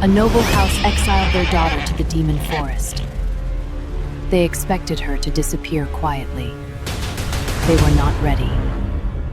A noble house exiled their daughter to the demon forest. They expected her to disappear quietly. They were not ready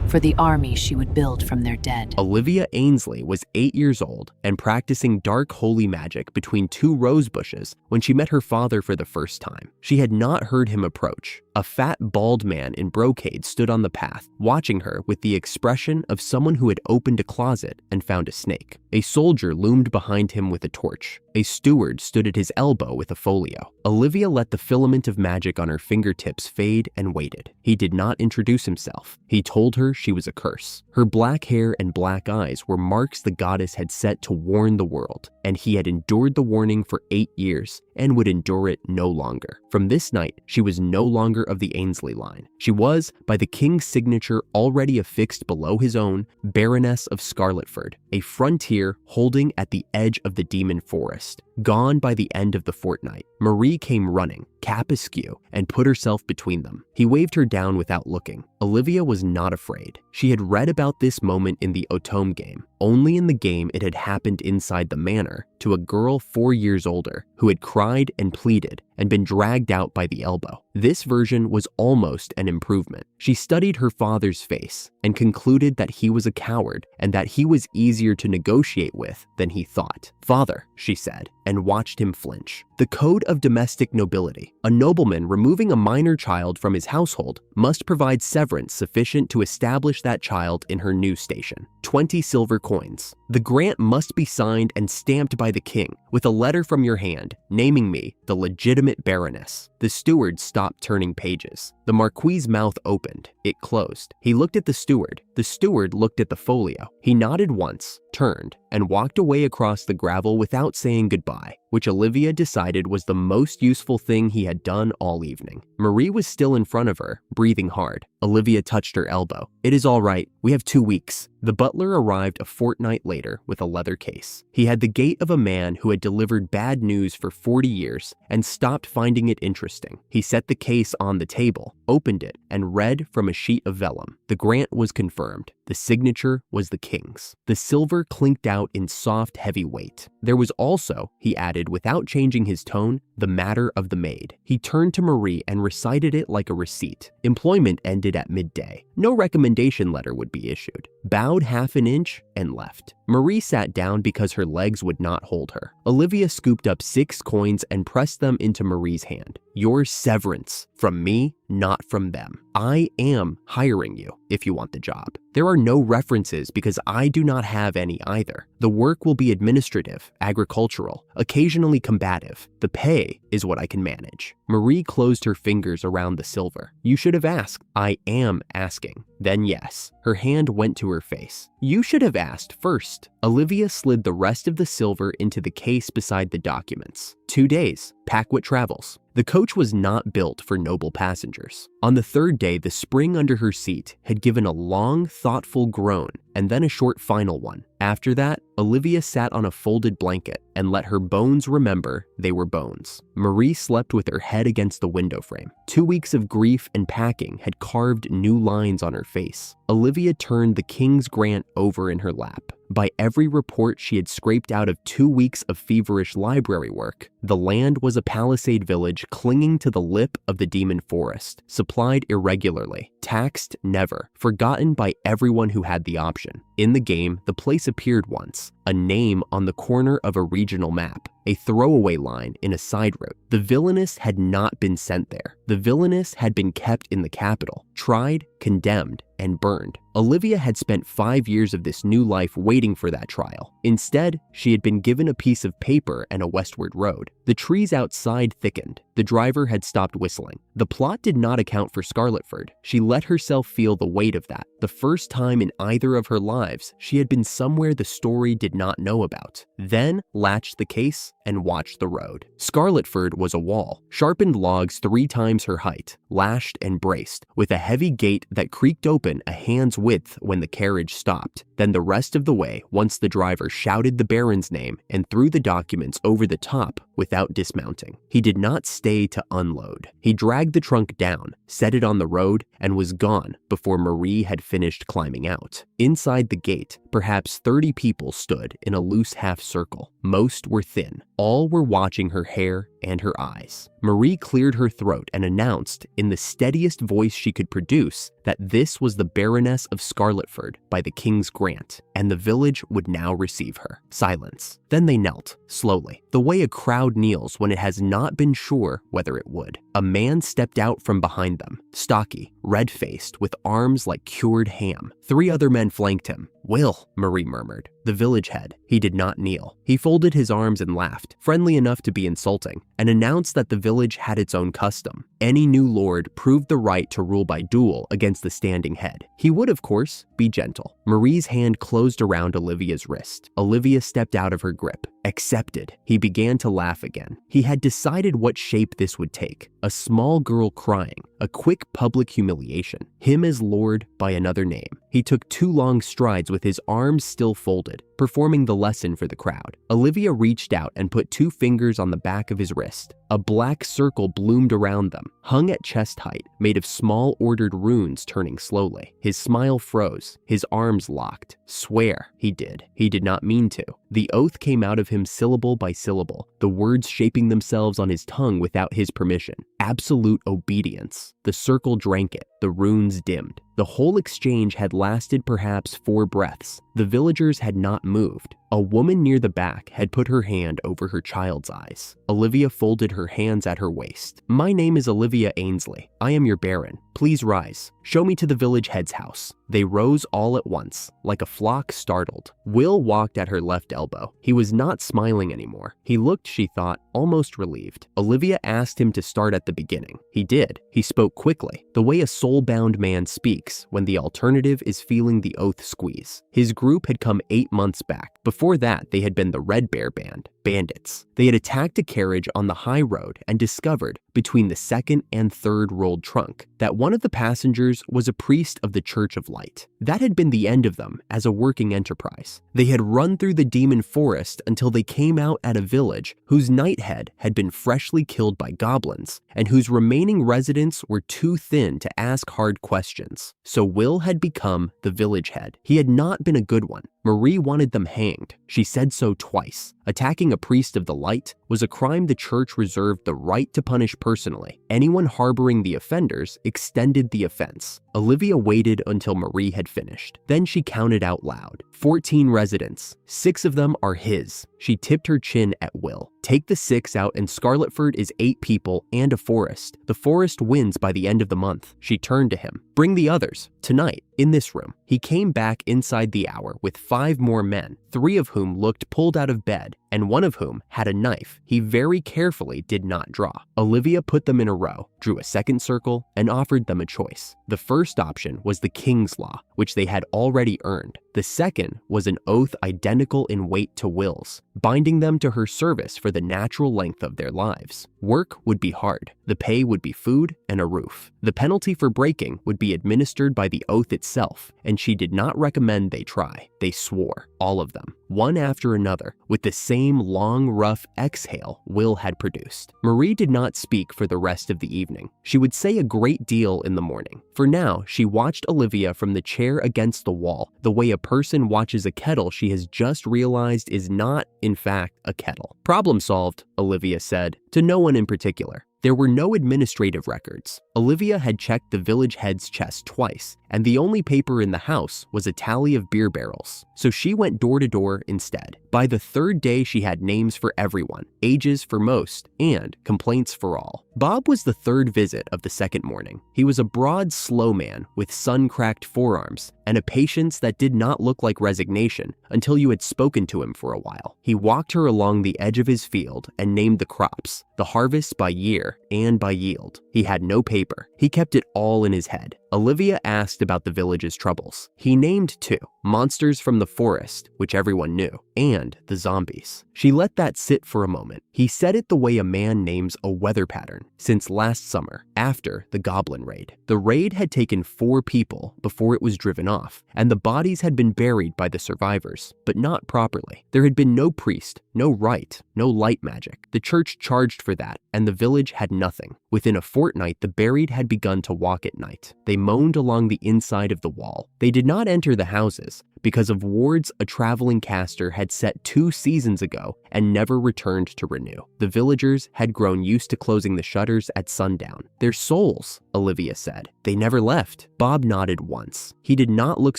for the army she would build from their dead. Olivia Ainsley was 8 years old and practicing dark holy magic between 2 rose bushes when she met her father for the first time. She had not heard him approach. A fat, bald man in brocade stood on the path, watching her with the expression of someone who had opened a closet and found a snake. A soldier loomed behind him with a torch. A steward stood at his elbow with a folio. Olivia let the filament of magic on her fingertips fade and waited. He did not introduce himself. He told her she was a curse. Her black hair and black eyes were marks the goddess had set to warn the world, and he had endured the warning for 8 years and would endure it no longer. From this night, she was no longer of the Ainsley line. She was, by the king's signature already affixed below his own, Baroness of Scarletford, a frontier holding at the edge of the demon forest. Gone by the end of the fortnight, Marie came running, cap askew, and put herself between them. He waved her down without looking. Olivia was not afraid. She had read about this moment in the Otome game. Only in the game it had happened inside the manor to a girl 4 years older who had cried and pleaded and been dragged out by the elbow. This version was almost an improvement. She studied her father's face and concluded that he was a coward and that he was easier to negotiate with than he thought. "Father," she said, and watched him flinch. The code of domestic nobility. A nobleman removing a minor child from his household must provide severance sufficient to establish that child in her new station. 20 silver coins. The grant must be signed and stamped by the king with a letter from your hand, naming me the legitimate baroness. The steward stopped turning pages. The marquis's mouth opened. It closed. He looked at the steward. The steward looked at the folio. He nodded once, turned, and walked away across the gravel without saying goodbye, which Olivia decided was the most useful thing he had done all evening. Marie was still in front of her, breathing hard. Olivia touched her elbow. "It is all right. We have 2 weeks." The butler arrived a fortnight later with a leather case. He had the gait of a man who had delivered bad news for 40 years and stopped finding it interesting. He set the case on the table, opened it, and read from a sheet of vellum. The grant was confirmed. The signature was the king's. The silver clinked out in soft, heavy weight. There was also, he added without changing his tone, the matter of the maid. He turned to Marie and recited it like a receipt. Employment ended at midday. No recommendation letter would be issued. Bowed half an inch and left. Marie sat down because her legs would not hold her. Olivia scooped up 6 coins and pressed them into Marie's hand. "Your severance. From me, not from them. I am hiring you if you want the job. There are no references because I do not have any either. The work will be administrative, agricultural, occasionally combative. The pay is what I can manage." Marie closed her fingers around the silver. "You should have asked." "I am asking." "Then yes." Her hand went to her face. "You should have asked first." Olivia slid the rest of the silver into the case beside the documents. 2 days. Pack what travels. The coach was not built for noble passengers. On the 3rd day, the spring under her seat had given a long, thoughtful groan and then a short final one. After that, Olivia sat on a folded blanket and let her bones remember they were bones. Marie slept with her head against the window frame. 2 weeks of grief and packing had carved new lines on her face. Olivia turned the king's grant over in her lap. By every report she had scraped out of 2 weeks of feverish library work, the land was a palisade village clinging to the lip of the demon forest, supplied irregularly, taxed never, forgotten by everyone who had the option. In the game, the place appeared once, a name on the corner of a regional map, a throwaway line in a side road. The villainess had not been sent there. The villainess had been kept in the capital, tried, condemned, and burned. Olivia had spent 5 years of this new life waiting for that trial. Instead, she had been given a piece of paper and a westward road. The trees outside thickened. The driver had stopped whistling. The plot did not account for Scarletford. She let herself feel the weight of that. The first time in either of her lives, she had been somewhere the story did not know about. Then latched the case and watched the road. Scarletford was a wall, sharpened logs 3 times her height, lashed and braced, with a heavy gate that creaked open a hand's width when the carriage stopped. Then the rest of the way, once the driver shouted the Baron's name and threw the documents over the top without dismounting. He did not stay to unload. He dragged the trunk down, set it on the road, and was gone before Marie had finished climbing out. Inside the gate, perhaps 30 people stood in a loose half circle. Most were thin. All were watching her hair and her eyes. Marie cleared her throat and announced, in the steadiest voice she could produce, that this was the Baroness of Scarletford by the king's grant, and the village would now receive her. Silence. Then they knelt, slowly, the way a crowd kneels when it has not been sure whether it would. A man stepped out from behind them, stocky, red-faced, with arms like cured ham. 3 other men flanked him. "Will," Marie murmured. The village head. He did not kneel. He folded his arms and laughed, friendly enough to be insulting, and announced that the village had its own custom. Any new lord proved the right to rule by duel against the standing head. He would, of course, be gentle. Marie's hand closed around Olivia's wrist. Olivia stepped out of her grip. Accepted. He began to laugh again. He had decided what shape this would take. A small girl crying. A quick public humiliation. Him as lord by another name. He took 2 long strides with his arms still folded, performing the lesson for the crowd. Olivia reached out and put 2 fingers on the back of his wrist. A black circle bloomed around them, hung at chest height, made of small ordered runes turning slowly. His smile froze. His arms locked. Swear, he did. He did not mean to. The oath came out of him syllable by syllable, the words shaping themselves on his tongue without his permission. Absolute obedience. The circle drank it. The runes dimmed. The whole exchange had lasted perhaps 4 breaths. The villagers had not moved. A woman near the back had put her hand over her child's eyes. Olivia folded her hands at her waist. "My name is Olivia Ainsley. I am your baron. Please rise. Show me to the village head's house." They rose all at once, like a flock startled. Will walked at her left elbow. He was not smiling anymore. He looked, she thought, almost relieved. Olivia asked him to start at the beginning. He did. He spoke quickly, the way a soul-bound man speaks when the alternative is feeling the oath squeeze. His group had come 8 months back. Before that, they had been the Red Bear Band, bandits. They had attacked a carriage on the high road and discovered, between the 2nd and 3rd rolled trunk, that one of the passengers was a priest of the Church of Light. That had been the end of them as a working enterprise. They had run through the demon forest until they came out at a village whose knighthead had been freshly killed by goblins and whose remaining residents were too thin to ask hard questions. So Will had become the village head. He had not been a good one. Marie wanted them hanged. She said so twice. Attacking a priest of the light was a crime the church reserved the right to punish personally. Anyone harboring the offenders extended the offense. Olivia waited until Marie had finished. Then she counted out loud. 14 residents. 6 of them are his. She tipped her chin at Will. Take the 6 out and Scarletford is 8 people and a forest. The forest wins by the end of the month. She turned to him. Bring the others. Tonight, in this room. He came back inside the hour with 5 more men, 3 of whom looked pulled out of bed, and 1 of whom had a knife he very carefully did not draw. Olivia put them in a row, drew a second circle, and offered them a choice. The first option was the King's Law, which they had already earned. The second was an oath identical in weight to Will's, binding them to her service for the natural length of their lives. Work would be hard. The pay would be food and a roof. The penalty for breaking would be administered by the oath itself, and she did not recommend they try. They swore, all of them, one after another, with the same long, rough exhale Will had produced. Marie did not speak for the rest of the evening. She would say a great deal in the morning. For now, she watched Olivia from the chair against the wall, the way a person watches a kettle she has just realized is not, in fact, a kettle. Problem solved, Olivia said, to no one in particular. There were no administrative records. Olivia had checked the village head's chest twice, and the only paper in the house was a tally of beer barrels, so she went door to door instead. By the 3rd day, she had names for everyone, ages for most, and complaints for all. Bob was the 3rd visit of the 2nd morning. He was a broad, slow man with sun-cracked forearms and a patience that did not look like resignation until you had spoken to him for a while. He walked her along the edge of his field and named the crops, the harvest by year and by yield. He had no paper. He kept it all in his head. Olivia asked about the village's troubles. He named 2, monsters from the forest, which everyone knew, and the zombies. She let that sit for a moment. He said it the way a man names a weather pattern, since last summer, after the goblin raid. The raid had taken 4 people before it was driven off, and the bodies had been buried by the survivors, but not properly. There had been no priest, no rite, no light magic. The church charged for that, and the village had nothing. Within a fortnight, the buried had begun to walk at night. They moaned along the inside of the wall. They did not enter the houses, because of wards a traveling caster had set 2 seasons ago and never returned to renew. The villagers had grown used to closing the shutters at sundown. Their souls, Olivia said. They never left. Bob nodded once. He did not look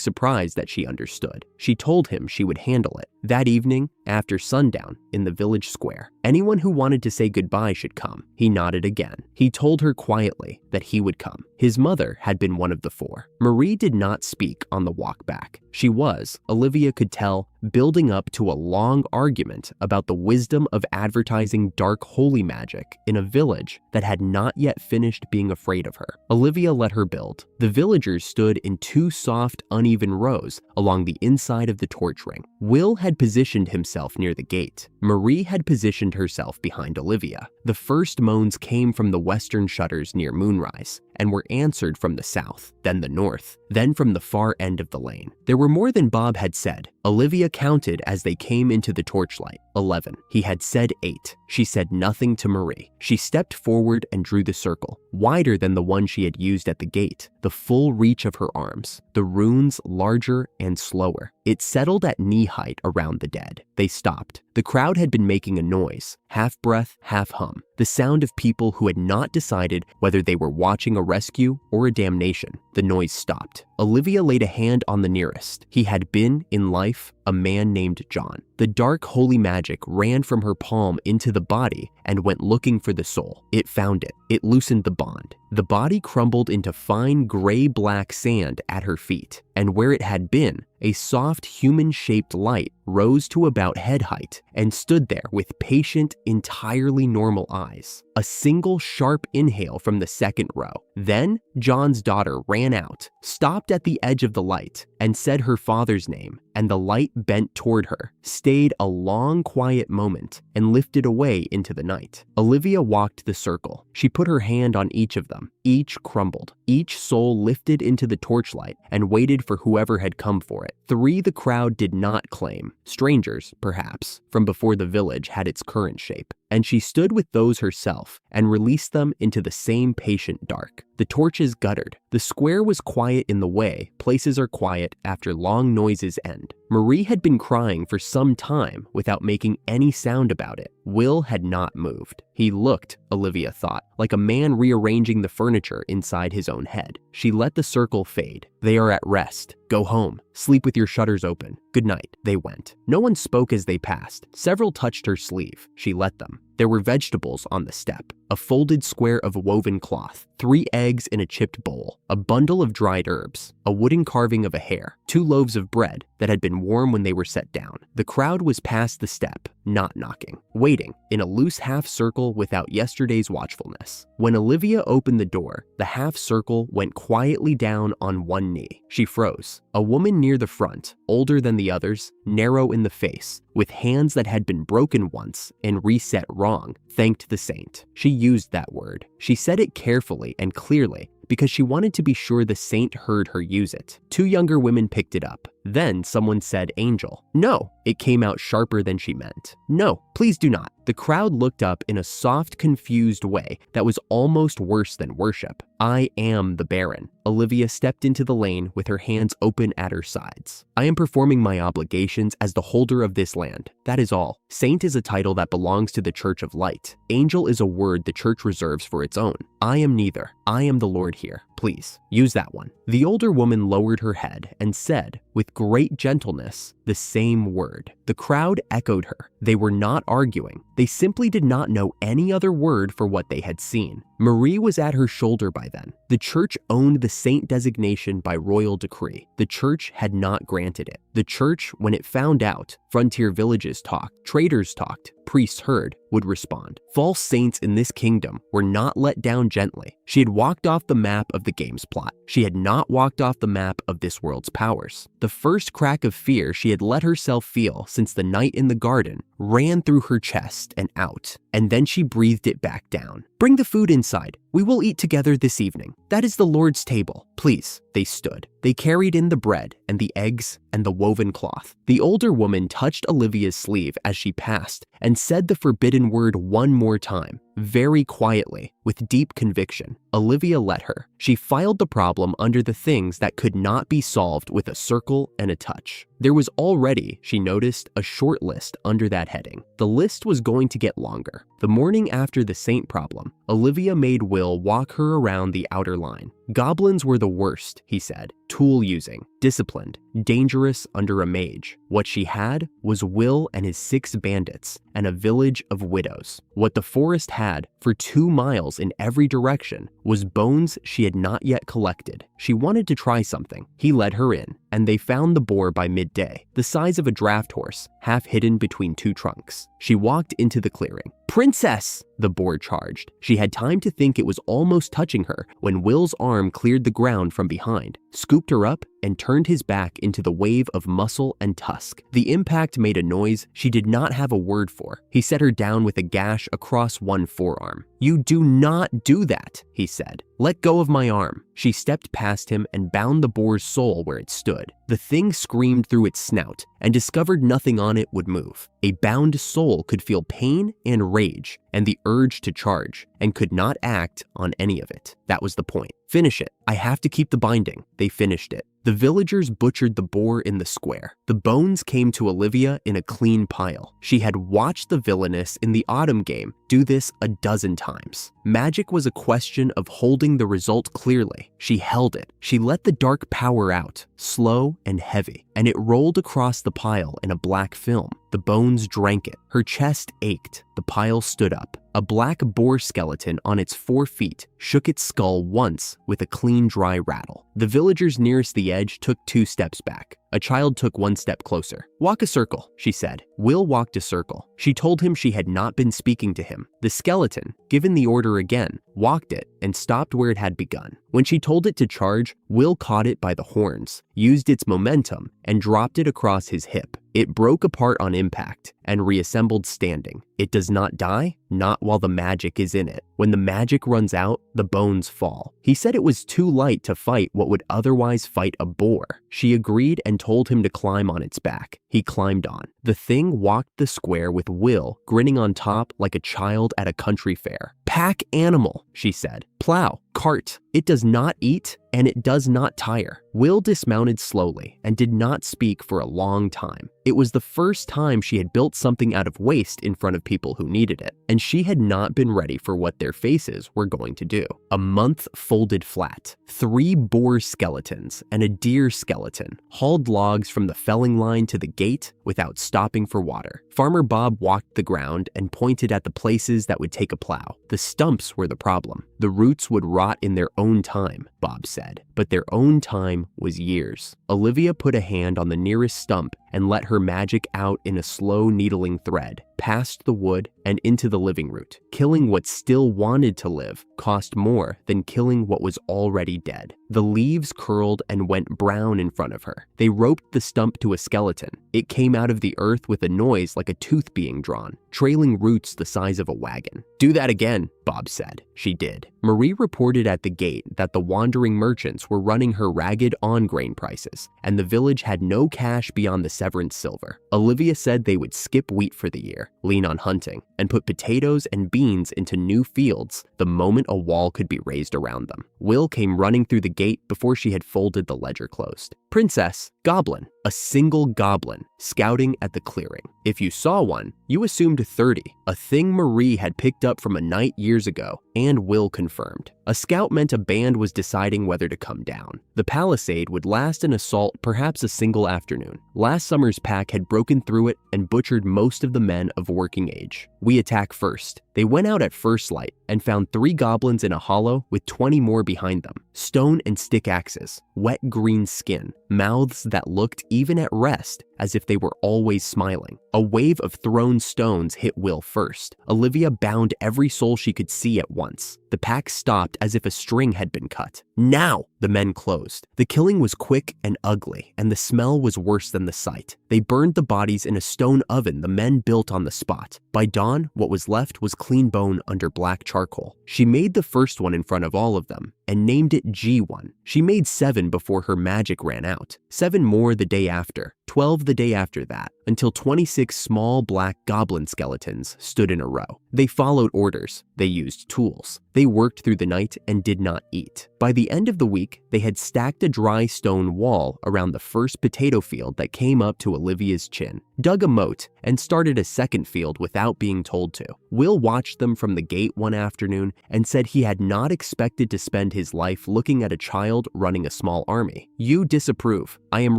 surprised that she understood. She told him she would handle it. That evening, after sundown, in the village square, anyone who wanted to say goodbye should come. He nodded again. He told her quietly that he would come. His mother had been one of the 4. Marie did not speak on the walk back. She was, Olivia could tell, building up to a long argument about the wisdom of advertising dark holy magic in a village that had not yet finished being afraid of her. Olivia let her build. The villagers stood in 2 soft, uneven rows along the inside of the torch ring. Will had positioned himself near the gate. Marie had positioned herself behind Olivia. The first moans came from the western shutters near moonrise and were answered from the south, then the north, then from the far end of the lane. There were more than Bob had said. Olivia counted as they came into the torchlight. 11. He had said 8. She said nothing to Marie. She stepped forward and drew the circle, wider than the one she had used at the gate, the full reach of her arms, the runes larger and slower. It settled at knee height around the dead. They stopped. The crowd had been making a noise, half breath, half hum, the sound of people who had not decided whether they were watching a rescue or a damnation. The noise stopped. Olivia laid a hand on the nearest. He had been, in life, a man named John. The dark holy magic ran from her palm into the body and went looking for the soul. It found it. It loosened the bond. The body crumbled into fine gray-black sand at her feet, and where it had been, a soft human-shaped light rose to about head height and stood there with patient, entirely normal eyes. A single sharp inhale from the second row. Then, John's daughter ran out, stopped at the edge of the light, and said her father's name, and the light bent toward her, stayed a long, quiet moment, and lifted away into the night. Olivia walked the circle. She put her hand on each of them. Each crumbled. Each soul lifted into the torchlight and waited for whoever had come for it. 3 the crowd did not claim, strangers, perhaps, from before the village had its current shape. And she stood with those herself and released them into the same patient dark. The torches guttered. The square was quiet in the way places are quiet after long noises end. Marie had been crying for some time without making any sound about it. Will had not moved. He looked, Olivia thought, like a man rearranging the furniture inside his own head. She let the circle fade. They are at rest. Go home. Sleep with your shutters open. Good night. They went. No one spoke as they passed. Several touched her sleeve. She let them. There were vegetables on the step, a folded square of woven cloth, 3 eggs in a chipped bowl, a bundle of dried herbs, a wooden carving of a hare, 2 loaves of bread that had been warm when they were set down. The crowd was past the step, not knocking, waiting in a loose half circle without yesterday's watchfulness. When Olivia opened the door, the half circle went quietly down on one knee. She froze. A woman near the front, older than the others, narrow in the face, with hands that had been broken once and reset wrong, thanked the saint. She used that word. She said it carefully and clearly because she wanted to be sure the saint heard her use it. 2 younger women picked it up. Then someone said angel. No, it came out sharper than she meant. No, please do not. The crowd looked up in a soft, confused way that was almost worse than worship. I am the Baron. Olivia stepped into the lane with her hands open at her sides. I am performing my obligations as the holder of this land. That is all. Saint is a title that belongs to the Church of Light. Angel is a word the church reserves for its own. I am neither. I am the Lord here. Please, use that one. The older woman lowered her head and said, with great gentleness, the same word. The crowd echoed her. They were not arguing. They simply did not know any other word for what they had seen. Marie was at her shoulder by then. The church owned the saint designation by royal decree. The church had not granted it. The church, when it found out, frontier villages talked, traders talked, priests heard, would respond. False saints in this kingdom were not let down gently. She had walked off the map of the game's plot. She had not walked off the map of this world's powers. The first crack of fear she had let herself feel since the night in the garden ran through her chest and out, and then she breathed it back down. Bring the food inside. We will eat together this evening. That is the Lord's table. Please. They stood. They carried in the bread and the eggs and the woven cloth. The older woman touched Olivia's sleeve as she passed and said the forbidden word one more time. Very quietly, with deep conviction, Olivia let her. She filed the problem under the things that could not be solved with a circle and a touch. There was already, she noticed, a short list under that heading. The list was going to get longer. The morning after the saint problem, Olivia made Will walk her around the outer line. Goblins were the worst, he said. Tool using, disciplined, dangerous under a mage. What she had was Will and his 6 bandits and a village of widows. What the forest had, for 2 miles in every direction, was bones she had not yet collected. She wanted to try something. He led her in, and they found the boar by midday, the size of a draft horse, half hidden between 2 trunks. She walked into the clearing. "Princess!" the boar charged. She had time to think it was almost touching her when Will's arm cleared the ground from behind, scooped her up, and turned his back into the wave of muscle and tusk. The impact made a noise she did not have a word for. He set her down with a gash across one forearm. "You do not do that," he said. "Let go of my arm." She stepped past him and bound the boar's soul where it stood. The thing screamed through its snout and discovered nothing on it would move. A bound soul could feel pain and rage and the urge to charge, and could not act on any of it. That was the point. "Finish it. I have to keep the binding." They finished it. The villagers butchered the boar in the square. The bones came to Olivia in a clean pile. She had watched the villainess in the autumn game do this a dozen times. Magic was a question of holding the result clearly. She held it. She let the dark power out, slow and heavy, and it rolled across the pile in a black film. The bones drank it. Her chest ached. The pile stood up. A black boar skeleton on its 4 feet shook its skull once with a clean, dry rattle. The villagers nearest the edge took 2 steps back. A child took 1 step closer. "Walk a circle," she said. Will walked a circle. She told him she had not been speaking to him. The skeleton, given the order again, walked it and stopped where it had begun. When she told it to charge, Will caught it by the horns, used its momentum, and dropped it across his hip. It broke apart on impact and reassembled standing. It does not die, not while the magic is in it. When the magic runs out, the bones fall. He said it was too light to fight what would otherwise fight a boar. She agreed and told him to climb on its back. He climbed on. The thing walked the square with Will grinning on top like a child at a country fair. "Pack animal," she said. "Plow, cart. It does not eat and it does not tire." Will dismounted slowly and did not speak for a long time. It was the first time she had built something out of waste in front of people who needed it, and she had not been ready for what their faces were going to do. A month folded flat. 3 boar skeletons and a deer skeleton hauled logs from the felling line to the gate without stopping for water. Farmer Bob walked the ground and pointed at the places that would take a plow. The stumps were the problem. The roots would rot in their own time, Bob said, but their own time was years. Olivia put a hand on the nearest stump and let her magic out in a slow needling thread, past the wood and into the living root. Killing what still wanted to live cost more than killing what was already dead. The leaves curled and went brown in front of her. They roped the stump to a skeleton. It came out of the earth with a noise like a tooth being drawn, trailing roots the size of a wagon. "Do that again," Bob said. She did. Marie reported at the gate that the wandering merchants were running her ragged on-grain prices, and the village had no cash beyond the severance silver. Olivia said they would skip wheat for the year, lean on hunting, and put potatoes and beans into new fields the moment a wall could be raised around them. Will came running through the gate before she had folded the ledger closed. "Princess, goblin," a single goblin, scouting at the clearing. If you saw one, you assumed 30, a thing Marie had picked up from a night years ago, and Will confirmed. A scout meant a band was deciding whether to come down. The palisade would last an assault perhaps a single afternoon. Last summer's pack had broken through it and butchered most of the men of working age. "We attack first." They went out at first light and found 3 goblins in a hollow with 20 more behind them. Stone and stick axes, wet green skin, mouths that looked even at rest as if they were always smiling. A wave of thrown stones hit Will first. Olivia bound every soul she could see at once. The pack stopped as if a string had been cut. "Now!" The men closed. The killing was quick and ugly, and the smell was worse than the sight. They burned the bodies in a stone oven the men built on the spot. By dawn, what was left was clean bone under black charcoal. She made the first one in front of all of them and named it G1. She made 7 before her magic ran out, 7 more the day after, 12 of the day after that until 26 small black goblin skeletons stood in a row. They followed orders, they used tools, they worked through the night and did not eat. By the end of the week, they had stacked a dry stone wall around the first potato field that came up to Olivia's chin, dug a moat, and started a second field without being told to. Will watched them from the gate one afternoon and said he had not expected to spend his life looking at a child running a small army. You disapprove. I am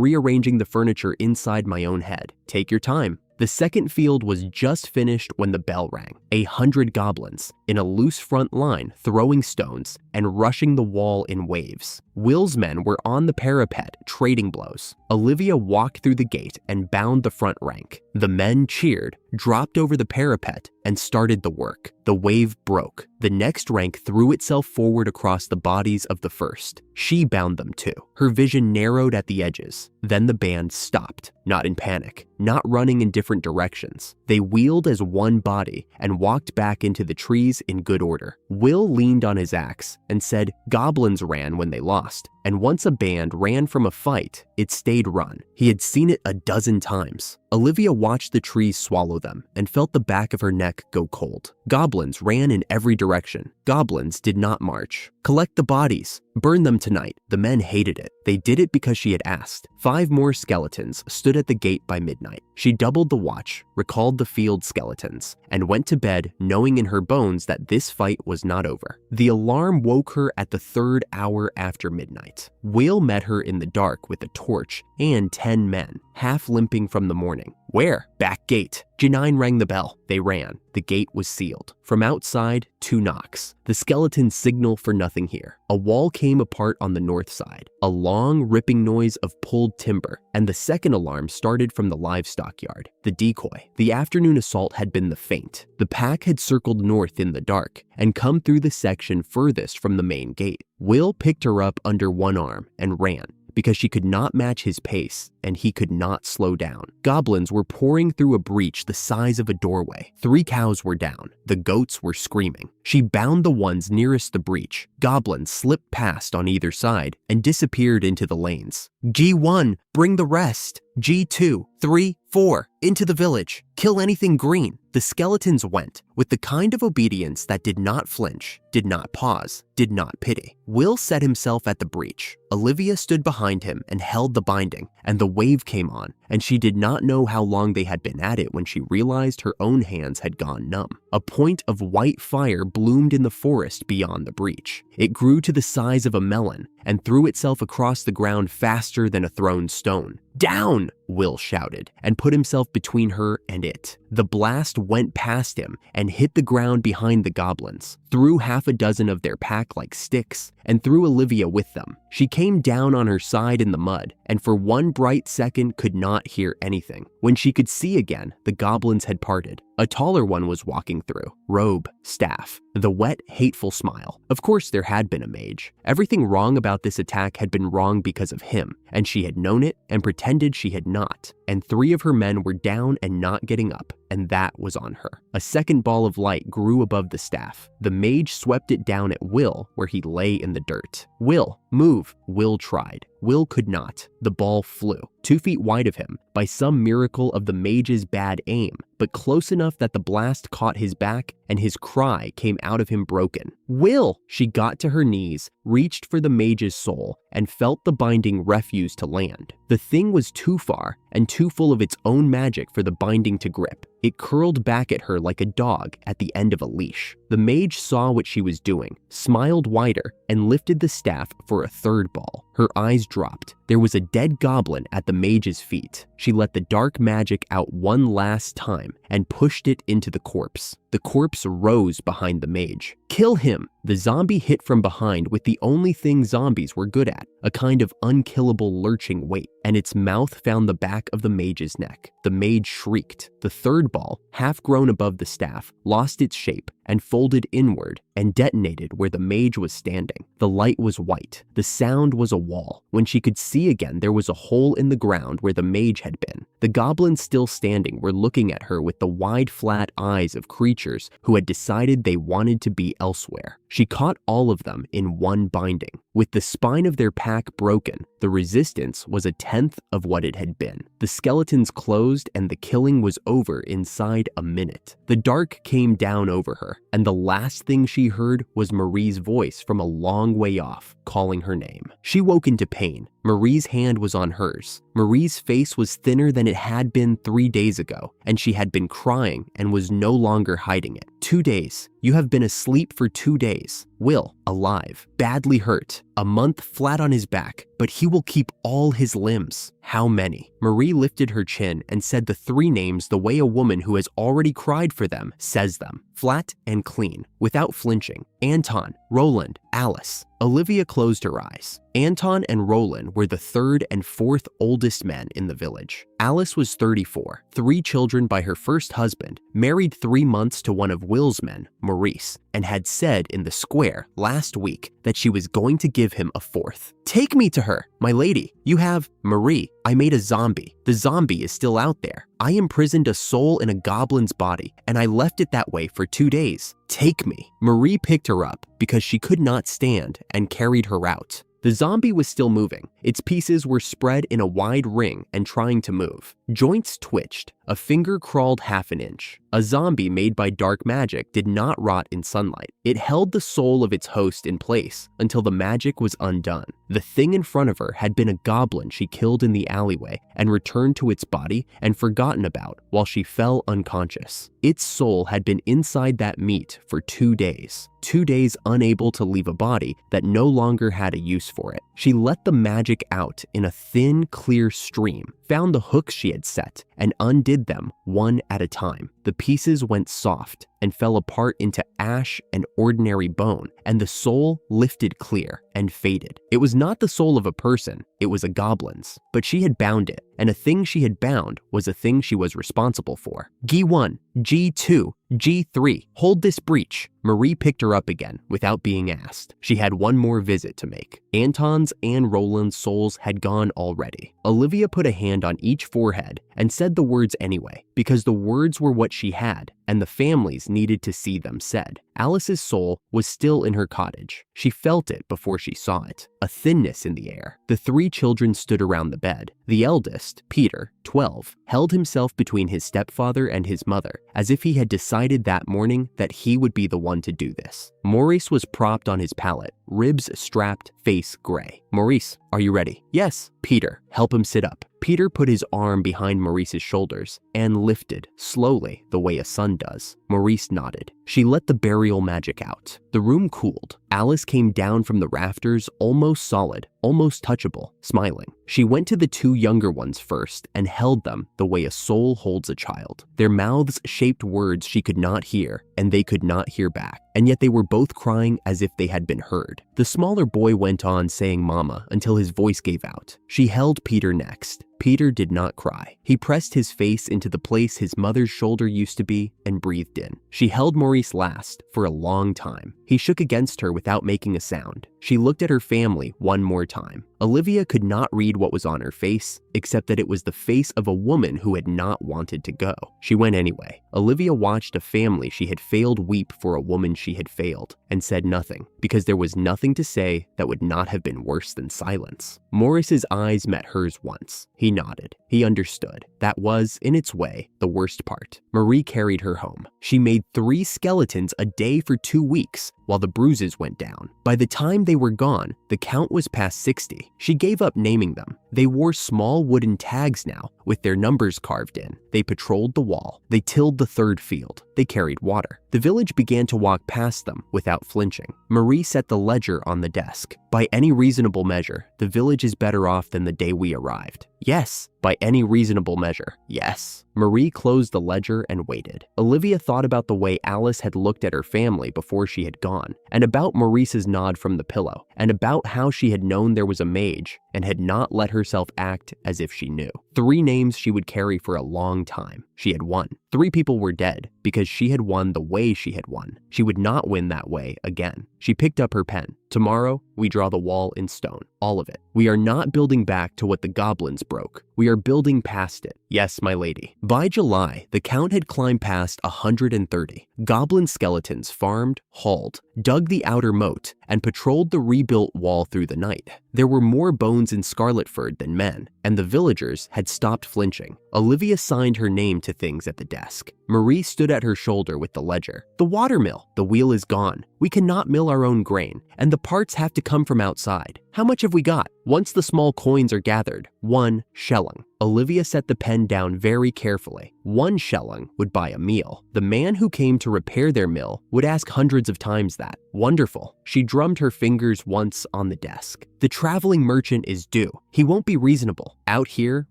rearranging the furniture inside my own head. Take your time. The second field was just finished when the bell rang. 100 goblins, in a loose front line, throwing stones and rushing the wall in waves. Will's men were on the parapet, trading blows. Olivia walked through the gate and bound the front rank. The men cheered, dropped over the parapet, and started the work. The wave broke. The next rank threw itself forward across the bodies of the first. She bound them too. Her vision narrowed at the edges. Then the band stopped, not in panic, not running in different directions. They wheeled as one body and walked back into the trees in good order. Will leaned on his axe and said goblins ran when they lost, and once a band ran from a fight, it stayed run. He had seen it a dozen times. Olivia watched the trees swallow them and felt the back of her neck go cold. Goblins ran in every direction. Goblins did not march. Collect the bodies. Burn them tonight. The men hated it. They did it because she had asked. 5 more skeletons stood at the gate by midnight. She doubled the watch, recalled the field skeletons, and went to bed knowing in her bones that this fight was not over. The alarm woke her at the 3rd hour after midnight. Will met her in the dark with a torch and 10 men, half limping from the morning. Where? Back gate. Janine rang the bell. They ran. The gate was sealed. From outside, 2 knocks. The skeletons signal for nothing here. A wall came apart on the north side. A long, ripping noise of pulled timber, and the second alarm started from the livestock yard. The decoy. The afternoon assault had been the feint. The pack had circled north in the dark and come through the section furthest from the main gate. Will picked her up under one arm and ran, because she could not match his pace and he could not slow down. Goblins were pouring through a breach the size of a doorway. 3 cows were down. The goats were screaming. She bound the ones nearest the breach. Goblins slipped past on either side and disappeared into the lanes. G1, bring the rest. G2, 3, 4, into the village. Kill anything green. The skeletons went, with the kind of obedience that did not flinch, did not pause, did not pity. Will set himself at the breach. Olivia stood behind him and held the binding, and the wave came on, and she did not know how long they had been at it when she realized her own hands had gone numb. A point of white fire bloomed in the forest beyond the breach. It grew to the size of a melon and threw itself across the ground faster than a thrown stone. Down! Will shouted and put himself between her and it. The blast went past him and hit the ground behind the goblins, threw 6 of their pack like sticks, and threw Olivia with them. She came down on her side in the mud and for one bright second could not hear anything. When she could see again, the goblins had parted. A taller one was walking through, robe, staff, the wet, hateful smile. Of course there had been a mage. Everything wrong about this attack had been wrong because of him, and she had known it and pretended she had not. And 3 of her men were down and not getting up, and that was on her. A second ball of light grew above the staff. The mage swept it down at Will, where he lay in the dirt. Will, move. Will tried. Will could not. The ball flew, 2 feet wide of him, by some miracle of the mage's bad aim, but close enough that the blast caught his back and his cry came out of him broken. Will! She got to her knees, reached for the mage's soul, and felt the binding refuse to land. The thing was too far and too full of its own magic for the binding to grip. It curled back at her like a dog at the end of a leash. The mage saw what she was doing, smiled wider, and lifted the staff for a 3rd ball. Her eyes dropped. There was a dead goblin at the mage's feet. She let the dark magic out one last time and pushed it into the corpse. The corpse rose behind the mage. Kill him! The zombie hit from behind with the only thing zombies were good at, a kind of unkillable lurching weight, and its mouth found the back of the mage's neck. The mage shrieked. The 3rd ball, half grown above the staff, lost its shape and folded inward and detonated where the mage was standing. The light was white. The sound was a wall. When she could see again, there was a hole in the ground where the mage had been. The goblins still standing were looking at her with the wide, flat eyes of creatures who had decided they wanted to be elsewhere. She caught all of them in one binding. With the spine of their pack broken, The resistance was 1/10 of what it had been. The skeletons closed and the killing was over inside a minute. The dark came down over her, and the last thing she heard was Marie's voice from a long way off, calling her name. She woke into pain. Marie's hand was on hers. Marie's face was thinner than it had been 3 days ago, and she had been crying and was no longer hiding it. 2 days. You have been asleep for 2 days. Will, alive, badly hurt, a month flat on his back, but he will keep all his limbs. How many? Marie lifted her chin and said the 3 names the way a woman who has already cried for them says them, flat and clean, without flinching. Anton, Roland, Alice. Olivia closed her eyes. Anton and Roland were the 3rd and 4th oldest men in the village. Alice was 34, 3 children by her first husband, married 3 months to one of Will's men, Maurice, and had said in the square last week that she was going to give him a 4th. Take me to her, my lady. You have, Marie, I made a zombie. The zombie is still out there. I imprisoned a soul in a goblin's body, and I left it that way for 2 days. Take me. Marie picked her up because she could not stand and carried her out. The zombie was still moving. Its pieces were spread in a wide ring and trying to move. Joints twitched. A finger crawled half an inch. A zombie made by dark magic did not rot in sunlight. It held the soul of its host in place until the magic was undone. The thing in front of her had been a goblin she killed in the alleyway and returned to its body and forgotten about while she fell unconscious. Its soul had been inside that meat for 2 days. 2 days unable to leave a body that no longer had a use for it. She let the magic out in a thin, clear stream, found the hooks she had set, and undid them one at a time. The pieces went soft and fell apart into ash and ordinary bone, and the soul lifted clear and faded. It was not the soul of a person, it was a goblin's, but she had bound it, and a thing she had bound was a thing she was responsible for. G1, G2, G3, hold this breach. Marie picked her up again without being asked. She had one more visit to make. Anton's and Roland's souls had gone already. Olivia put a hand on each forehead and said the words anyway, because the words were what she had, and the families needed to see them said. Alice's soul was still in her cottage. She felt it before she saw it, a thinness in the air. The 3 children stood around the bed. The eldest, Peter, 12, held himself between his stepfather and his mother, as if he had decided that morning that he would be the one to do this. Maurice was propped on his pallet, ribs strapped, face gray. Maurice, are you ready? Yes. Peter, help him sit up. Peter put his arm behind Maurice's shoulders and lifted, slowly, the way a son does. Maurice nodded. She let the burial magic out. The room cooled. Alice came down from the rafters, almost solid, almost touchable, smiling. She went to the 2 younger ones first and held them the way a soul holds a child. Their mouths shaped words she could not hear, and they could not hear back, and yet they were both crying as if they had been heard. The smaller boy went on saying mama until his voice gave out. She held Peter next. Peter did not cry. He pressed his face into the place his mother's shoulder used to be and breathed in. She held Maurice last for a long time. He shook against her without making a sound. She looked at her family one more time. Olivia could not read what was on her face, except that it was the face of a woman who had not wanted to go. She went anyway. Olivia watched a family she had failed weep for a woman she had failed, and said nothing, because there was nothing to say that would not have been worse than silence. Maurice's eyes met hers once. He nodded. He understood. That was, in its way, the worst part. Marie carried her home. She made 3 skeletons a day for 2 weeks, while the bruises went down. By the time they were gone, the count was past 60. She gave up naming them. They wore small wooden tags now, with their numbers carved in. They patrolled the wall. They tilled the 3rd field. They carried water. The village began to walk past them without flinching. Marie set the ledger on the desk. By any reasonable measure, the village is better off than the day we arrived. Yes. By any reasonable measure, yes. Marie closed the ledger and waited. Olivia thought about the way Alice had looked at her family before she had gone, and about Maurice's nod from the pillow, and about how she had known there was a mage and had not let herself act as if she knew. 3 names she would carry for a long time. She had won. 3 people were dead because she had won the way she had won. She would not win that way again. She picked up her pen. Tomorrow, we draw the wall in stone, all of it. We are not building back to what the goblins broke. We are building past it. Yes, my lady. By July, the count had climbed past 130. Goblin skeletons farmed, hauled, dug the outer moat, and patrolled the rebuilt wall through the night. There were more bones in Scarletford than men, and the villagers had stopped flinching. Olivia signed her name to things at the desk. Marie stood at her shoulder with the ledger. The watermill. The wheel is gone. We cannot mill our own grain, and the parts have to come from outside. How much have we got? Once the small coins are gathered, 1 shilling. Olivia set the pen down very carefully. 1 shilling would buy a meal. The man who came to repair their mill would ask hundreds of times that. Wonderful. She drummed her fingers once on the desk. The traveling merchant is due. He won't be reasonable. Out here,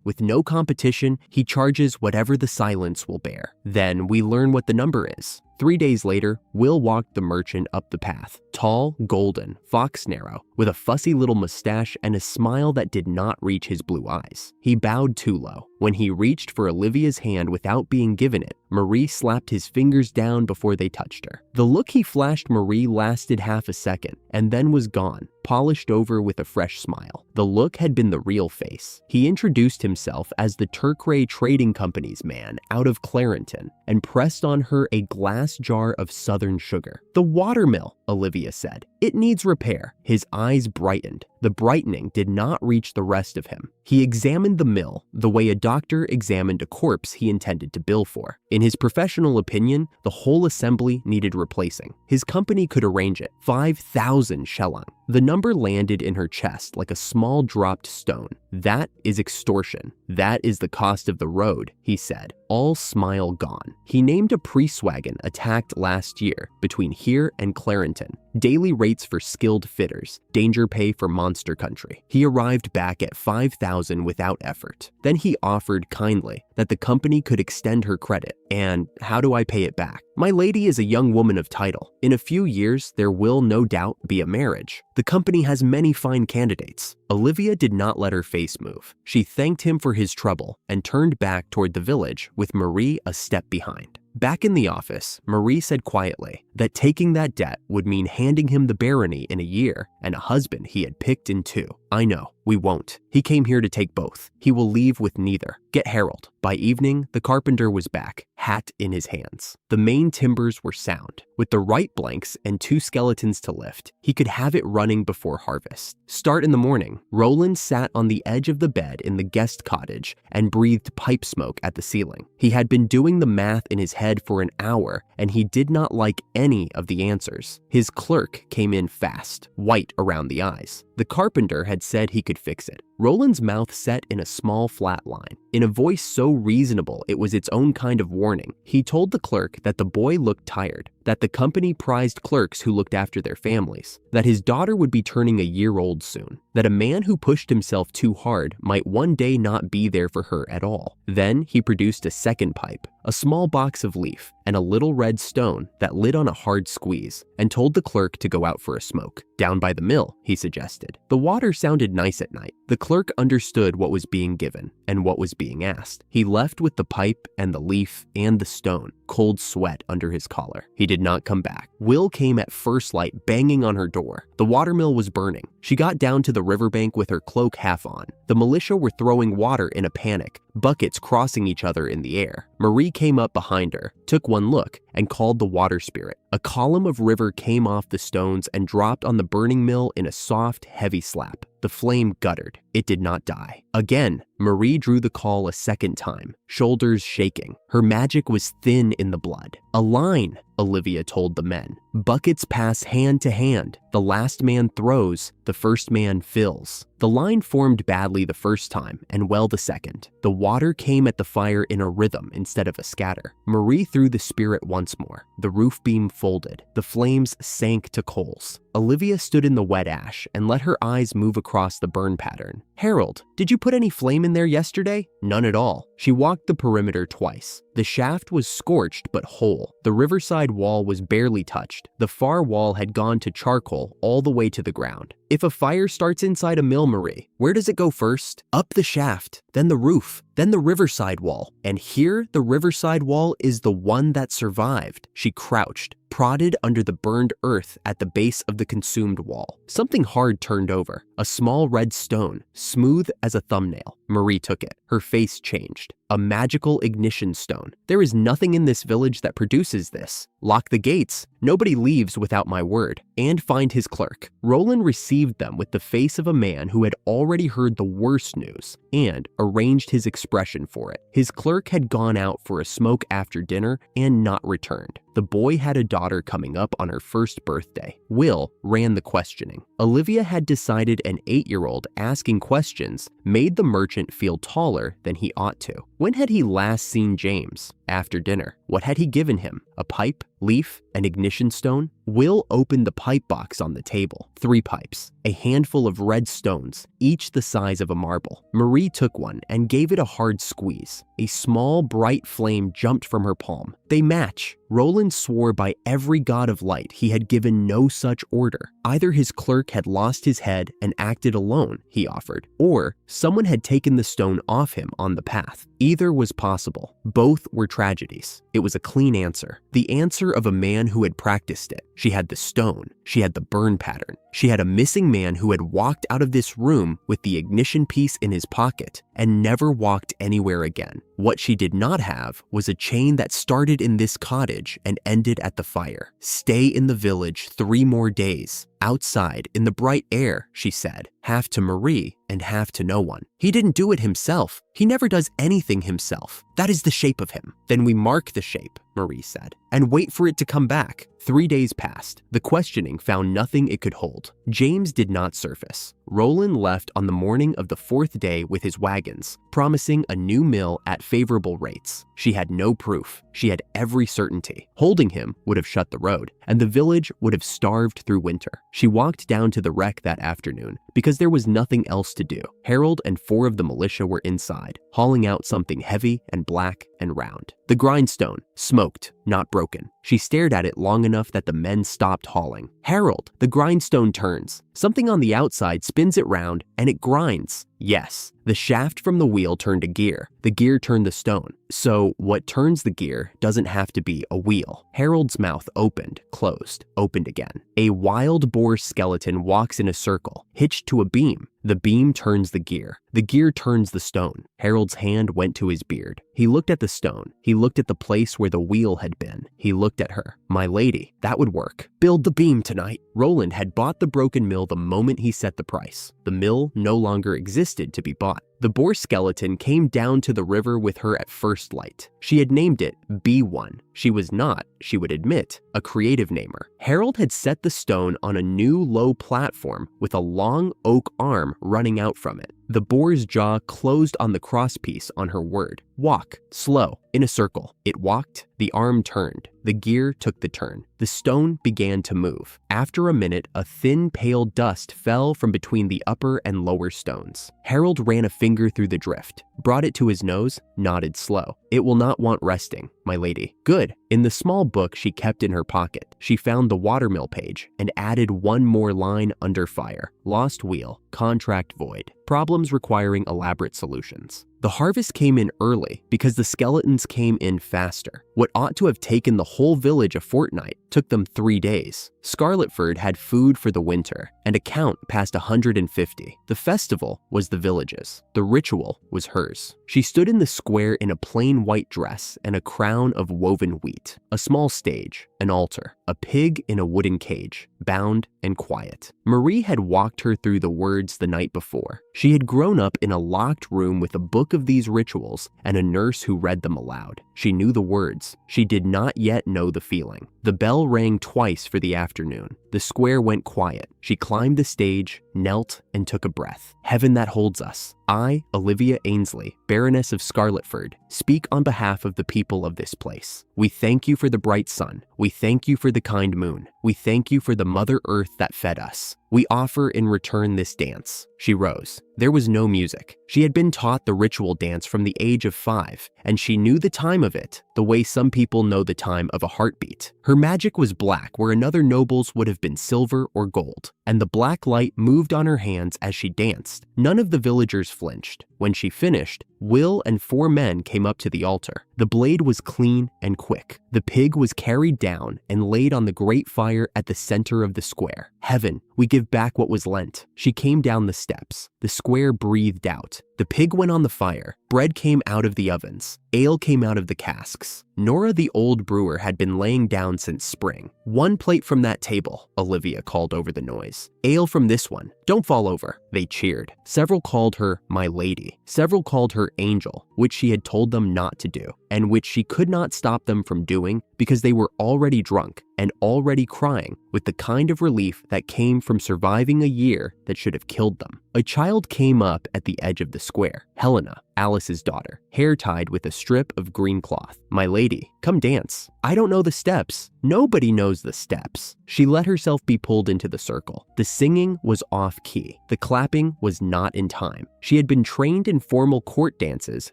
with no competition, he charges whatever the silence will bear. Then we learn what the number is. 3 days later, Will walked the merchant up the path, tall, golden, fox-narrow, with a fussy little mustache and a smile that did not reach his blue eyes. He bowed too low. When he reached for Olivia's hand without being given it, Marie slapped his fingers down before they touched her. The look he flashed Marie lasted half a second, and then was gone, polished over with a fresh smile. The look had been the real face. He introduced himself as the Turkray Trading Company's man out of Clarenton, and pressed on her a glass jar of southern sugar. The watermill, Olivia said. It needs repair. His eyes brightened. The brightening did not reach the rest of him. He examined the mill the way a doctor examined a corpse he intended to bill for. In his professional opinion, the whole assembly needed replacing. His company could arrange it. 5,000 shilling. The number landed in her chest like a small dropped stone. That is extortion. That is the cost of the road, he said, all smile gone. He named a priest wagon attacked last year between here and Clarenton. Daily rates for skilled fitters, danger pay for monster country. He arrived back at 5,000 without effort. Then he offered kindly that the company could extend her credit. And how do I pay it back? My lady is a young woman of title. In a few years, there will no doubt be a marriage. The company has many fine candidates. Olivia did not let her face move. She thanked him for his trouble and turned back toward the village with Marie a step behind. Back in the office, Marie said quietly that taking that debt would mean handing him the barony in a year and a husband he had picked in 2. I know, we won't. He came here to take both. He will leave with neither. Get Harold. By evening, the carpenter was back, hat in his hands. The main timbers were sound. With the right blanks and 2 skeletons to lift, he could have it running before harvest. Start in the morning. Roland sat on the edge of the bed in the guest cottage and breathed pipe smoke at the ceiling. He had been doing the math in his head for an hour, and he did not like any of the answers. His clerk came in fast, white around the eyes. The carpenter had said he could fix it. Roland's mouth set in a small flat line. In a voice so reasonable it was its own kind of warning, he told the clerk that the boy looked tired, that the company prized clerks who looked after their families, that his daughter would be turning a year old soon, that a man who pushed himself too hard might one day not be there for her at all. Then he produced a second pipe, a small box of leaf, and a little red stone that lit on a hard squeeze, and told the clerk to go out for a smoke. Down by the mill, he suggested. The water sounded nice at night. The clerk understood what was being given and what was being asked. He left with the pipe and the leaf and the stone, cold sweat under his collar. He did not come back. Will came at first light, banging on her door. The watermill was burning. She got down to the riverbank with her cloak half on. The militia were throwing water in a panic, buckets crossing each other in the air. Marie came up behind her, took one look, and called the water spirit. A column of river came off the stones and dropped on the burning mill in a soft, heavy slap. The flame guttered. It did not die. Again, Marie drew the call a second time, shoulders shaking. Her magic was thin in the blood. A line, Olivia told the men. Buckets pass hand to hand. The last man throws, the first man fills. The line formed badly the first time and well the second. The water came at the fire in a rhythm instead of a scatter. Marie threw the spirit once more. The roof beam folded. The flames sank to coals. Olivia stood in the wet ash and let her eyes move across the burn pattern. Harold, did you put any flame in there yesterday? None at all. She walked the perimeter twice. The shaft was scorched but whole. The riverside wall was barely touched. The far wall had gone to charcoal all the way to the ground. If a fire starts inside a mill, Marie, where does it go first? Up the shaft, then the roof, then the riverside wall. And here, the riverside wall is the one that survived. She crouched, prodded under the burned earth at the base of the consumed wall. Something hard turned over, a small red stone, smooth as a thumbnail. Marie took it. Her face changed. A magical ignition stone. There is nothing in this village that produces this. Lock the gates. Nobody leaves without my word. And find his clerk. Roland received them with the face of a man who had already heard the worst news and arranged his expression for it. His clerk had gone out for a smoke after dinner and not returned. The boy had a daughter coming up on her first birthday. Will ran the questioning. Olivia had decided an 8-year-old asking questions made the merchant feel taller than he ought to. When had he last seen James? After dinner. What had he given him? A pipe? Leaf? An ignition stone? Will opened the pipe box on the table. 3 pipes. A handful of red stones, each the size of a marble. Marie took one and gave it a hard squeeze. A small, bright flame jumped from her palm. They match. Roland swore by every god of light he had given no such order. Either his clerk had lost his head and acted alone, he offered, or someone had taken the stone off him on the path. Either was possible. Both were tragedies. It was a clean answer. The answer of a man who had practiced it. She had the stone. She had the burn pattern. She had a missing man who had walked out of this room with the ignition piece in his pocket and never walked anywhere again. What she did not have was a chain that started in this cottage and ended at the fire. Stay in the village 3 more days. Outside, in the bright air, she said, half to Marie and half to no one. He didn't do it himself. He never does anything himself. That is the shape of him. Then we mark the shape, Marie said, and wait for it to come back. 3 days passed. The questioning found nothing it could hold. James did not surface. Roland left on the morning of the 4th day with his wagons, promising a new mill at favorable rates. She had no proof. She had every certainty. Holding him would have shut the road, and the village would have starved through winter. She walked down to the wreck that afternoon because there was nothing else to do. Harold and 4 of the militia were inside, hauling out something heavy and black and round. The grindstone, smoked, not broken. She stared at it long enough that the men stopped hauling. Harold, the grindstone turns. Something on the outside spins it round and it grinds. Yes, the shaft from the wheel turned a gear. The gear turned the stone. So what turns the gear doesn't have to be a wheel. Harold's mouth opened, closed, opened again. A wild boar skeleton walks in a circle, hitched to a beam. The beam turns the gear. The gear turns the stone. Harold's hand went to his beard. He looked at the stone. He looked at the place where the wheel had been. He looked at her. My lady, that would work. Build the beam tonight. Roland had bought the broken mill the moment he set the price. The mill no longer existed to be bought. The boar skeleton came down to the river with her at first light. She had named it B1. She was not, she would admit, a creative namer. Harold had set the stone on a new low platform with a long oak arm running out from it. The boar's jaw closed on the crosspiece on her word. Walk, slow, in a circle. It walked, the arm turned. The gear took the turn. The stone began to move. After a minute, a thin, pale dust fell from between the upper and lower stones. Harold ran a finger through the drift, brought it to his nose, nodded slow. It will not want resting, my lady. Good. In the small book she kept in her pocket, she found the watermill page and added one more line under fire. Lost wheel, contract void. Problems requiring elaborate solutions. The harvest came in early because the skeletons came in faster. What ought to have taken the whole village a fortnight took them 3 days. Scarletford had food for the winter, and a count passed 150. The festival was the village's. The ritual was hers. She stood in the square in a plain white dress and a crown of woven wheat. A small stage, an altar, a pig in a wooden cage, bound and quiet. Marie had walked her through the words the night before. She had grown up in a locked room with a book of these rituals and a nurse who read them aloud. She knew the words. She did not yet know the feeling. The bell rang twice for the afternoon. The square went quiet. She climbed the stage, knelt, and took a breath. Heaven that holds us. I, Olivia Ainsley, Baroness of Scarletford, speak on behalf of the people of this place. We thank you for the bright sun. We thank you for the kind moon. We thank you for the Mother Earth that fed us. We offer in return this dance. She rose. There was no music. She had been taught the ritual dance from the age of 5, and she knew the time of it, the way some people know the time of a heartbeat. Her magic was black where another noble's would have been silver or gold, and the black light moved on her hands as she danced. None of the villagers flinched. When she finished, Will and 4 men came up to the altar. The blade was clean and quick. The pig was carried down and laid on the great fire at the center of the square. Heaven, we give back what was lent. She came down the steps. The square breathed out. The pig went on the fire. Bread came out of the ovens. Ale came out of the casks. Nora the old brewer had been laying down since spring. 1 plate from that table, Olivia called over the noise. Ale from this one. Don't fall over. They cheered. Several called her my lady. Several called her angel, which she had told them not to do, and which she could not stop them from doing because they were already drunk and already crying with the kind of relief that came from surviving a year that should have killed them. A child came up at the edge of the square. Helena, Alice's daughter, hair tied with a strip of green cloth. My lady, come dance. I don't know the steps. Nobody knows the steps. She let herself be pulled into the circle. The singing was off key. The clapping was not in time. She had been trained in formal court dances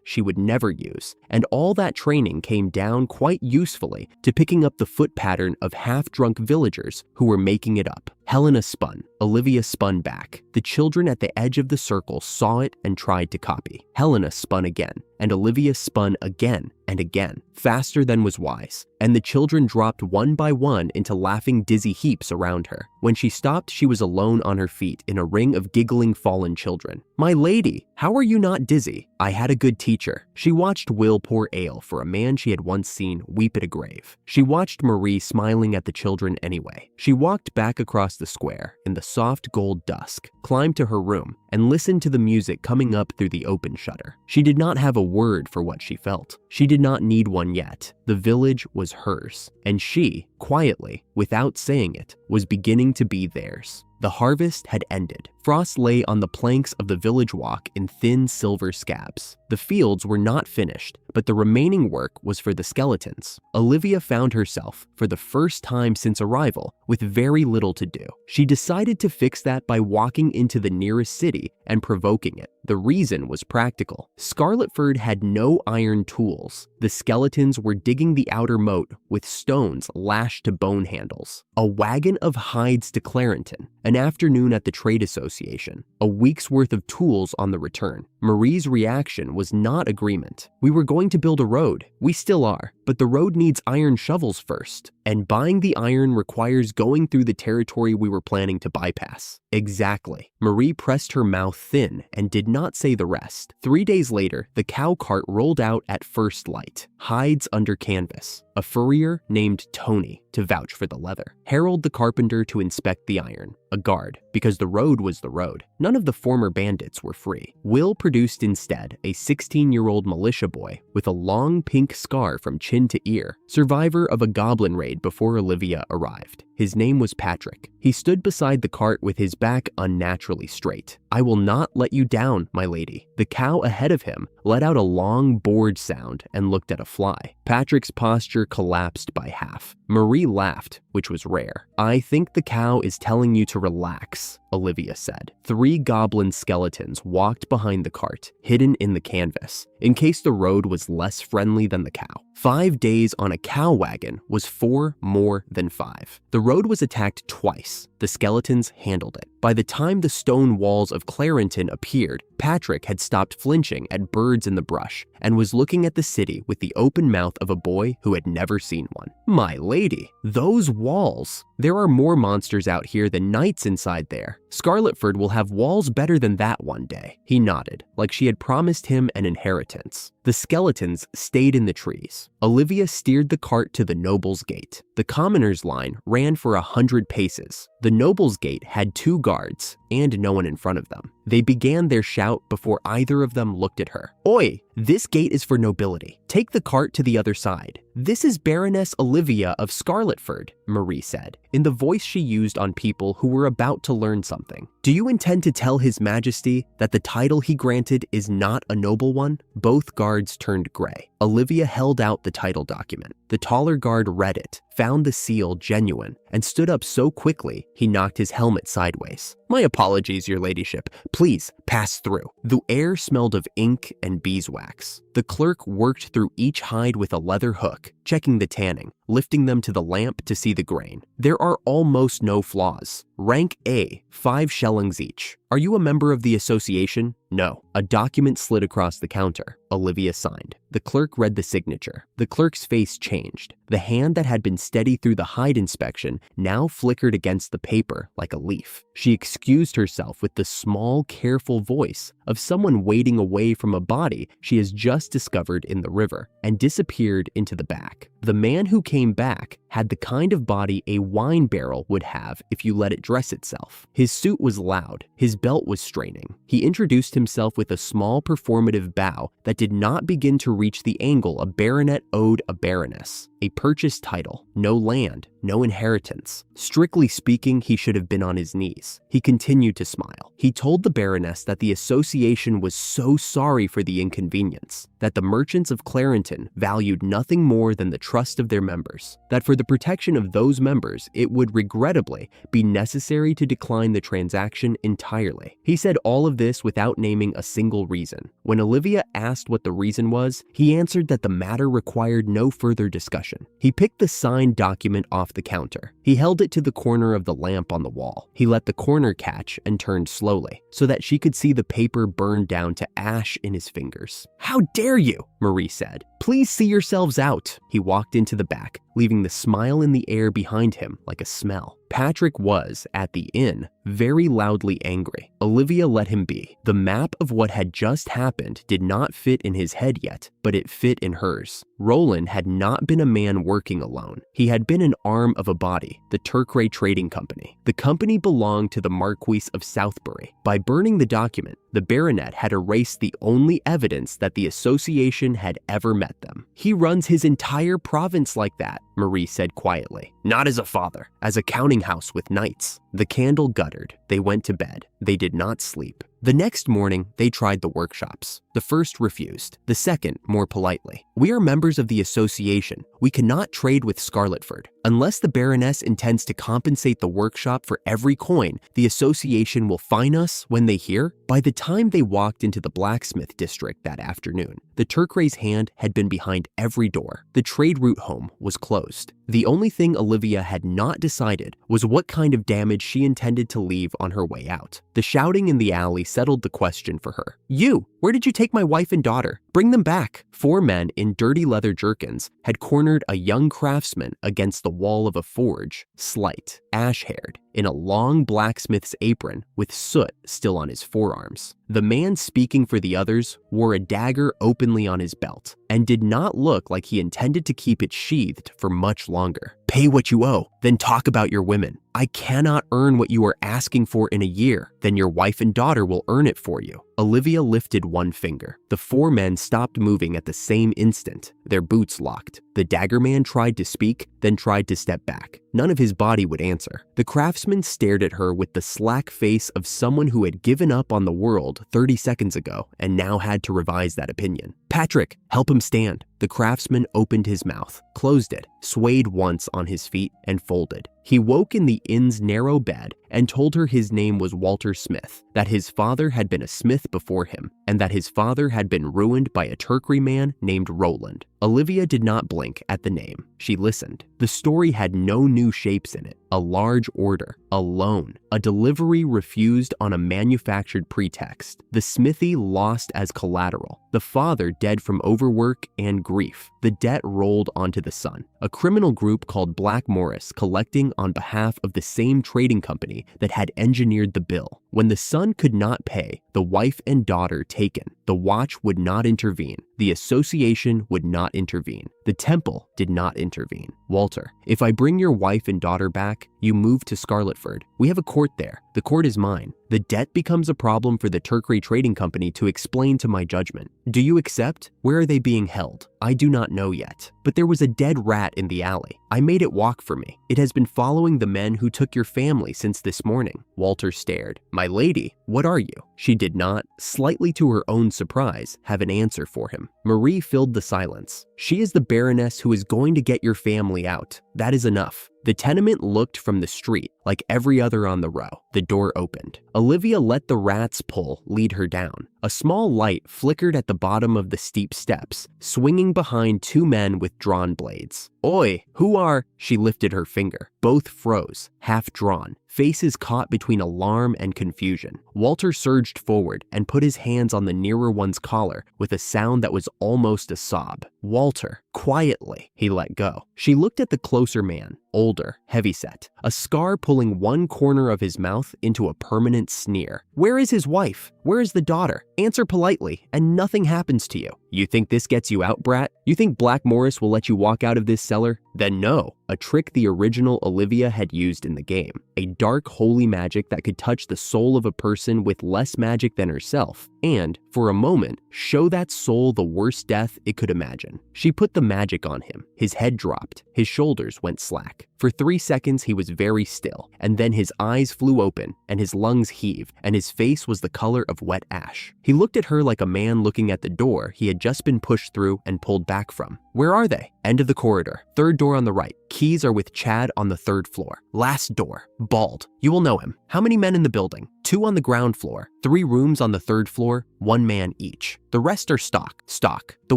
she would never use, and all that training came down quite usefully to picking up the foot pattern of half-drunk villagers who were making it up. Helena spun. Olivia spun back. The children at the edge of the circle saw it and tried to copy. Helena spun again, and Olivia spun again and again, faster than was wise, and the children dropped one by one into laughing dizzy heaps around her. When she stopped, she was alone on her feet in a ring of giggling fallen children. My lady, how are you not dizzy? I had a good teacher. She watched Will pour ale for a man she had once seen weep at a grave. She watched Marie smiling at the children anyway. She walked back across the square in the soft gold dusk, climbed to her room, and listened to the music coming up through the open shutter. She did not have a word for what she felt. She did not need one yet. The village was hers, and she, quietly, without saying it, was beginning to be theirs. The harvest had ended. Frost lay on the planks of the village walk in thin silver scabs. The fields were not finished, but the remaining work was for the skeletons. Olivia found herself, for the first time since arrival, with very little to do. She decided to fix that by walking into the nearest city and provoking it. The reason was practical. Scarletford had no iron tools. The skeletons were digging the outer moat with stones lashed to bone handles. A wagon of hides to Clarenton, an afternoon at the trade association, a week's worth of tools on the return. Marie's reaction was not agreement. We were going to build a road. We still are, but the road needs iron shovels first, and buying the iron requires going through the territory we were planning to bypass. Exactly. Marie pressed her mouth thin and did not say the rest. 3 days later, the cow cart rolled out at first light, hides under canvas. A furrier named Tony to vouch for the leather. Harold the carpenter to inspect the iron. A guard, because the road was the road. None of the former bandits were free. Will produced instead a 16-year-old militia boy with a long pink scar from chin to ear, survivor of a goblin raid before Olivia arrived. His name was Patrick. He stood beside the cart with his back unnaturally straight. I will not let you down, my lady. The cow ahead of him let out a long bored sound and looked at a fly. Patrick's posture collapsed by half. Marie laughed, which was rare. I think the cow is telling you to relax, Olivia said. 3 goblin skeletons walked behind the cart, hidden in the canvas, in case the road was less friendly than the cow. 5 days on a cow wagon was 4 more than 5. The road was attacked twice. The skeletons handled it. By the time the stone walls of Clarenton appeared, Patrick had stopped flinching at birds in the brush and was looking at the city with the open mouth of a boy who had never seen one. My lady, those walls! There are more monsters out here than knights inside there. Scarletford will have walls better than that one day. He nodded, like she had promised him an inheritance. The skeletons stayed in the trees. Olivia steered the cart to the Noble's Gate. The commoners' line ran for 100 paces. The Noble's Gate had 2 guards and no one in front of them. They began their shout before either of them looked at her. Oi, this gate is for nobility. Take the cart to the other side. This is Baroness Olivia of Scarletford, Marie said, in the voice she used on people who were about to learn something. Do you intend to tell His Majesty that the title he granted is not a noble one? Both guards turned gray. Olivia held out the title document. The taller guard read it, found the seal genuine, and stood up so quickly he knocked his helmet sideways. My apologies, your ladyship. Please, pass through. The air smelled of ink and beeswax. The clerk worked through each hide with a leather hook, checking the tanning. lifting them to the lamp to see the grain. There are almost no flaws. Rank A, 5 shillings each. Are you a member of the association? No. A document slid across the counter. Olivia signed. The clerk read the signature. The clerk's face changed. The hand that had been steady through the hide inspection now flickered against the paper like a leaf. She excused herself with the small, careful voice of someone wading away from a body she has just discovered in the river and disappeared into the back. The man who came back had the kind of body a wine barrel would have if you let it dress itself. His suit was loud. His belt was straining. He introduced himself with a small performative bow that did not begin to reach the angle a baronet owed a baroness. A purchased title, no land, no inheritance. Strictly speaking, he should have been on his knees. He continued to smile. He told the baroness that the association was so sorry for the inconvenience, that the merchants of Clarenton valued nothing more than the trust of their members, that for the protection of those members, it would regrettably be necessary to decline the transaction entirely. He said all of this without naming a single reason. When Olivia asked what the reason was, he answered that the matter required no further discussion. He picked the signed document off the counter. He held it to the corner of the lamp on the wall. He let the corner catch and turned slowly so that she could see the paper burn down to ash in his fingers. "How dare you?" Marie said. "Please see yourselves out." He walked into the back, leaving the smile in the air behind him like a smell. Patrick was, at the inn, very loudly angry. Olivia let him be. The map of what had just happened did not fit in his head yet, but it fit in hers. Roland had not been a man working alone. He had been an arm of a body, the Turkray Trading Company. The company belonged to the Marquis of Southbury. By burning the document, the baronet had erased the only evidence that the association had ever met them. "He runs his entire province like that," Marie said quietly. "Not as a father, as a counting house with knights." The candle guttered. They went to bed. They did not sleep. The next morning, they tried the workshops. The first refused. The second, more politely. "We are members of the association. We cannot trade with Scarletford. Unless the Baroness intends to compensate the workshop for every coin, the association will fine us when they hear." By the time they walked into the blacksmith district that afternoon, the Turkray's hand had been behind every door. The trade route home was closed. The only thing Olivia had not decided was what kind of damage she intended to leave on her way out. The shouting in the alley settled the question for her. "You! Where did you take my wife and daughter? Bring them back." 4 men in dirty leather jerkins had cornered a young craftsman against the wall of a forge, slight, ash-haired, in a long blacksmith's apron with soot still on his forearms. The man speaking for the others wore a dagger openly on his belt and did not look like he intended to keep it sheathed for much longer. "Pay what you owe, then talk about your women. I cannot earn what you are asking for in a year. Then your wife and daughter will earn it for you." Olivia lifted one finger. The 4 men stopped moving at the same instant, their boots locked. The dagger man tried to speak, then tried to step back. None of his body would answer. The craftsman stared at her with the slack face of someone who had given up on the world 30 seconds ago and now had to revise that opinion. "Patrick, help him stand." The craftsman opened his mouth, closed it, swayed once on his feet, and folded. He woke in the inn's narrow bed and told her his name was Walter Smith, that his father had been a smith before him, and that his father had been ruined by a Turkray man named Roland. Olivia did not blink at the name. She listened. The story had no new shapes in it. A large order, a loan, a delivery refused on a manufactured pretext, the smithy lost as collateral, the father dead from overwork and grief. The debt rolled onto the son. A criminal group called Black Morris collecting on behalf of the same trading company that had engineered the bill. When the son could not pay, the wife and daughter taken. The watch would not intervene. The association would not intervene. The temple did not intervene. "Walter, if I bring your wife and daughter back, you move to Scarletford. We have a court there. The court is mine. The debt becomes a problem for the Turkray Trading Company to explain to my judgment. Do you accept? Where are they being held? I do not know yet. But there was a dead rat in the alley. I made it walk for me. It has been following the men who took your family since this morning." Walter stared. "My lady, what are you?" She did not, slightly to her own surprise, have an answer for him. Marie filled the silence. "She is the Baroness who is going to get your family out. That is enough. The tenement looked from the street like every other on the row. The door opened. Olivia let the rat's pull lead her down. A small light flickered at the bottom of the steep steps, swinging behind two men with drawn blades. "Oi, who are?" She lifted her finger. Both froze, half drawn, faces caught between alarm and confusion. Walter surged forward and put his hands on the nearer one's collar with a sound that was almost a sob. "Walter." Quietly, he let go. She looked at the closer man, older, heavyset, a scar pulling one corner of his mouth into a permanent sneer. "Where is his wife? Where is the daughter? Answer politely, and nothing happens to you. You think this gets you out, brat? You think Black Morris will let you walk out of this cellar? Then no." A trick the original Olivia had used in the game. A dark, holy magic that could touch the soul of a person with less magic than herself, and, for a moment, show that soul the worst death it could imagine. She put the magic on him. His head dropped. His shoulders went slack. For 3 seconds, he was very still, and then his eyes flew open, and his lungs heaved, and his face was the color of wet ash. He looked at her like a man looking at the door he had just been pushed through and pulled back from. "Where are they?" "End of the corridor. Third door on the right. Keys are with Chad on the 3rd floor. Last door. Bald. You will know him." "How many men in the building?" "2 on the ground floor. 3 rooms on the 3rd floor, 1 man each. The rest are stock." "Stock." "The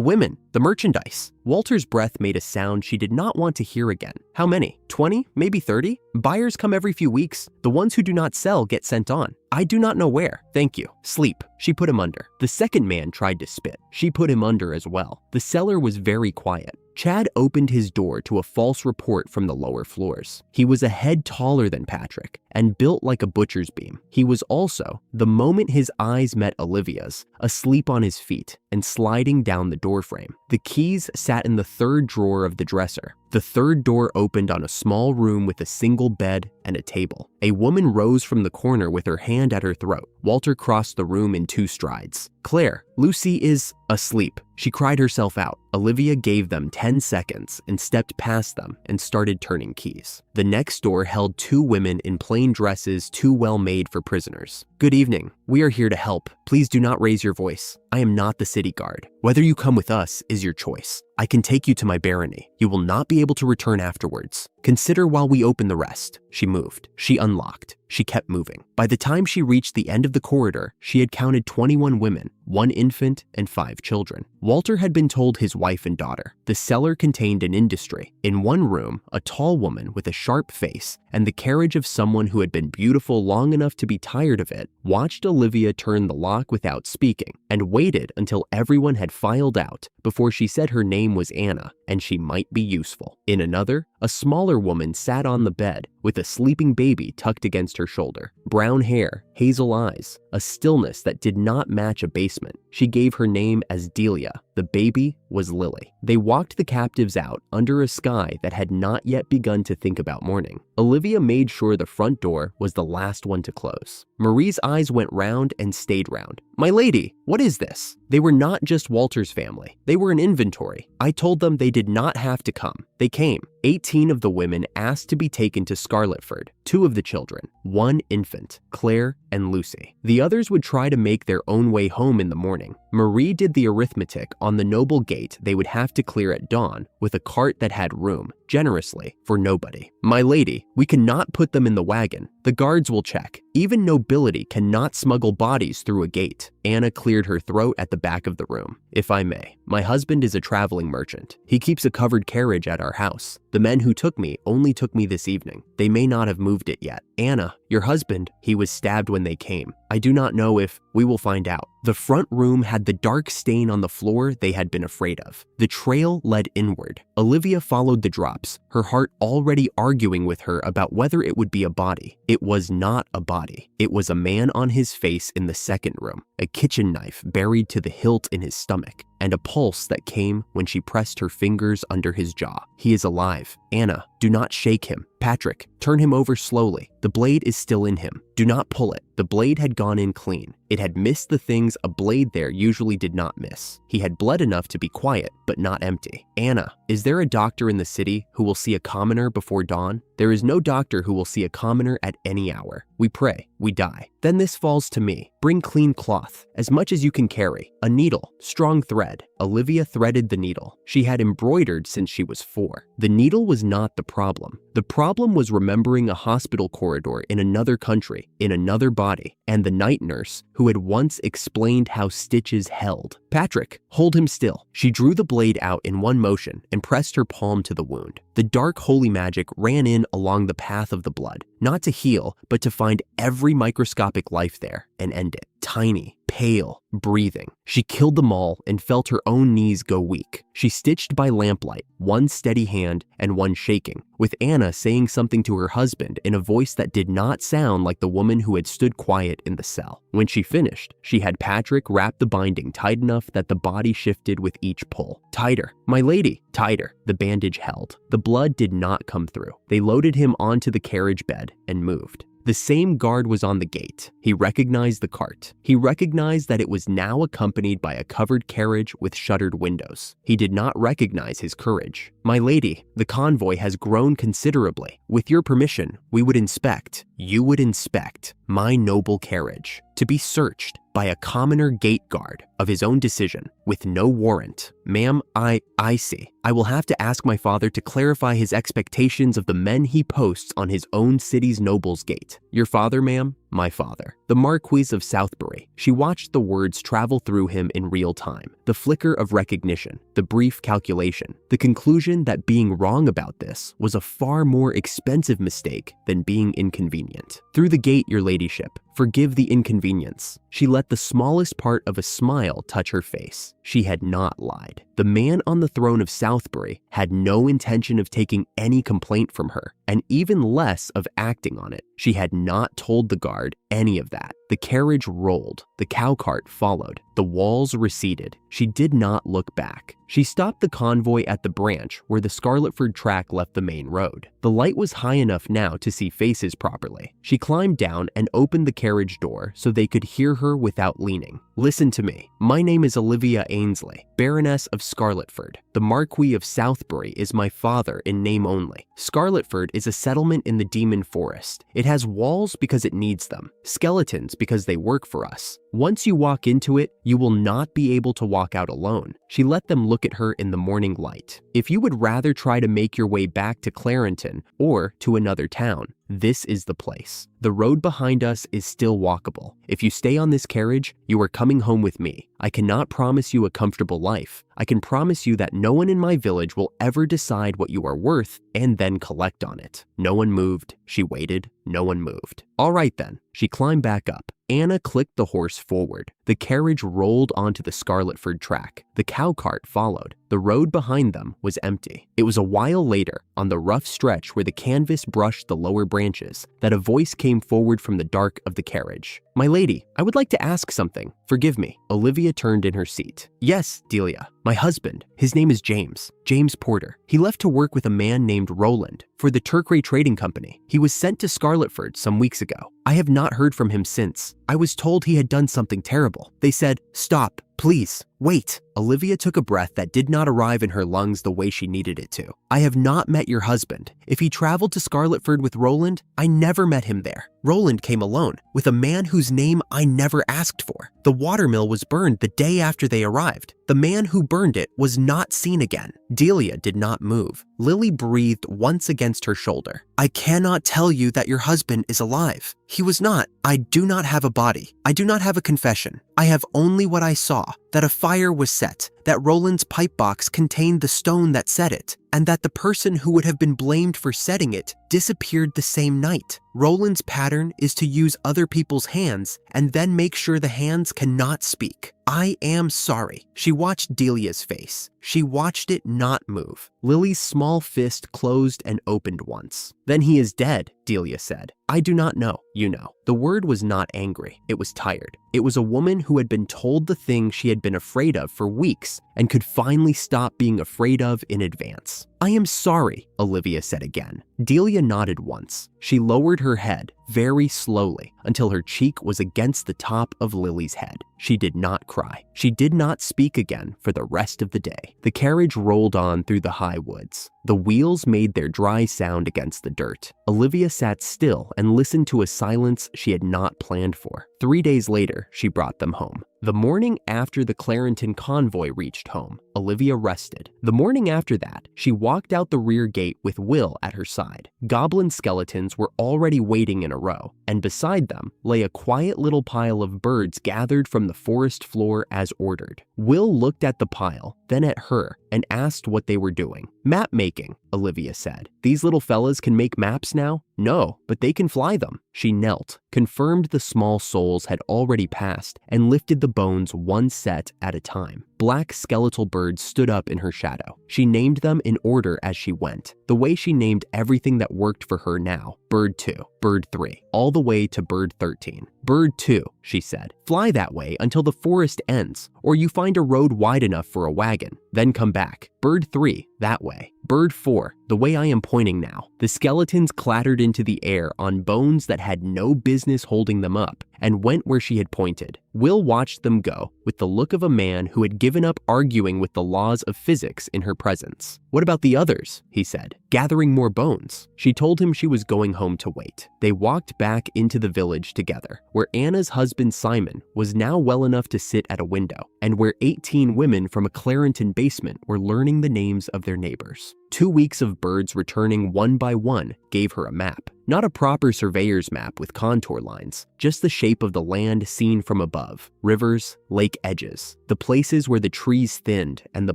women, the merchandise." Walter's breath made a sound she did not want to hear again. "How many? 20? Maybe 30? Buyers come every few weeks. The ones who do not sell get sent on. I do not know where. Thank you. Sleep." She put him under. The second man tried to spit. She put him under as well. The cellar was very quiet. Chad opened his door to a false report from the lower floors. He was a head taller than Patrick and built like a butcher's beam. He was also, the moment his eyes met Olivia's, asleep on his feet and sliding down the doorframe. The keys sat in the 3rd drawer of the dresser. The 3rd door opened on a small room with a single bed and a table. A woman rose from the corner with her hand at her throat. Walter crossed the room in 2 strides. "Claire, Lucy is asleep." She cried herself out. Olivia gave them 10 seconds and stepped past them and started turning keys. The next door held 2 women in plain dresses too well made for prisoners. "Good evening. We are here to help. Please do not raise your voice. I am not the city guard. Whether you come with us is your choice. I can take you to my barony. You will not be able to return afterwards. Consider while we open the rest." She moved. She unlocked. She kept moving. By the time she reached the end of the corridor, she had counted 21 women, 1 infant, and 5 children. Walter had been told his wife and daughter. The cellar contained an industry. In one room, a tall woman with a sharp face and the carriage of someone who had been beautiful long enough to be tired of it, watched Olivia turn the lock without speaking and waited until everyone had filed out before she said her name was Anna and she might be useful. In another, a smaller woman sat on the bed with a sleeping baby tucked against her shoulder. Brown hair, hazel eyes, a stillness that did not match a basement. She gave her name as Delia. The baby was Lily. They walked the captives out under a sky that had not yet begun to think about morning. Olivia made sure the front door was the last one to close. Marie's eyes went round and stayed round. "My lady, what is this?" They were not just Walter's family. They were an inventory. I told them they did not have to come. They came. 18 of the women asked to be taken to Scarletford. 2 of the children, 1 infant, Claire and Lucy. The others would try to make their own way home in the morning. Marie did the arithmetic on the noble gate they would have to clear at dawn with a cart that had room, generously, for nobody. "My lady, we cannot put them in the wagon. The guards will check. Even nobility cannot smuggle bodies through a gate." Anna cleared her throat at the back of the room. "If I may, my husband is a traveling merchant. He keeps a covered carriage at our house. The men who took me only took me this evening. They may not have moved it yet. Anna, your husband, he was stabbed when they came. I do not know if we will find out." The front room had the dark stain on the floor they had been afraid of. The trail led inward. Olivia followed the drops, her heart already arguing with her about whether it would be a body. It was not a body. It was a man on his face in the second room, a kitchen knife buried to the hilt in his stomach, and a pulse that came when she pressed her fingers under his jaw. "He is alive. Anna, do not shake him. Patrick, turn him over slowly. The blade is still in him. Do not pull it." The blade had gone in clean. It had missed the things a blade there usually did not miss. He had bled enough to be quiet, but not empty. "Anna, is there a doctor in the city who will see a commoner before dawn?" "There is no doctor who will see a commoner at any hour. We pray, we die. Then this falls to me. Bring clean cloth, as much as you can carry. A needle, strong thread." Olivia threaded the needle. She had embroidered since she was 4. The needle was not the problem. The problem was remembering a hospital corridor in another country, in another body, and the night nurse who had once explained how stitches held. "Patrick, hold him still." She drew the blade out in one motion and pressed her palm to the wound. The dark holy magic ran in along the path of the blood, not to heal, but to find every microscopic life there and end it. Tiny, pale, breathing. She killed them all and felt her own knees go weak. She stitched by lamplight, one steady hand and one shaking, with Anna saying something to her husband in a voice that did not sound like the woman who had stood quiet in the cell. When she finished, she had Patrick wrap the binding tight enough that the body shifted with each pull. "Tighter, my lady, tighter." The bandage held. The blood did not come through. They loaded him onto the carriage bed and moved. The same guard was on the gate. He recognized the cart. He recognized that it was now accompanied by a covered carriage with shuttered windows. He did not recognize his courage. "My lady, the convoy has grown considerably. With your permission, we would inspect, you would inspect, my noble carriage, to be searched by a commoner gate guard of his own decision, with no warrant. Ma'am, I see. I will have to ask my father to clarify his expectations of the men he posts on his own city's nobles' gate." "Your father, ma'am?" "My father, the Marquis of Southbury." She watched the words travel through him in real time. The flicker of recognition, the brief calculation, the conclusion that being wrong about this was a far more expensive mistake than being inconvenient. "Through the gate, your ladyship. Forgive the inconvenience." She let the smallest part of a smile touch her face. She had not lied. The man on the throne of Southbury had no intention of taking any complaint from her, and even less of acting on it. She had not told the guard any of that. The carriage rolled. The cow cart followed. The walls receded. She did not look back. She stopped the convoy at the branch where the Scarletford track left the main road. The light was high enough now to see faces properly. She climbed down and opened the carriage door so they could hear her without leaning. "Listen to me. My name is Olivia Ainsley, Baroness of Scarletford. The Marquis of Southbury is my father in name only. Scarletford is a settlement in the Demon Forest. It has walls because it needs them, skeletons because they work for us. Once you walk into it, you will not be able to walk out alone." She let them look at her in the morning light. "If you would rather try to make your way back to Clarenton or to another town, this is the place. The road behind us is still walkable. If you stay on this carriage, you are coming home with me. I cannot promise you a comfortable life. I can promise you that no one in my village will ever decide what you are worth and then collect on it." No one moved. She waited. No one moved. "All right then." She climbed back up. Anna clicked the horse forward. The carriage rolled onto the Scarletford track. The cow cart followed. The road behind them was empty. It was a while later, on the rough stretch where the canvas brushed the lower branches, that a voice came forward from the dark of the carriage. "My lady, I would like to ask something. Forgive me." Olivia turned in her seat. "Yes, Delia. My husband. His name is James. James Porter. He left to work with a man named Roland for the Turkray Trading Company. He was sent to Scarletford some weeks ago. I have not heard from him since. I was told he had done something terrible. They said, 'Stop, please, wait.'" Olivia took a breath that did not arrive in her lungs the way she needed it to. "I have not met your husband. If he traveled to Scarletford with Roland, I never met him there. Roland came alone, with a man whose name I never asked for. The watermill was burned the day after they arrived. The man who burned it was not seen again." Delia did not move. Lily breathed once against her shoulder. "I cannot tell you that your husband is alive. He was not. I do not have a body. I do not have a confession. I have only what I saw, that a fire was set, that Roland's pipe box contained the stone that set it, and that the person who would have been blamed for setting it disappeared the same night. Roland's pattern is to use other people's hands and then make sure the hands cannot speak. I am sorry." She watched Delia's face. She watched it not move. Lily's small fist closed and opened once. "Then he is dead," Delia said. "I do not know, you know." The word was not angry. It was tired. It was a woman who had been told the thing she had been afraid of for weeks and could finally stop being afraid of in advance. "I am sorry," Olivia said again. Delia nodded once. She lowered her head very slowly until her cheek was against the top of Lily's head. She did not cry. She did not speak again for the rest of the day. The carriage rolled on through the high woods. The wheels made their dry sound against the dirt. Olivia sat still and listened to a silence she had not planned for. 3 days later, she brought them home. The morning after the Clarenton convoy reached home, Olivia rested. The morning after that, she walked out the rear gate with Will at her side. Goblin skeletons were already waiting in a row, and beside them lay a quiet little pile of birds gathered from the forest floor as ordered. Will looked at the pile, then at her, and asked what they were doing. "Map making," Olivia said. "These little fellas can make maps now?" "No, but they can fly them." She knelt, confirmed the small souls had already passed, and lifted the bones one set at a time. Black skeletal birds stood up in her shadow. She named them in order as she went, the way she named everything that worked for her now. Bird 2, Bird 3, all the way to Bird 13. "Bird 2, she said, "fly that way until the forest ends, or you find a road wide enough for a wagon. Then come back. Bird 3, that way. Bird 4, the way I am pointing now." The skeletons clattered into the air on bones that had no business holding them up, and went where she had pointed. Will watched them go with the look of a man who had given up arguing with the laws of physics in her presence. "What about the others?" he said, gathering more bones. She told him she was going home to wait. They walked back into the village together, where Anna's husband Simon was now well enough to sit at a window, and where 18 women from a Clarenton basement were learning the names of their neighbors. 2 weeks of birds returning one by one gave her a map. Not a proper surveyor's map with contour lines, just the shape of the land seen from above. Rivers, lake edges, the places where the trees thinned and the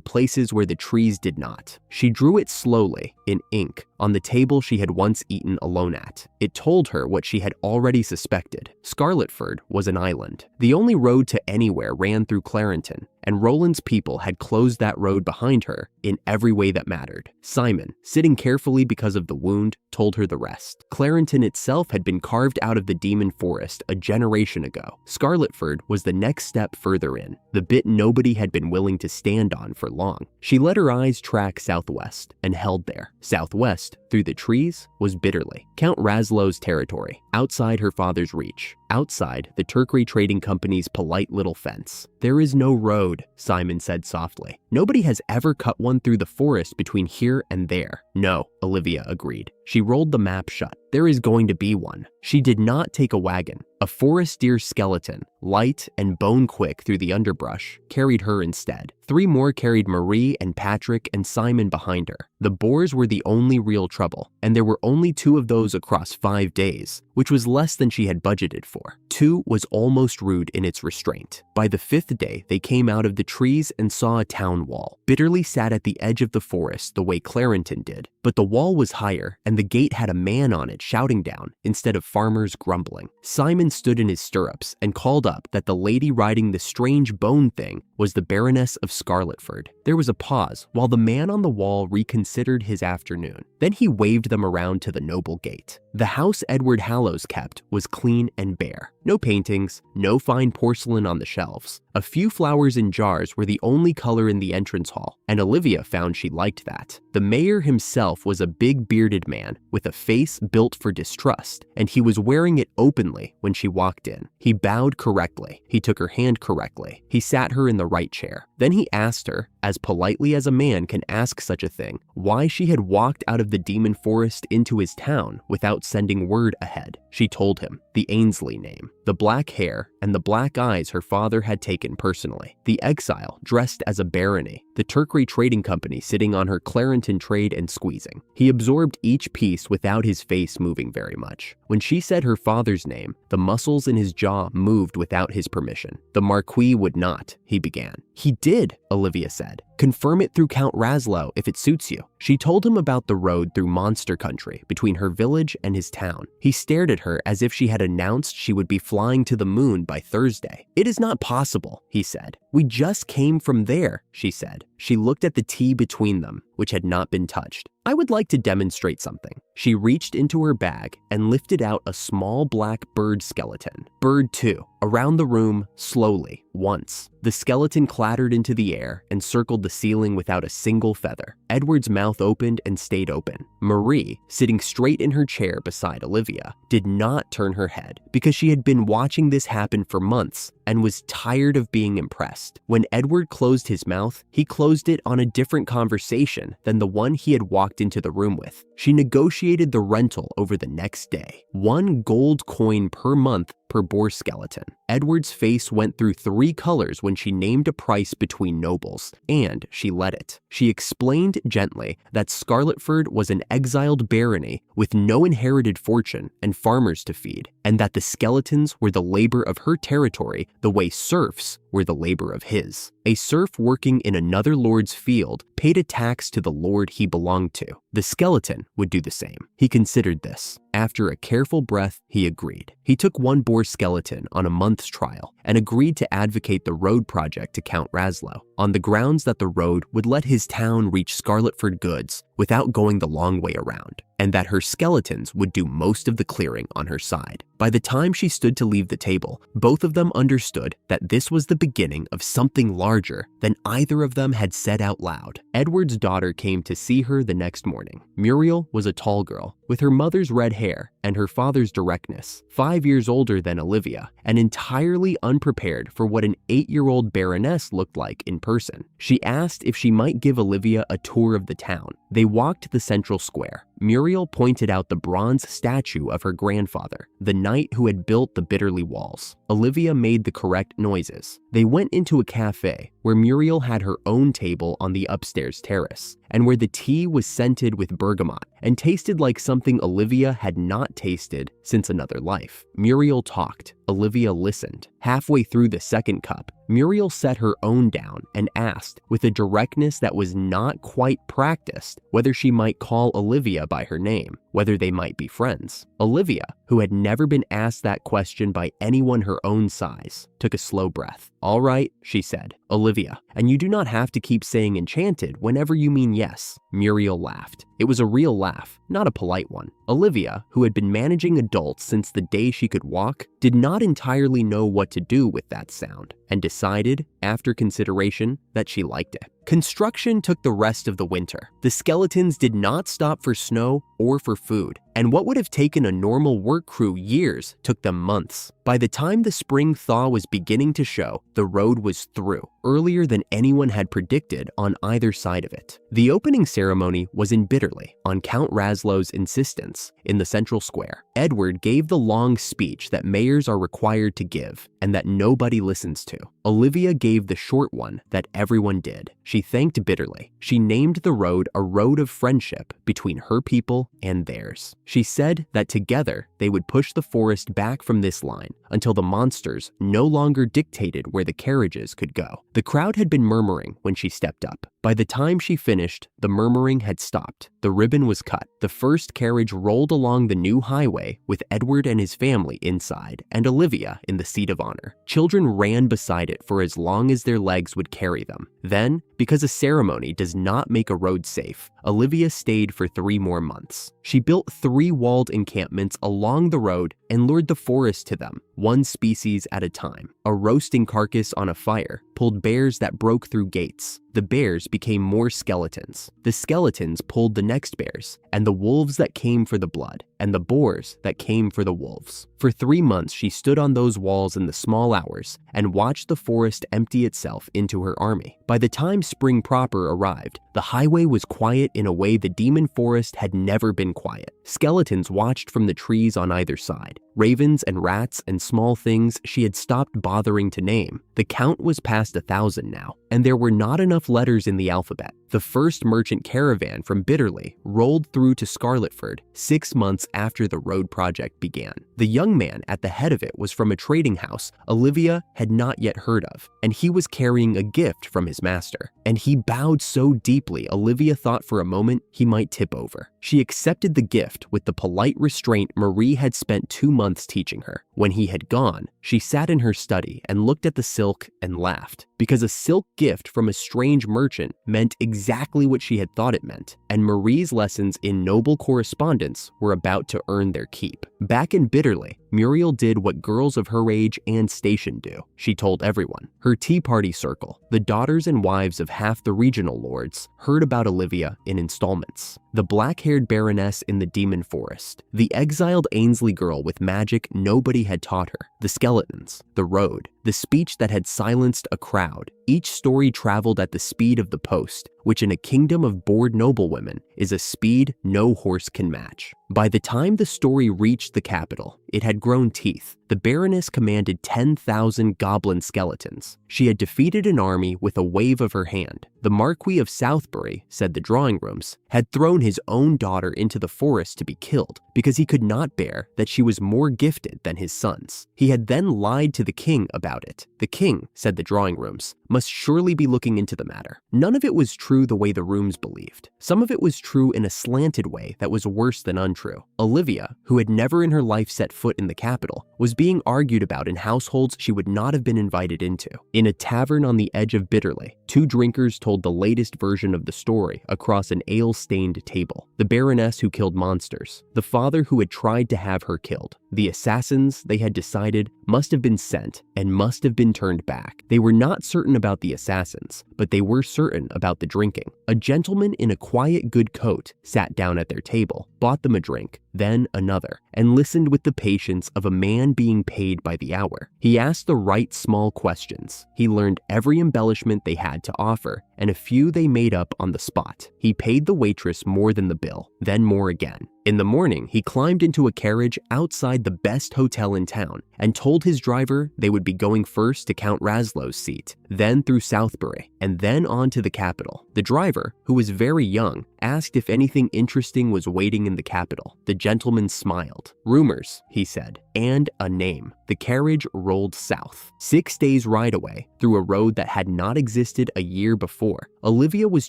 places where the trees did not. She drew it slowly, in ink, on the table she had once eaten alone at. It told her what she had already suspected. Scarletford was an island. The only road to anywhere ran through Clarenton, and Roland's people had closed that road behind her in every way that mattered. Simon, sitting carefully because of the wound, told her the rest. Clarenton itself had been carved out of the demon forest a generation ago. Scarletford was the next step further in, the bit nobody had been willing to stand on for long. She let her eyes track southwest and held there. Southwest, through the trees, was Bitterly, Count Raslow's territory, outside her father's reach. Outside, the Turkey Trading Company's polite little fence. "There is no road," Simon said softly. "Nobody has ever cut one through the forest between here and there." "No," Olivia agreed. She rolled the map shut. "There is going to be one." She did not take a wagon. A forest deer skeleton, light and bone-quick through the underbrush, carried her instead. 3 more carried Marie and Patrick and Simon behind her. The boars were the only real trouble, and there were only 2 of those across 5 days, which was less than she had budgeted for. 2 was almost rude in its restraint. By the 5th day, they came out of the trees and saw a town wall. Bitterly sat at the edge of the forest the way Clarenton did, but the wall was higher, and the gate had a man on it shouting down instead of farmers grumbling. Simon stood in his stirrups and called up that the lady riding the strange bone thing was the Baroness of Scarletford. There was a pause while the man on the wall reconsidered his afternoon. Then he waved them around to the noble gate. The house Edward Hallows kept was clean and bare. No paintings, no fine porcelain on the shelves. A few flowers in jars were the only color in the entrance hall, and Olivia found she liked that. The mayor himself was a big bearded man with a face built for distrust, and he was wearing it openly when she walked in. He bowed correctly. He took her hand correctly. He sat her in the right chair. Then he asked her, as politely as a man can ask such a thing, why she had walked out of the demon forest into his town without sending word ahead. She told him the Ainsley name, the black hair, and the black eyes her father had taken personally. The Exile dressed as a barony, the Turkey Trading Company sitting on her Clarenton trade and squeezing. He absorbed each piece without his face moving very much. When she said her father's name, the muscles in his jaw moved without his permission. "The Marquis would not," he began. "He did," Olivia said. "Confirm it through Count Raslow if it suits you." She told him about the road through monster country between her village and his town. He stared at her as if she had announced she would be flying to the moon by Thursday. "It is not possible," he said. "We just came from there," she said. She looked at the tea between them, which had not been touched. "I would like to demonstrate something." She reached into her bag and lifted out a small black bird skeleton. Bird 2, around the room, slowly, once. The skeleton clattered into the air and circled the ceiling without a single feather. Edward's mouth opened and stayed open. Marie, sitting straight in her chair beside Olivia, did not turn her head because she had been watching this happen for months and was tired of being impressed. When Edward closed his mouth, he closed it on a different conversation than the one he had walked into the room with. She negotiated the rental over the next day. 1 gold coin per month per boar skeleton. Edward's face went through 3 colors when she named a price between nobles, and she let it. She explained gently that Scarletford was an exiled barony with no inherited fortune and farmers to feed, and that the skeletons were the labor of her territory the way serfs were the labor of his. A serf working in another lord's field paid a tax to the lord he belonged to. The skeleton would do the same. He considered this. After a careful breath, he agreed. He took 1 boar skeleton on a month's trial and agreed to advocate the road project to Count Raslo on the grounds that the road would let his town reach Scarletford goods without going the long way around, and that her skeletons would do most of the clearing on her side. By the time she stood to leave the table, both of them understood that this was the beginning of something larger than either of them had said out loud. Edward's daughter came to see her the next morning. Muriel was a tall girl, with her mother's red hair and her father's directness, 5 years older than Olivia, and entirely unprepared for what an 8-year-old baroness looked like in person. She asked if she might give Olivia a tour of the town. They walked the central square. Muriel pointed out the bronze statue of her grandfather, the knight who had built the Bitterly walls. Olivia made the correct noises. They went into a cafe where Muriel had her own table on the upstairs terrace, and where the tea was scented with bergamot and tasted like something Olivia had not tasted since another life. Muriel talked. Olivia listened. Halfway through the second cup, Muriel set her own down and asked, with a directness that was not quite practiced, whether she might call Olivia by her name, whether they might be friends. Olivia, who had never been asked that question by anyone her own size, took a slow breath. "All right," she said. "Olivia, and you do not have to keep saying enchanted whenever you mean yes." Muriel laughed. It was a real laugh, not a polite one. Olivia, who had been managing adults since the day she could walk, did not entirely know what to do with that sound, and decided, after consideration, that she liked it. Construction took the rest of the winter. The skeletons did not stop for snow or for food, and what would have taken a normal work crew years took them months. By the time the spring thaw was beginning to show, the road was through, earlier than anyone had predicted on either side of it. The opening ceremony was in Bitterly, on Count Raslo's insistence, in the central square. Edward gave the long speech that mayors are required to give, and that nobody listens to. Olivia gave the short one that everyone did. She thanked Bitterly. She named the road a road of friendship between her people and theirs. She said that together they would push the forest back from this line until the monsters no longer dictated where the carriages could go. The crowd had been murmuring when she stepped up. By the time she finished, the murmuring had stopped. The ribbon was cut. The first carriage rolled along the new highway with Edward and his family inside and Olivia in the seat of honor. Children ran beside it for as long as their legs would carry them. Then, because a ceremony does not make a road safe, Olivia stayed for 3 more months. She built 3 walled encampments along the road and lured the forest to them, one species at a time. A roasting carcass on a fire pulled bears that broke through gates. The bears became more skeletons. The skeletons pulled the next bears, and the wolves that came for the blood, and the boars that came for the wolves. For 3 months, she stood on those walls in the small hours and watched the forest empty itself into her army. By the time spring proper arrived, the highway was quiet in a way the demon forest had never been quiet. Skeletons watched from the trees on either side. Ravens and rats and small things she had stopped bothering to name. The count was past 1,000 now, and there were not enough letters in the alphabet. The first merchant caravan from Bitterly rolled through to Scarletford 6 months after the road project began. The young man at the head of it was from a trading house Olivia had not yet heard of, and he was carrying a gift from his master. And he bowed so deeply Olivia thought for a moment he might tip over. She accepted the gift with the polite restraint Marie had spent 2 months teaching her. When he had gone, she sat in her study and looked at the silk and laughed, because a silk gift from a strange merchant meant exactly what she had thought it meant, and Marie's lessons in noble correspondence were about to earn their keep. Back in Bitterly, Muriel did what girls of her age and station do. She told everyone. Her tea party circle, the daughters and wives of half the regional lords, heard about Olivia in installments. The black-haired baroness in the demon forest, the exiled Ainsley girl with magic nobody had taught her, the skeletons, the road, the speech that had silenced a crowd. Each story traveled at the speed of the post, which in a kingdom of bored noblewomen is a speed no horse can match. By the time the story reached the capital, it had grown teeth. The Baroness commanded 10,000 goblin skeletons. She had defeated an army with a wave of her hand. The Marquis of Southbury, said the drawing rooms, had thrown his own daughter into the forest to be killed because he could not bear that she was more gifted than his sons. He had then lied to the king about it. The king, said the drawing rooms, must surely be looking into the matter. None of it was true the way the rooms believed. Some of it was true in a slanted way that was worse than untrue. Olivia, who had never in her life set foot in the capital, was being argued about in households she would not have been invited into. In a tavern on the edge of Bitterly, two drinkers told the latest version of the story across an ale-stained table. The Baroness who killed monsters, the father who had tried to have her killed. The assassins, they had decided, must have been sent and must have been turned back. They were not certain about the assassins, but they were certain about the drinking. A gentleman in a quiet good coat sat down at their table, bought them a drink, then another, and listened with the patience of a man being paid by the hour. He asked the right small questions. He learned every embellishment they had to offer, and a few they made up on the spot. He paid the waitress more than the bill, then more again. In the morning, he climbed into a carriage outside the best hotel in town and told his driver they would be going first to Count Raslow's seat, then through Southbury, and then on to the capital. The driver, who was very young, asked if anything interesting was waiting in the capital. The gentleman smiled. Rumors, he said, and a name. The carriage rolled south. 6 days' ride away, through a road that had not existed a year before. Olivia was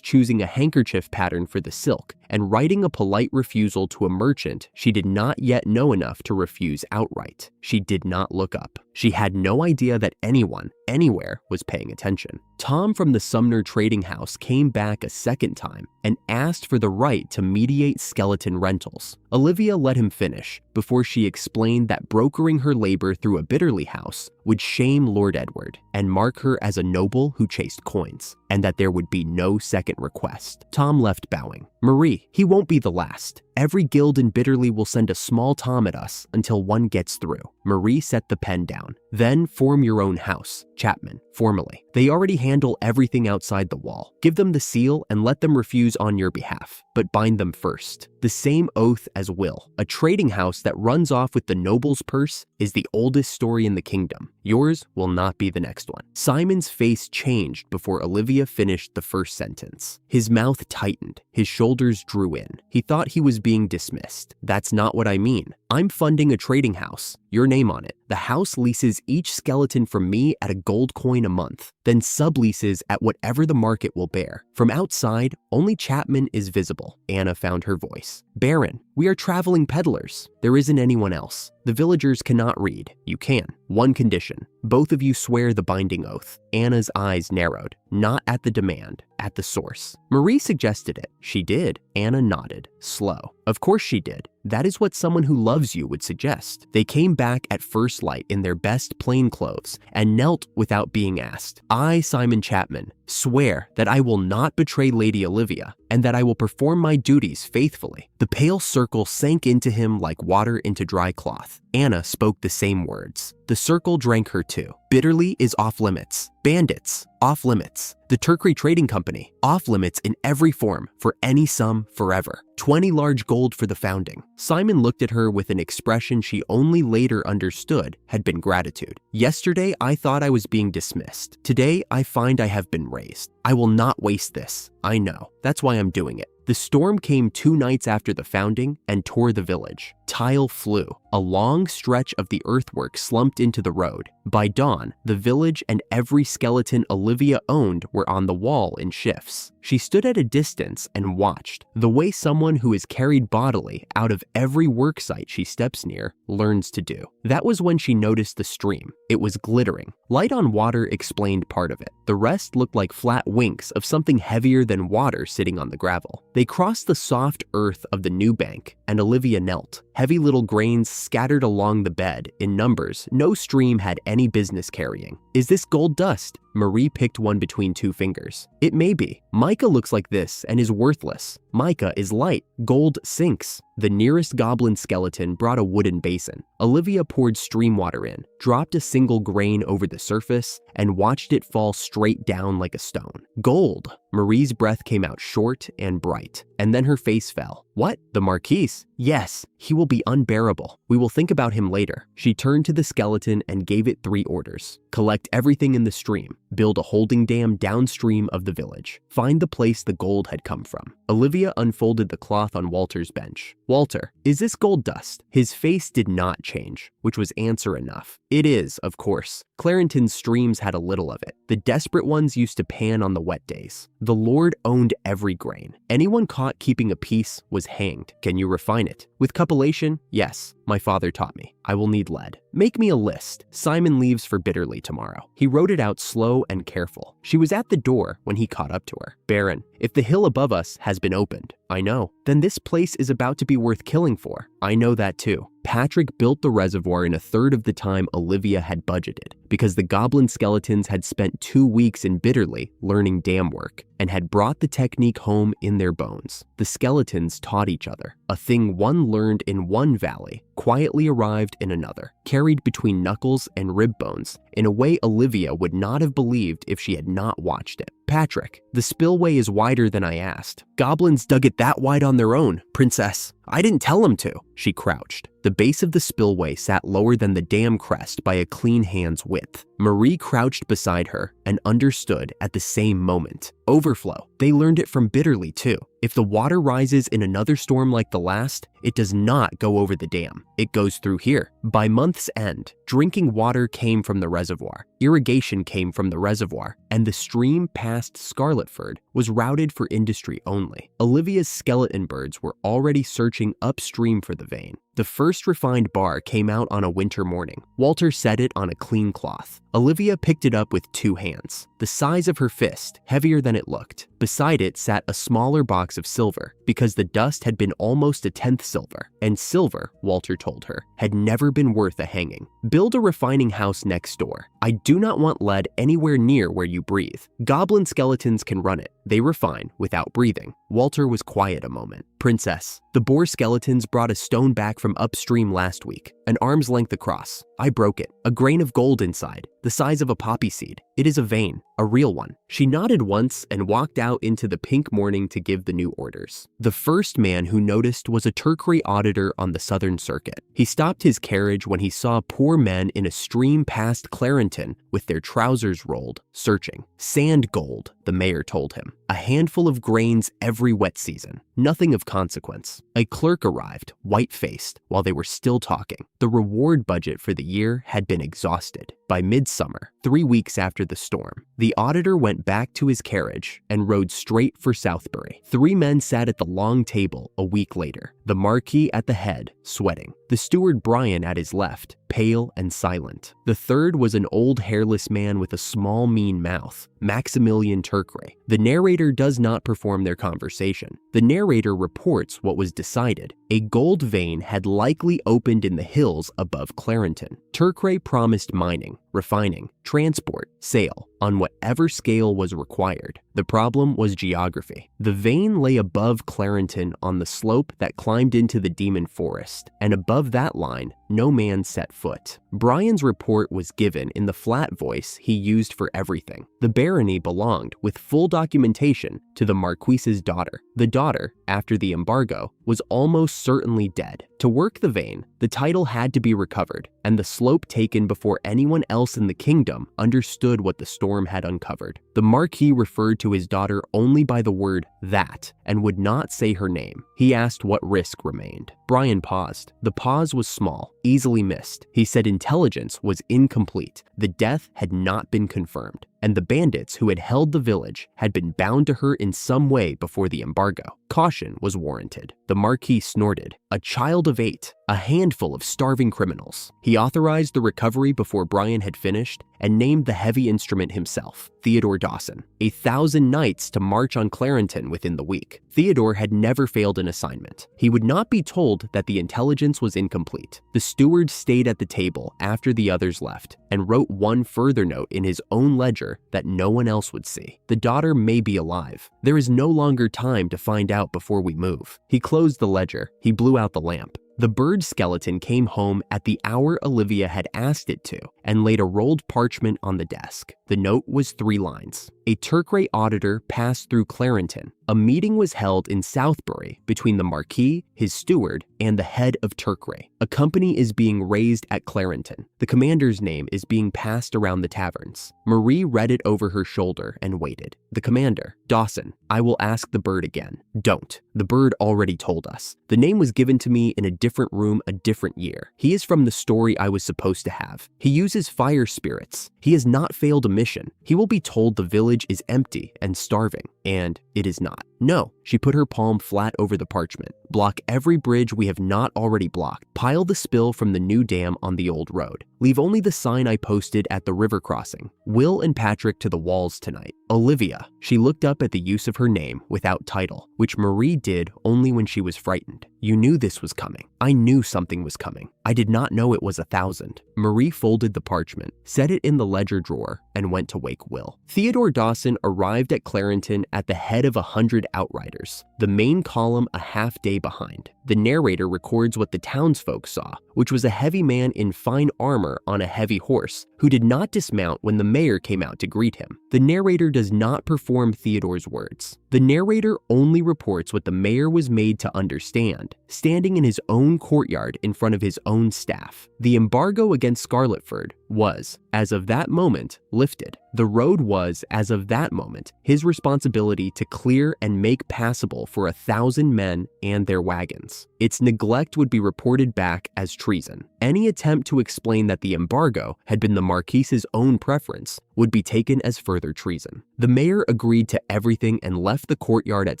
choosing a handkerchief pattern for the silk and writing a polite refusal to a merchant she did not yet know enough to refuse outright. She did not look up. She had no idea that anyone, anywhere, was paying attention. Tom from the Sumner Trading House came back a second time and asked for the right to mediate skeleton rentals. Olivia let him finish before she explained that brokering her labor through a Bitterly house would shame Lord Edward and mark her as a noble who chased coins, and that there would be no second request. Tom left bowing. Marie, he won't be the last. Every guild in Bitterly will send a small Tom at us until one gets through. Marie set the pen down. Then form your own house, Chapman, formally. They already handle everything outside the wall. Give them the seal and let them refuse on your behalf, but bind them first. The same oath as will. A trading house that runs off with the noble's purse is the oldest story in the kingdom. Yours will not be the next one. Simon's face changed before Olivia finished the first sentence. His mouth tightened. His shoulders drew in. He thought he was being dismissed. That's not what I mean. I'm funding a trading house. Your name on it. The house leases each skeleton from me at a gold coin a month, then subleases at whatever the market will bear. From outside, only Chapman is visible. Anna found her voice. Baron, we are traveling peddlers. There isn't anyone else. The villagers cannot read. You can. One condition. Both of you swear the binding oath. Anna's eyes narrowed. Not at the demand, at the source. Marie suggested it. She did. Anna nodded. Slow. Of course she did. That is what someone who loves you would suggest. They came back at first light in their best plain clothes and knelt without being asked. I, Simon Chapman, swear that I will not betray Lady Olivia and that I will perform my duties faithfully. The pale circle sank into him like water into dry cloth. Anna spoke the same words. The circle drank her too. Bitterly is off limits. Bandits, off limits. The Turkey Trading Company, off limits in every form, for any sum, forever. 20 large gold for the founding. Simon looked at her with an expression she only later understood had been gratitude. Yesterday, I thought I was being dismissed. Today, I find I have been raised. I will not waste this. I know. That's why I'm doing it. The storm came 2 nights after the founding and tore the village. Tile flew. A long stretch of the earthwork slumped into the road. By dawn, the village and every skeleton Olivia owned were on the wall in shifts. She stood at a distance and watched, the way someone who is carried bodily out of every worksite she steps near learns to do. That was when she noticed the stream. It was glittering. Light on water explained part of it. The rest looked like flat winks of something heavier than water sitting on the gravel. They crossed the soft earth of the new bank, and Olivia knelt. Heavy little grains scattered along the bed in numbers no stream had any business carrying. Is this gold dust? Marie picked one between two fingers. It may be. Micah looks like this and is worthless. Micah is light. Gold sinks. The nearest goblin skeleton brought a wooden basin. Olivia poured stream water in, dropped a single grain over the surface, and watched it fall straight down like a stone. Gold! Marie's breath came out short and bright, and then her face fell. What? The Marquise? Yes, he will be unbearable. We will think about him later. She turned to the skeleton and gave it 3 orders. Collect everything in the stream. Build a holding dam downstream of the village. Find the place the gold had come from. Olivia unfolded the cloth on Walter's bench. Walter, is this gold dust? His face did not change, which was answer enough. It is, of course. Clarenton's streams had a little of it. The desperate ones used to pan on the wet days. The Lord owned every grain. Anyone caught keeping a piece was hanged. Can you refine it? With cupellation? Yes, my father taught me. I will need lead. Make me a list. Simon leaves for Bitterly tomorrow. He wrote it out slow and careful. She was at the door when he caught up to her. Baron, if the hill above us has been opened, I know. Then this place is about to be worth killing for. I know that too. Patrick built the reservoir in a third of the time Olivia had budgeted because the goblin skeletons had spent 2 weeks in Bitterly learning dam work and had brought the technique home in their bones. The skeletons taught each other. A thing one learned in one valley quietly arrived in another, carried between knuckles and rib bones in a way Olivia would not have believed if she had not watched it. Patrick, the spillway is wider than I asked. Goblins dug it that wide on their own, princess. I didn't tell them to. She crouched. The base of the spillway sat lower than the dam crest by a clean hand's width. Marie crouched beside her and understood at the same moment. Overflow. They learned it from Bitterly too. If the water rises in another storm like the last, it does not go over the dam. It goes through here. By month's end, drinking water came from the reservoir, irrigation came from the reservoir, and the stream past Scarletford was routed for industry only. Olivia's skeleton birds were already searching upstream for the vein. The first refined bar came out on a winter morning. Walter set it on a clean cloth. Olivia picked it up with 2 hands, the size of her fist, heavier than it looked. Beside it sat a smaller box of silver, because the dust had been almost a 10th silver, and silver, Walter told her, had never been worth a hanging. Build a refining house next door. I do not want lead anywhere near where you breathe. Goblin skeletons can run it. They refine without breathing. Walter was quiet a moment. Princess, the boar skeletons brought a stone back from upstream last week, an arm's length across. I broke it. A grain of gold inside, the size of a poppy seed. It is a vein, a real one. She nodded once and walked out into the pink morning to give the new orders. The first man who noticed was a Turkey auditor on the southern circuit. He stopped his carriage when he saw poor men in a stream past Clarenton with their trousers rolled, searching. Sand gold, the mayor told him. A handful of grains every wet season. Nothing of consequence. A clerk arrived, white-faced, while they were still talking. The reward budget for the year had been exhausted. By midsummer, 3 weeks after the storm, the auditor went back to his carriage and rode straight for Southbury. 3 men sat at the long table a week later, the Marquis at the head, sweating. The steward Brian at his left, pale and silent. The third was an old hairless man with a small mean mouth, Maximilian Turkey. The narrator does not perform their conversation. The narrator reports what was decided. A gold vein had likely opened in the hills above Clarenton. Turkey promised mining, refining, transport, sale, on whatever scale was required. The problem was geography. The vein lay above Clarenton on the slope that climbed into the demon forest, and above that line, no man set foot. Brian's report was given in the flat voice he used for everything. The barony belonged, with full documentation, to the Marquise's daughter. The daughter, after the embargo, was almost certainly dead. To work the vein, the title had to be recovered, and the slope taken before anyone else in the kingdom understood what the storm had uncovered. The Marquis referred to his daughter only by the word that, and would not say her name. He asked what risk remained. Brian paused. The pause was small, easily missed. He said intelligence was incomplete. The death had not been confirmed, and the bandits who had held the village had been bound to her in some way before the embargo. Caution was warranted. The Marquis snorted. A child of 8. a handful of starving criminals. He authorized the recovery before Brian had finished and named the heavy instrument himself, Theodore Dawson, 1,000 knights to march on Clarenton within the week. Theodore had never failed an assignment. He would not be told that the intelligence was incomplete. The steward stayed at the table after the others left and wrote one further note in his own ledger that no one else would see. The daughter may be alive. There is no longer time to find out before we move. He closed the ledger. He blew out the lamp. The bird skeleton came home at the hour Olivia had asked it to and laid a rolled parchment on the desk. The note was 3 lines. A Turkray auditor passed through Clarenton. A meeting was held in Southbury between the Marquis, his steward, and the head of Turkray. A company is being raised at Clarenton. The commander's name is being passed around the taverns. Marie read it over her shoulder and waited. The commander, Dawson, I will ask the bird again. Don't. The bird already told us. The name was given to me in a different room a different year. He is from the story I was supposed to have. He uses fire spirits. He has not failed a mission. He will be told the village is empty and starving, and it is not. No. She put her palm flat over the parchment. Block every bridge we have not already blocked. Pile the spill from the new dam on the old road. Leave only the sign I posted at the river crossing. Will and Patrick to the walls tonight. Olivia. She looked up at the use of her name without title, which Marie did only when she was frightened. You knew this was coming. I knew something was coming. I did not know it was 1,000. Marie folded the parchment, set it in the ledger drawer, and went to wake Will. Theodore Dawson arrived at Clarenton at the head of 100 outriders, the main column a half day behind. The narrator records what the townsfolk saw, which was a heavy man in fine armor on a heavy horse who did not dismount when the mayor came out to greet him. The narrator does not perform Theodore's words. The narrator only reports what the mayor was made to understand, standing in his own courtyard in front of his own staff. The embargo against Scarletford was, as of that moment, lifted. The road was, as of that moment, his responsibility to clear and make passable for 1,000 men and their wagons. Its neglect would be reported back as treason. Any attempt to explain that the embargo had been the Marquise's own preference would be taken as further treason. The mayor agreed to everything and left the courtyard at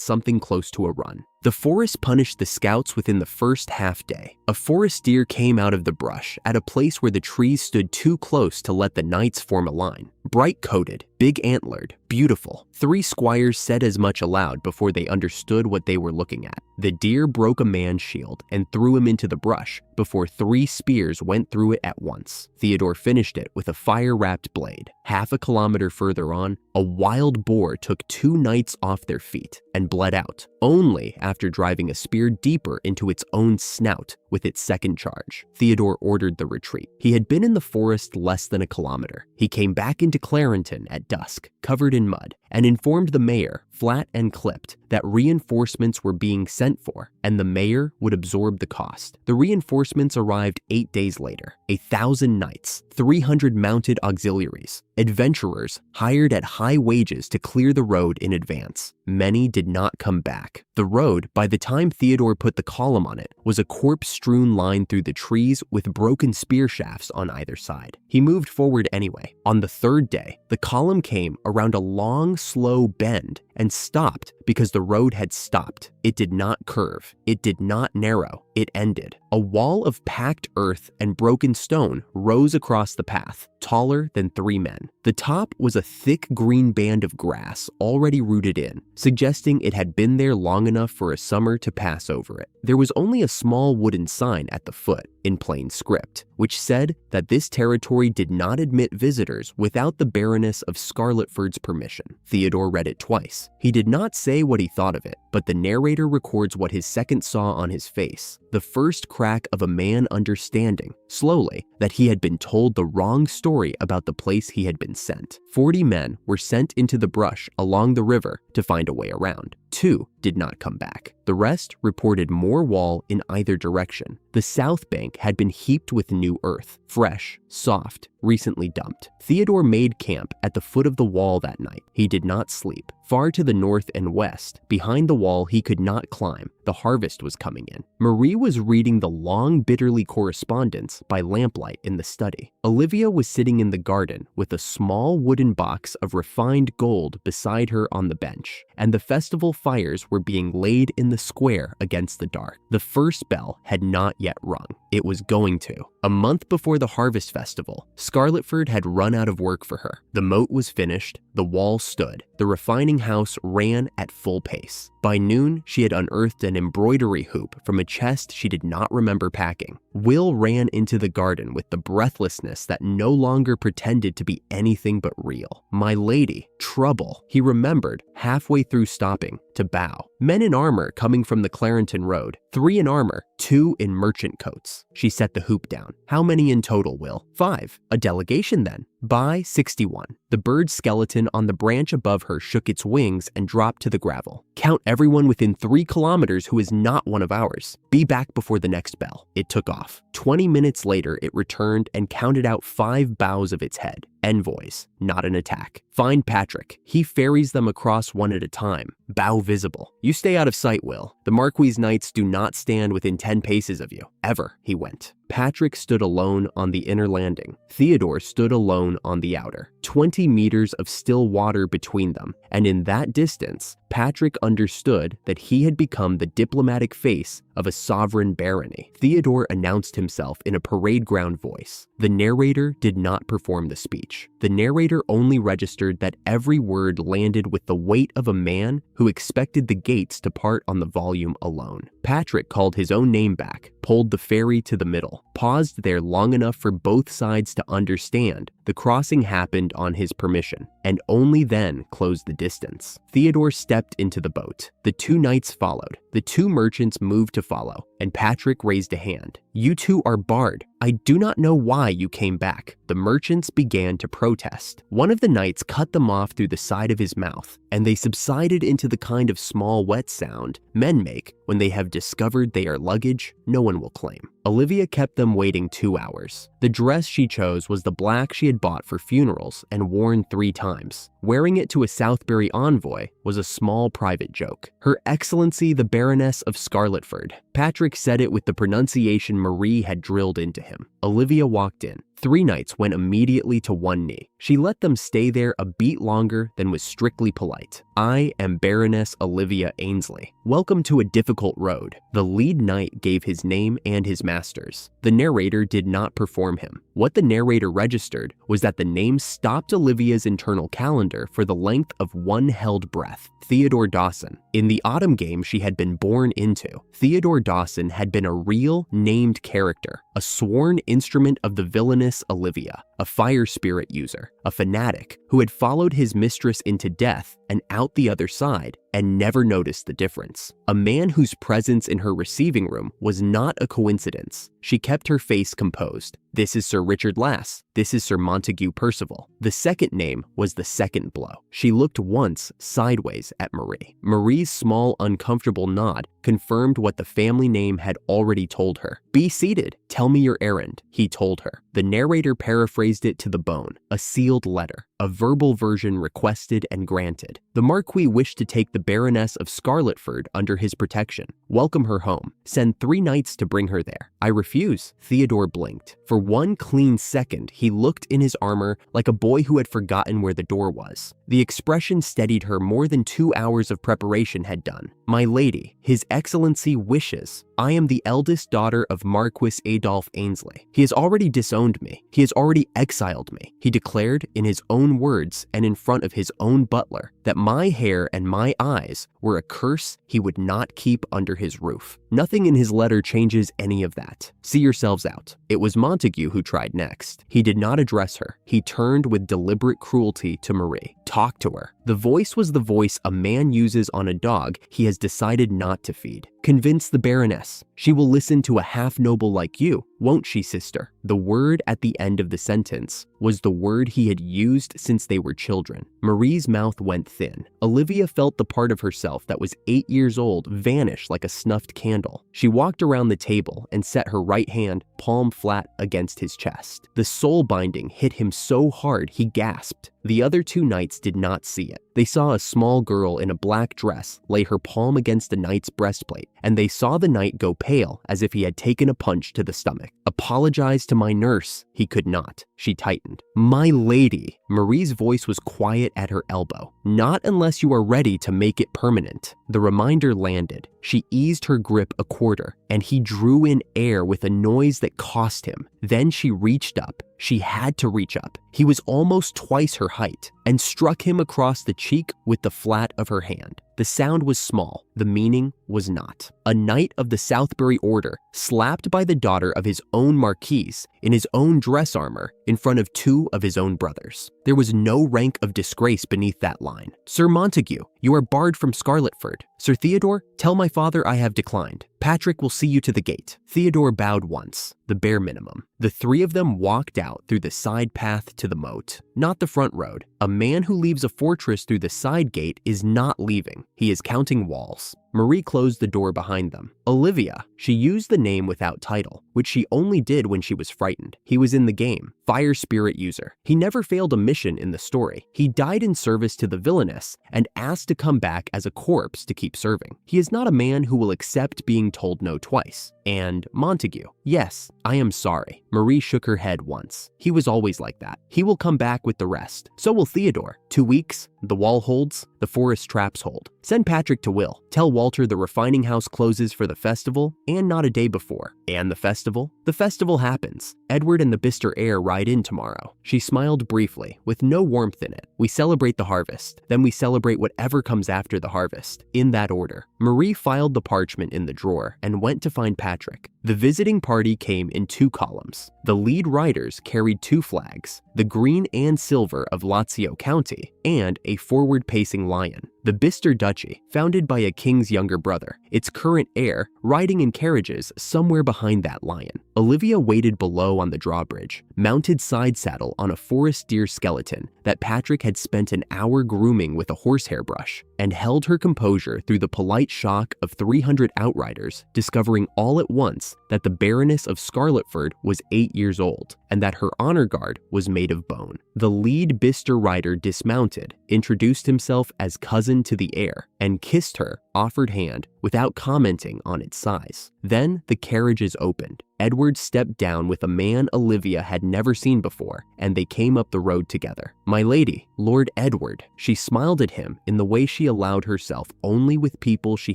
something close to a run. The forest punished the scouts within the first half day. A forest deer came out of the brush at a place where the trees stood too close to let the knights form a line. Bright-coated, big-antlered, beautiful. 3 squires said as much aloud before they understood what they were looking at. The deer broke a man's shield and threw him into the brush before 3 spears went through it at once. Theodore finished it with a fire-wrapped blade. Half a kilometer further on, a wild boar took 2 knights off their feet and bled out, only after driving a spear deeper into its own snout with its second charge. Theodore ordered the retreat. He had been in the forest less than a kilometer. He came back into Clarenton at dusk, covered in mud, and informed the mayor, flat and clipped, that reinforcements were being sent for, and the mayor would absorb the cost. The reinforcements arrived 8 days later. 1,000 knights, 300 mounted auxiliaries, adventurers hired at high wages to clear the road in advance. Many did not come back. The road, by the time Theodore put the column on it, was a corpse-strewn line through the trees with broken spear shafts on either side. He moved forward anyway. On the 3rd day, the column came around a long, slow bend and stopped because the road had stopped. It did not curve. It did not narrow. It ended. A wall of packed earth and broken stone rose across the path, taller than 3 men. The top was a thick green band of grass already rooted in, suggesting it had been there long enough for a summer to pass over it. There was only a small wooden sign at the foot, in plain script, which said that this territory did not admit visitors without the Baroness of Scarletford's permission. Theodore read it twice. He did not say what he thought of it, but the narrator records what his second saw on his face, the first crack of a man understanding, slowly, that he had been told the wrong story about the place he had been sent. 40 men were sent into the brush along the river to find a way around. 2 did not come back. The rest reported more wall in either direction. The south bank had been heaped with new earth, fresh, soft, recently dumped. Theodore made camp at the foot of the wall that night. He did not sleep. Far to the north and west, behind the wall he could not climb, the harvest was coming in. Marie was reading the long, bitterly correspondence by lamplight in the study. Olivia was sitting in the garden with a small wooden box of refined gold beside her on the bench, and the festival fires were being laid in the square against the dark. The first bell had not yet rung. It was going to. A month before the harvest festival, Scarletford had run out of work for her. The moat was finished, the wall stood, the refining house ran at full pace. By noon, she had unearthed an embroidery hoop from a chest she did not remember packing. Will ran into the garden with the breathlessness that no longer pretended to be anything but real. My lady, trouble, he remembered, halfway through stopping, to bow. Men in armor coming from the Clarenton road, 3 in armor, 2 in merchant coats. She set the hoop down. How many in total, Will? 5. A delegation then. By 61. The bird skeleton on the branch above her shook its wings and dropped to the gravel. Count everyone within 3 kilometers who is not one of ours. Be back before the next bell. It took off. 20 minutes later, it returned and counted out 5 bows of its head. Envoys, not an attack. Find Patrick. He ferries them across one at a time. Bow visible. You stay out of sight, Will. The Marquis' knights do not stand within 10 paces of you. Ever, he went. Patrick stood alone on the inner landing. Theodore stood alone on the outer. 20 meters of still water between them, and in that distance, Patrick understood that he had become the diplomatic face of a sovereign barony. Theodore announced himself in a parade ground voice. The narrator did not perform the speech. The narrator only registered that every word landed with the weight of a man who expected the gates to part on the volume alone. Patrick called his own name back, pulled the ferry to the middle, paused there long enough for both sides to understand the crossing happened on his permission, and only then closed the distance. Theodore stepped into the boat. The 2 knights followed. The 2 merchants moved to follow, and Patrick raised a hand. You 2 are barred. I do not know why you came back. The merchants began to protest. One of the knights cut them off through the side of his mouth, and they subsided into the kind of small wet sound men make when they have discovered they are luggage no one will claim. Olivia kept them waiting 2 hours. The dress she chose was the black she had bought for funerals and worn 3 times. Wearing it to a Southbury envoy was a small private joke. Her Excellency the Baroness of Scarletford. Patrick said it with the pronunciation Marie had drilled into him. Olivia walked in. 3 knights went immediately to one knee. She let them stay there a beat longer than was strictly polite. I am Baroness Olivia Ainsley. Welcome to a difficult road. The lead knight gave his name and his master's. The narrator did not perform him. What the narrator registered was that the name stopped Olivia's internal calendar for the length of one held breath. Theodore Dawson. In the autumn game she had been born into, Theodore Dawson had been a real, named character, a sworn instrument of the villainous Olivia, a fire spirit user, a fanatic who had followed his mistress into death and out the other side and never noticed the difference. A man whose presence in her receiving room was not a coincidence. She kept her face composed. This is Sir Richard Lass. This is Sir Montague Percival. The second name was the second blow. She looked once sideways at Marie. Marie's small, uncomfortable nod confirmed what the family name had already told her. Be seated. Tell me your errand, he told her. The narrator paraphrased it to the bone. A sealed letter. A verbal version requested and granted. The Marquis wished to take the Baroness of Scarletford under his protection. Welcome her home. Send 3 knights to bring her there. I refuse. Theodore blinked. For one clean second, he looked in his armor like a boy who had forgotten where the door was. The expression steadied her more than 2 hours of preparation had done. My lady, His Excellency wishes. I am the eldest daughter of Marquis Adolphe Ainsley. He has already disowned me. He has already exiled me. He declared in his own words and in front of his own butler that my hair and my eyes were a curse he would not keep under his roof. Nothing in his letter changes any of that. See yourselves out. It was Montague who tried next. He did not address her. He turned with deliberate cruelty to Marie. Talk to her. The voice was the voice a man uses on a dog he has decided not to feed. Convince the Baroness. She will listen to a half-noble like you, won't she, sister? The word at the end of the sentence was the word he had used since they were children. Marie's mouth went thin. Olivia felt the part of herself that was 8 years old vanish like a snuffed candle. She walked around the table and set her right hand palm flat against his chest. The soul binding hit him so hard he gasped. The other two knights did not see it. They saw a small girl in a black dress lay her palm against the knight's breastplate, and they saw the knight go pale as if he had taken a punch to the stomach. Apologize to my nurse. He could not. She tightened. My lady. Marie's voice was quiet at her elbow. Not unless you are ready to make it permanent. The reminder landed. She eased her grip a quarter, and he drew in air with a noise that cost him. Then she reached up. She had to reach up. He was almost twice her height, and struck him across the cheek with the flat of her hand. The sound was small, the meaning was not. A knight of the Southbury Order, slapped by the daughter of his own marquise in his own dress armor in front of two of his own brothers. There was no rank of disgrace beneath that line. Sir Montague, you are barred from Scarletford. Sir Theodore, tell my father I have declined. Patrick will see you to the gate. Theodore bowed once, the bare minimum. The three of them walked out through the side path to the moat, not the front road. A man who leaves a fortress through the side gate is not leaving. He is counting walls. Marie closed the door behind them. Olivia, she used the name without title, which she only did when she was frightened. He was in the game, fire spirit user. He never failed a mission in the story. He died in service to the villainess and asked to come back as a corpse to keep serving. He is not a man who will accept being told no twice. And Montague, yes, I am sorry. Marie shook her head once. He was always like that. He will come back with the rest. So will Theodore. 2 weeks, the wall holds, the forest traps hold. Send Patrick to Will. Tell Walter the refining house closes for the festival and not a day before. And the festival? The festival happens. Edward and the Bister heir ride in tomorrow. She smiled briefly, with no warmth in it. We celebrate the harvest. Then we celebrate whatever comes after the harvest. In that order. Marie filed the parchment in the drawer and went to find Patrick. The visiting party came in 2 columns. The lead riders carried 2 flags, the green and silver of Lazio County, and a forward-pacing lion. The Bister Duchy, founded by a king's younger brother, its current heir riding in carriages somewhere behind that lion. Olivia waited below on the drawbridge, mounted side saddle on a forest deer skeleton that Patrick had spent an hour grooming with a horsehair brush, and held her composure through the polite shock of 300 outriders discovering all at once that the Baroness of Scarletford was 8 years old, and that her honor guard was made of bone. The lead Bister rider dismounted, introduced himself as cousin to the heir, and kissed her offered hand without commenting on its size. Then the carriages opened. Edward stepped down with a man Olivia had never seen before, and they came up the road together. My lady, Lord Edward. She smiled at him in the way she allowed herself only with people she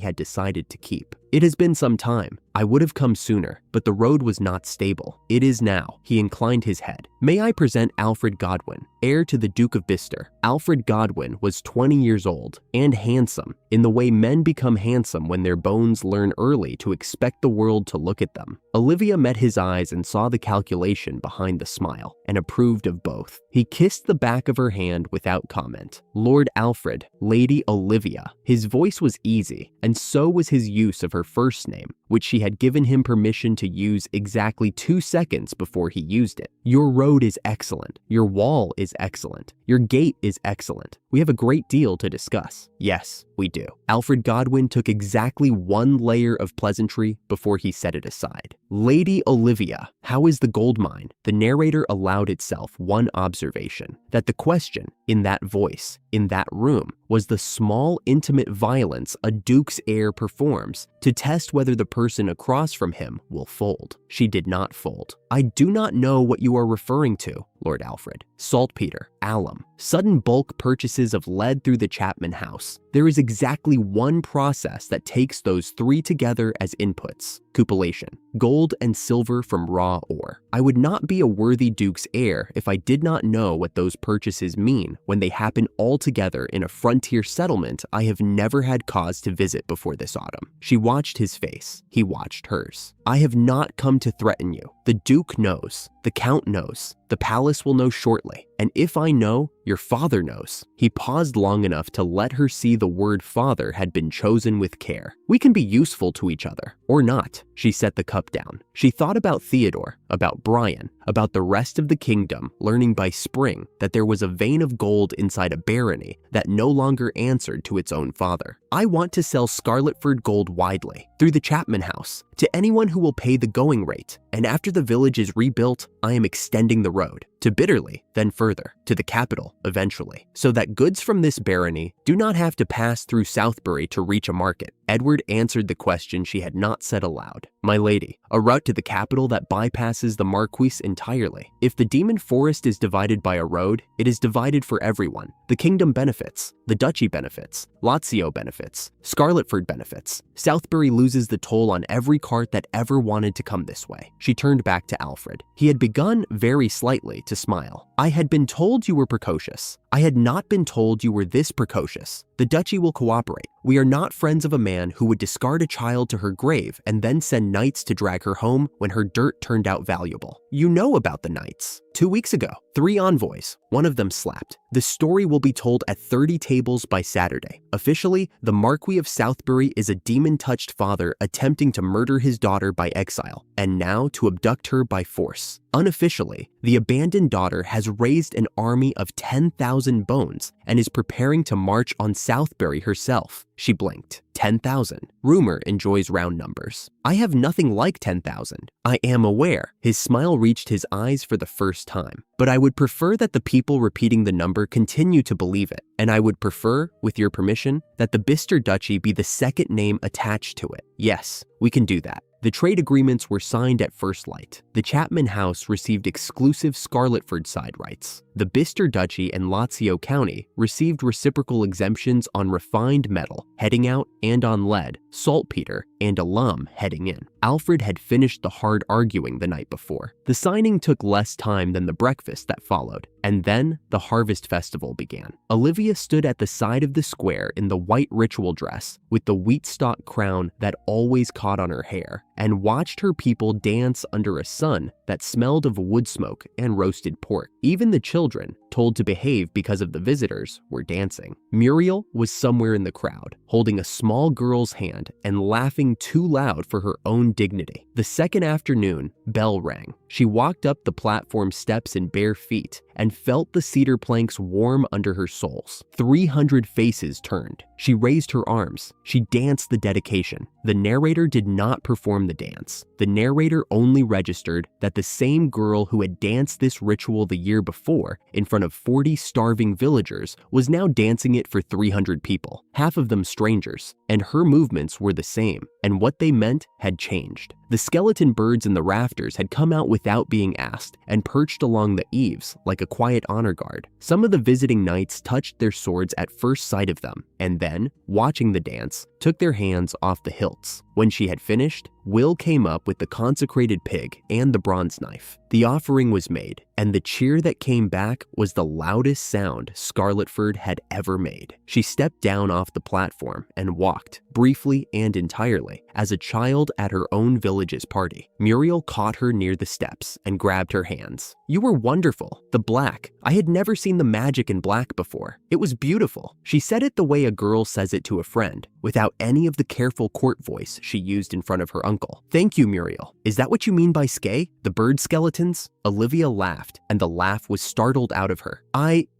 had decided to keep. It has been some time. I would have come sooner, but the road was not stable. It is now. He inclined his head. May I present Alfred Godwin, heir to the Duke of Bister. Alfred Godwin was 20 years old and handsome, in the way men become handsome when their bones learn early to expect the world to look at them. Olivia met his eyes and saw the calculation behind the smile, and approved of both. He kissed the back of her hand without comment. Lord Alfred, Lady Olivia. His voice was easy, and so was his use of her first name, which she had given him permission to use exactly 2 seconds before he used it. Your road is excellent. Your wall is excellent. Your gate is excellent. We have a great deal to discuss. Yes, we do. Alfred Godwin took exactly 1 layer of pleasantry before he set it aside. Lady Olivia, how is the gold mine? The narrator allowed itself one observation, that the question, in that voice, in that room, was the small, intimate violence a duke's heir performs to test whether the person across from him will fold. She did not fold. I do not know what you are referring to, Lord Alfred. Saltpeter, alum, sudden bulk purchases of lead through the Chapman house. There is exactly one process that takes those 3 together as inputs. Cupellation, gold and silver from raw ore. I would not be a worthy duke's heir if I did not know what those purchases mean when they happen all together in a frontier settlement I have never had cause to visit before this autumn. She watched his face. He watched hers. I have not come to threaten you. The Duke knows. The Count knows. The palace will know shortly. And if I know, your father knows. He paused long enough to let her see the word father had been chosen with care. We can be useful to each other, or not. She set the cup down. She thought about Theodore, about Brian, about the rest of the kingdom, learning by spring that there was a vein of gold inside a barony that no longer answered to its own father. I want to sell Scarletford gold widely, through the Chapman House, to anyone who will pay the going rate, and after the village is rebuilt, I am extending the road, to Bitterly, then further, to the capital eventually, so that goods from this barony do not have to pass through Southbury to reach a market. Edward answered the question she had not said aloud. My lady, a route to the capital that bypasses the Marquise entirely. If the Demon Forest is divided by a road, it is divided for everyone. The kingdom benefits, the duchy benefits, Lazio benefits, Scarletford benefits. Southbury loses the toll on every cart that ever wanted to come this way. She turned back to Alfred. He had begun very slightly to smile. I had been told you were precocious. I had not been told you were this precocious. The duchy will cooperate. We are not friends of a man who would discard a child to her grave and then send knights to drag her home when her dirt turned out valuable. You know about the knights. 2 weeks ago, 3 envoys, one of them slapped. The story will be told at 30 tables by Saturday. Officially, the Marquis of Southbury is a demon-touched father attempting to murder his daughter by exile, and now to abduct her by force. Unofficially, the abandoned daughter has raised an army of 10,000 bones and is preparing to march on Southbury herself. She blinked. 10,000. Rumor enjoys round numbers. I have nothing like 10,000. I am aware. His smile reached his eyes for the first time. But I would prefer that the people repeating the number continue to believe it. And I would prefer, with your permission, that the Bister Duchy be the second name attached to it. Yes, we can do that. The trade agreements were signed at first light. The Chapman House received exclusive Scarletford side rights. The Bister Duchy and Lazio County received reciprocal exemptions on refined metal heading out and on lead, saltpeter, and alum heading in. Alfred had finished the hard arguing the night before. The signing took less time than the breakfast that followed, and then the harvest festival began. Olivia stood at the side of the square in the white ritual dress with the wheat stalk crown that always caught on her hair, and watched her people dance under a sun that smelled of wood smoke and roasted pork. Even the children, told to behave because of the visitors, were dancing. Muriel was somewhere in the crowd, holding a small girl's hand and laughing too loud for her own dignity. The second afternoon, bell rang. She walked up the platform steps in bare feet and felt the cedar planks warm under her soles. 300 faces turned. She raised her arms. She danced the dedication. The narrator did not perform the dance. The narrator only registered that the same girl who had danced this ritual the year before in front of 40 starving villagers was now dancing it for 300 people, half of them strangers, and her movements were the same, and what they meant had changed. The skeleton birds in the rafters had come out without being asked and perched along the eaves like a quiet honor guard. Some of the visiting knights touched their swords at first sight of them, and then, watching the dance, took their hands off the hilts. When she had finished, Will came up with the consecrated pig and the bronze knife. The offering was made, and the cheer that came back was the loudest sound Scarletford had ever made. She stepped down off the platform and walked, briefly and entirely, as a child at her own village's party. Muriel caught her near the steps and grabbed her hands. You were wonderful. The black. I had never seen the magic in black before. It was beautiful. She said it the way a girl says it to a friend, without any of the careful court voice she used in front of her uncle. Thank you, Muriel. Is that what you mean by skay? The bird skeletons? Olivia laughed, and the laugh was startled out of her.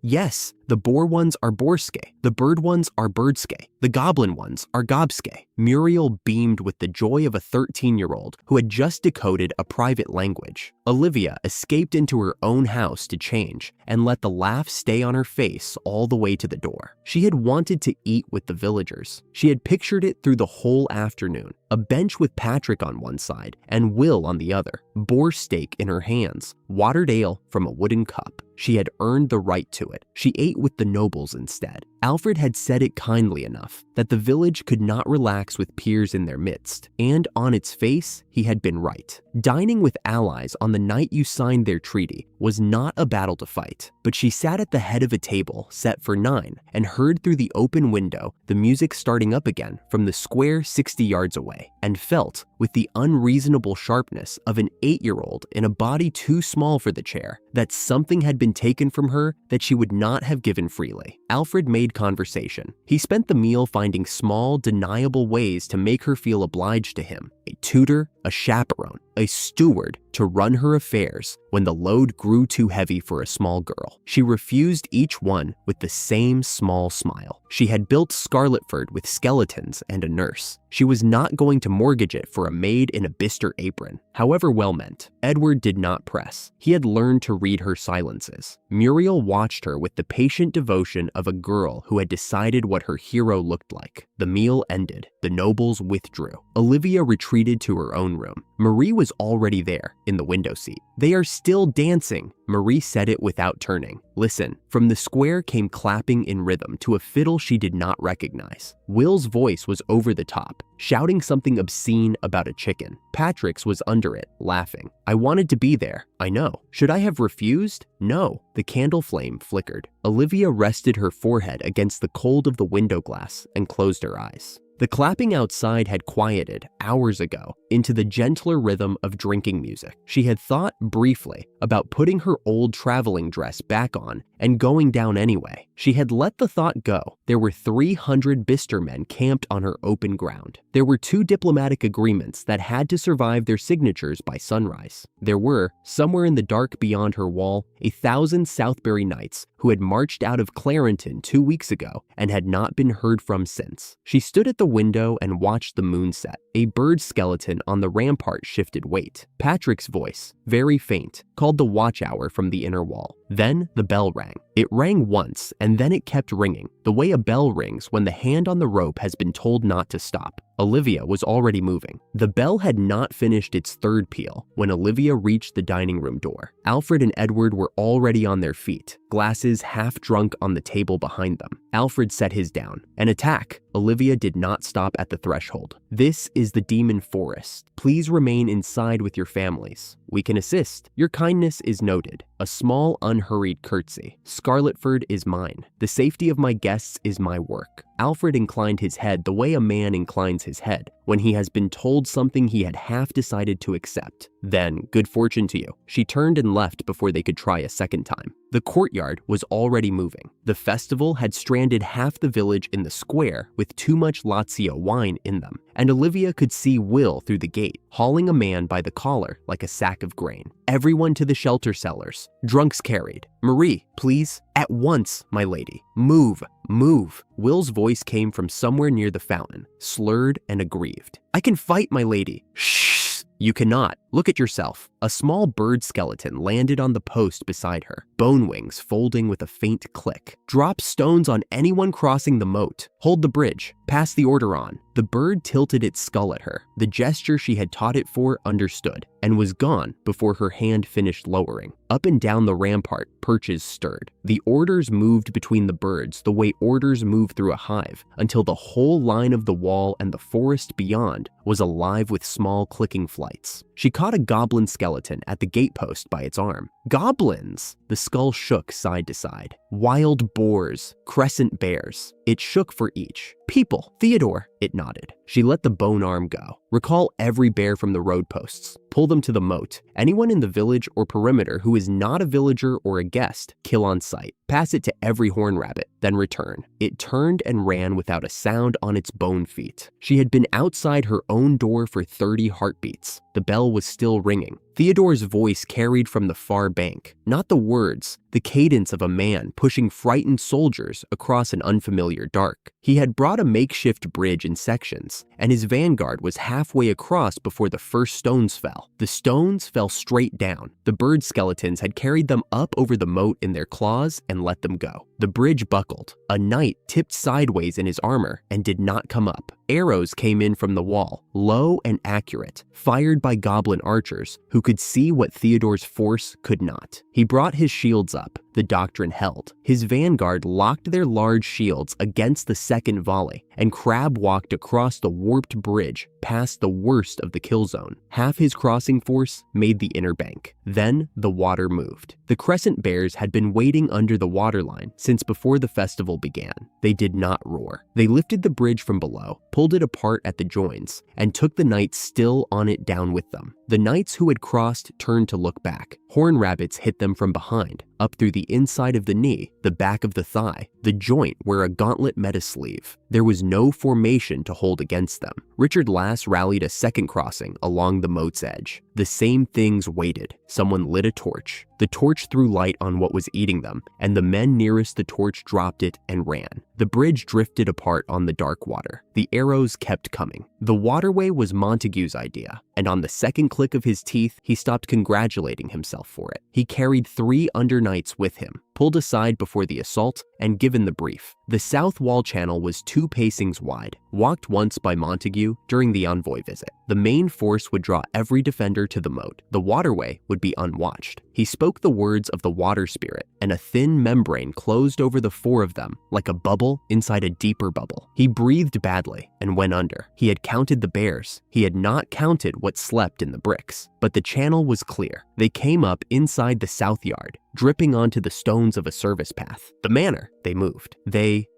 Yes, the boar ones are boarskay. The bird ones are birdskay. The goblin ones are gobskay. Muriel beamed with the joy of a 13-year-old who had just decoded a private language. Olivia escaped into her own house to change and let the laugh stay on her face all the way to the door. She had wanted to eat with the villagers. She had pictured it through the whole afternoon. A bench with Patrick on one side and Will on the other, boar steak in her hands, watered ale from a wooden cup. She had earned the right to it. She ate with the nobles instead. Alfred had said it kindly enough that the village could not relax with peers in their midst, and on its face, he had been right. Dining with allies on the night you signed their treaty was not a battle to fight, but she sat at the head of a table set for 9 and heard through the open window the music starting up again from the square 60 yards away, and felt, with the unreasonable sharpness of an 8-year-old in a body too small for the chair, that something had been taken from her that she would not have given freely. Alfred made conversation. He spent the meal finding small, deniable ways to make her feel obliged to him. A tutor, a chaperone, a steward to run her affairs when the load grew too heavy for a small girl. She refused each one with the same small smile. She had built Scarletford with skeletons and a nurse. She was not going to mortgage it for a maid in a bister apron. However well meant, Edward did not press. He had learned to read her silences. Muriel watched her with the patient devotion of a girl who had decided what her hero looked like. The meal ended. The nobles withdrew. Olivia retreated to her own room. Marie was already there, in the window seat. "They are still dancing," Marie said it without turning. Listen, from the square came clapping in rhythm to a fiddle she did not recognize. Will's voice was over the top, shouting something obscene about a chicken. Patrick's was under it, laughing. "I wanted to be there, I know. Should I have refused? No." The candle flame flickered. Olivia rested her forehead against the cold of the window glass and closed her eyes. The clapping outside had quieted hours ago into the gentler rhythm of drinking music. She had thought briefly about putting her old traveling dress back on and going down anyway. She had let the thought go. There were 300 Bister men camped on her open ground. There were 2 diplomatic agreements that had to survive their signatures by sunrise. There were, somewhere in the dark beyond her wall, 1,000 Southbury knights who had marched out of Clarenton 2 weeks ago and had not been heard from since. She stood at the window and watched the moon set. A bird skeleton on the rampart shifted weight. Patrick's voice, very faint, called the watch hour from the inner wall. Then the bell rang. It rang once, and then it kept ringing, the way a bell rings when the hand on the rope has been told not to stop. Olivia was already moving. The bell had not finished its 3rd peal when Olivia reached the dining room door. Alfred and Edward were already on their feet, glasses half drunk on the table behind them. Alfred set his down. "An attack." Olivia did not stop at the threshold. "This is the Demon Forest. Please remain inside with your families. We can assist. Your kindness is noted." A small, unhurried curtsy. "Scarletford is mine. The safety of my guests is my work." Alfred inclined his head the way a man inclines his head when he has been told something he had half decided to accept. "Then, good fortune to you." She turned and left before they could try a second time. The courtyard was already moving. The festival had stranded half the village in the square with too much Lazio wine in them, and Olivia could see Will through the gate, hauling a man by the collar like a sack of grain. "Everyone to the shelter cellars. Drunks carried. Marie, please. At once, my lady. Move, move." Will's voice came from somewhere near the fountain, slurred and aggrieved. "I can fight, my lady." "Shh. You cannot. Look at yourself." A small bird skeleton landed on the post beside her, bone wings folding with a faint click. "Drop stones on anyone crossing the moat. Hold the bridge. Pass the order on." The bird tilted its skull at her. The gesture she had taught it for understood, and was gone before her hand finished lowering. Up and down the rampart, perches stirred. The orders moved between the birds the way orders move through a hive, until the whole line of the wall and the forest beyond was alive with small clicking flights. She caught a goblin skeleton at the gatepost by its arm. "Goblins!" The skull shook side to side. "Wild boars, crescent bears." It shook for each. "People, Theodore." It nodded. She let the bone arm go. "Recall every bear from the road posts. Pull them to the moat. Anyone in the village or perimeter who is not a villager or a guest, kill on sight. Pass it to every horn rabbit, then return." It turned and ran without a sound on its bone feet. She had been outside her own door for 30 heartbeats. The bell was still ringing. Theodore's voice carried from the far bank, not the words, the cadence of a man pushing frightened soldiers across an unfamiliar dark. He had brought a makeshift bridge in sections, and his vanguard was halfway across before the first stones fell. The stones fell straight down. The bird skeletons had carried them up over the moat in their claws and let them go. The bridge buckled. A knight tipped sideways in his armor and did not come up. Arrows came in from the wall, low and accurate, fired by goblin archers who could see what Theodore's force could not. He brought his shields up. The doctrine held. His vanguard locked their large shields against the second volley, and Crab walked across the warped bridge past the worst of the kill zone. Half his crossing force made the inner bank. Then the water moved. The crescent bears had been waiting under the waterline since before the festival began. They did not roar. They lifted the bridge from below, pulled pulled it apart at the joins, and took the knights still on it down with them. The knights who had crossed turned to look back. Horn rabbits hit them from behind, up through the inside of the knee, the back of the thigh, the joint where a gauntlet met a sleeve. There was no formation to hold against them. Richard Lass rallied a second crossing along the moat's edge. The same things waited. Someone lit a torch. The torch threw light on what was eating them, and the men nearest the torch dropped it and ran. The bridge drifted apart on the dark water. The arrows kept coming. The waterway was Montague's idea, and on the second click of his teeth, he stopped congratulating himself for it. He carried 3 under knights with him, pulled aside before the assault, and given the brief. The south wall channel was 2 pacings wide, walked once by Montague during the envoy visit. The main force would draw every defender to the moat. The waterway would be unwatched. He spoke the words of the water spirit, and a thin membrane closed over the 4 of them like a bubble inside a deeper bubble. He breathed badly and went under. He had counted the bears. He had not counted what slept in the bricks. But the channel was clear. They came up inside the south yard, dripping onto the stones of a service path. The manor, they moved.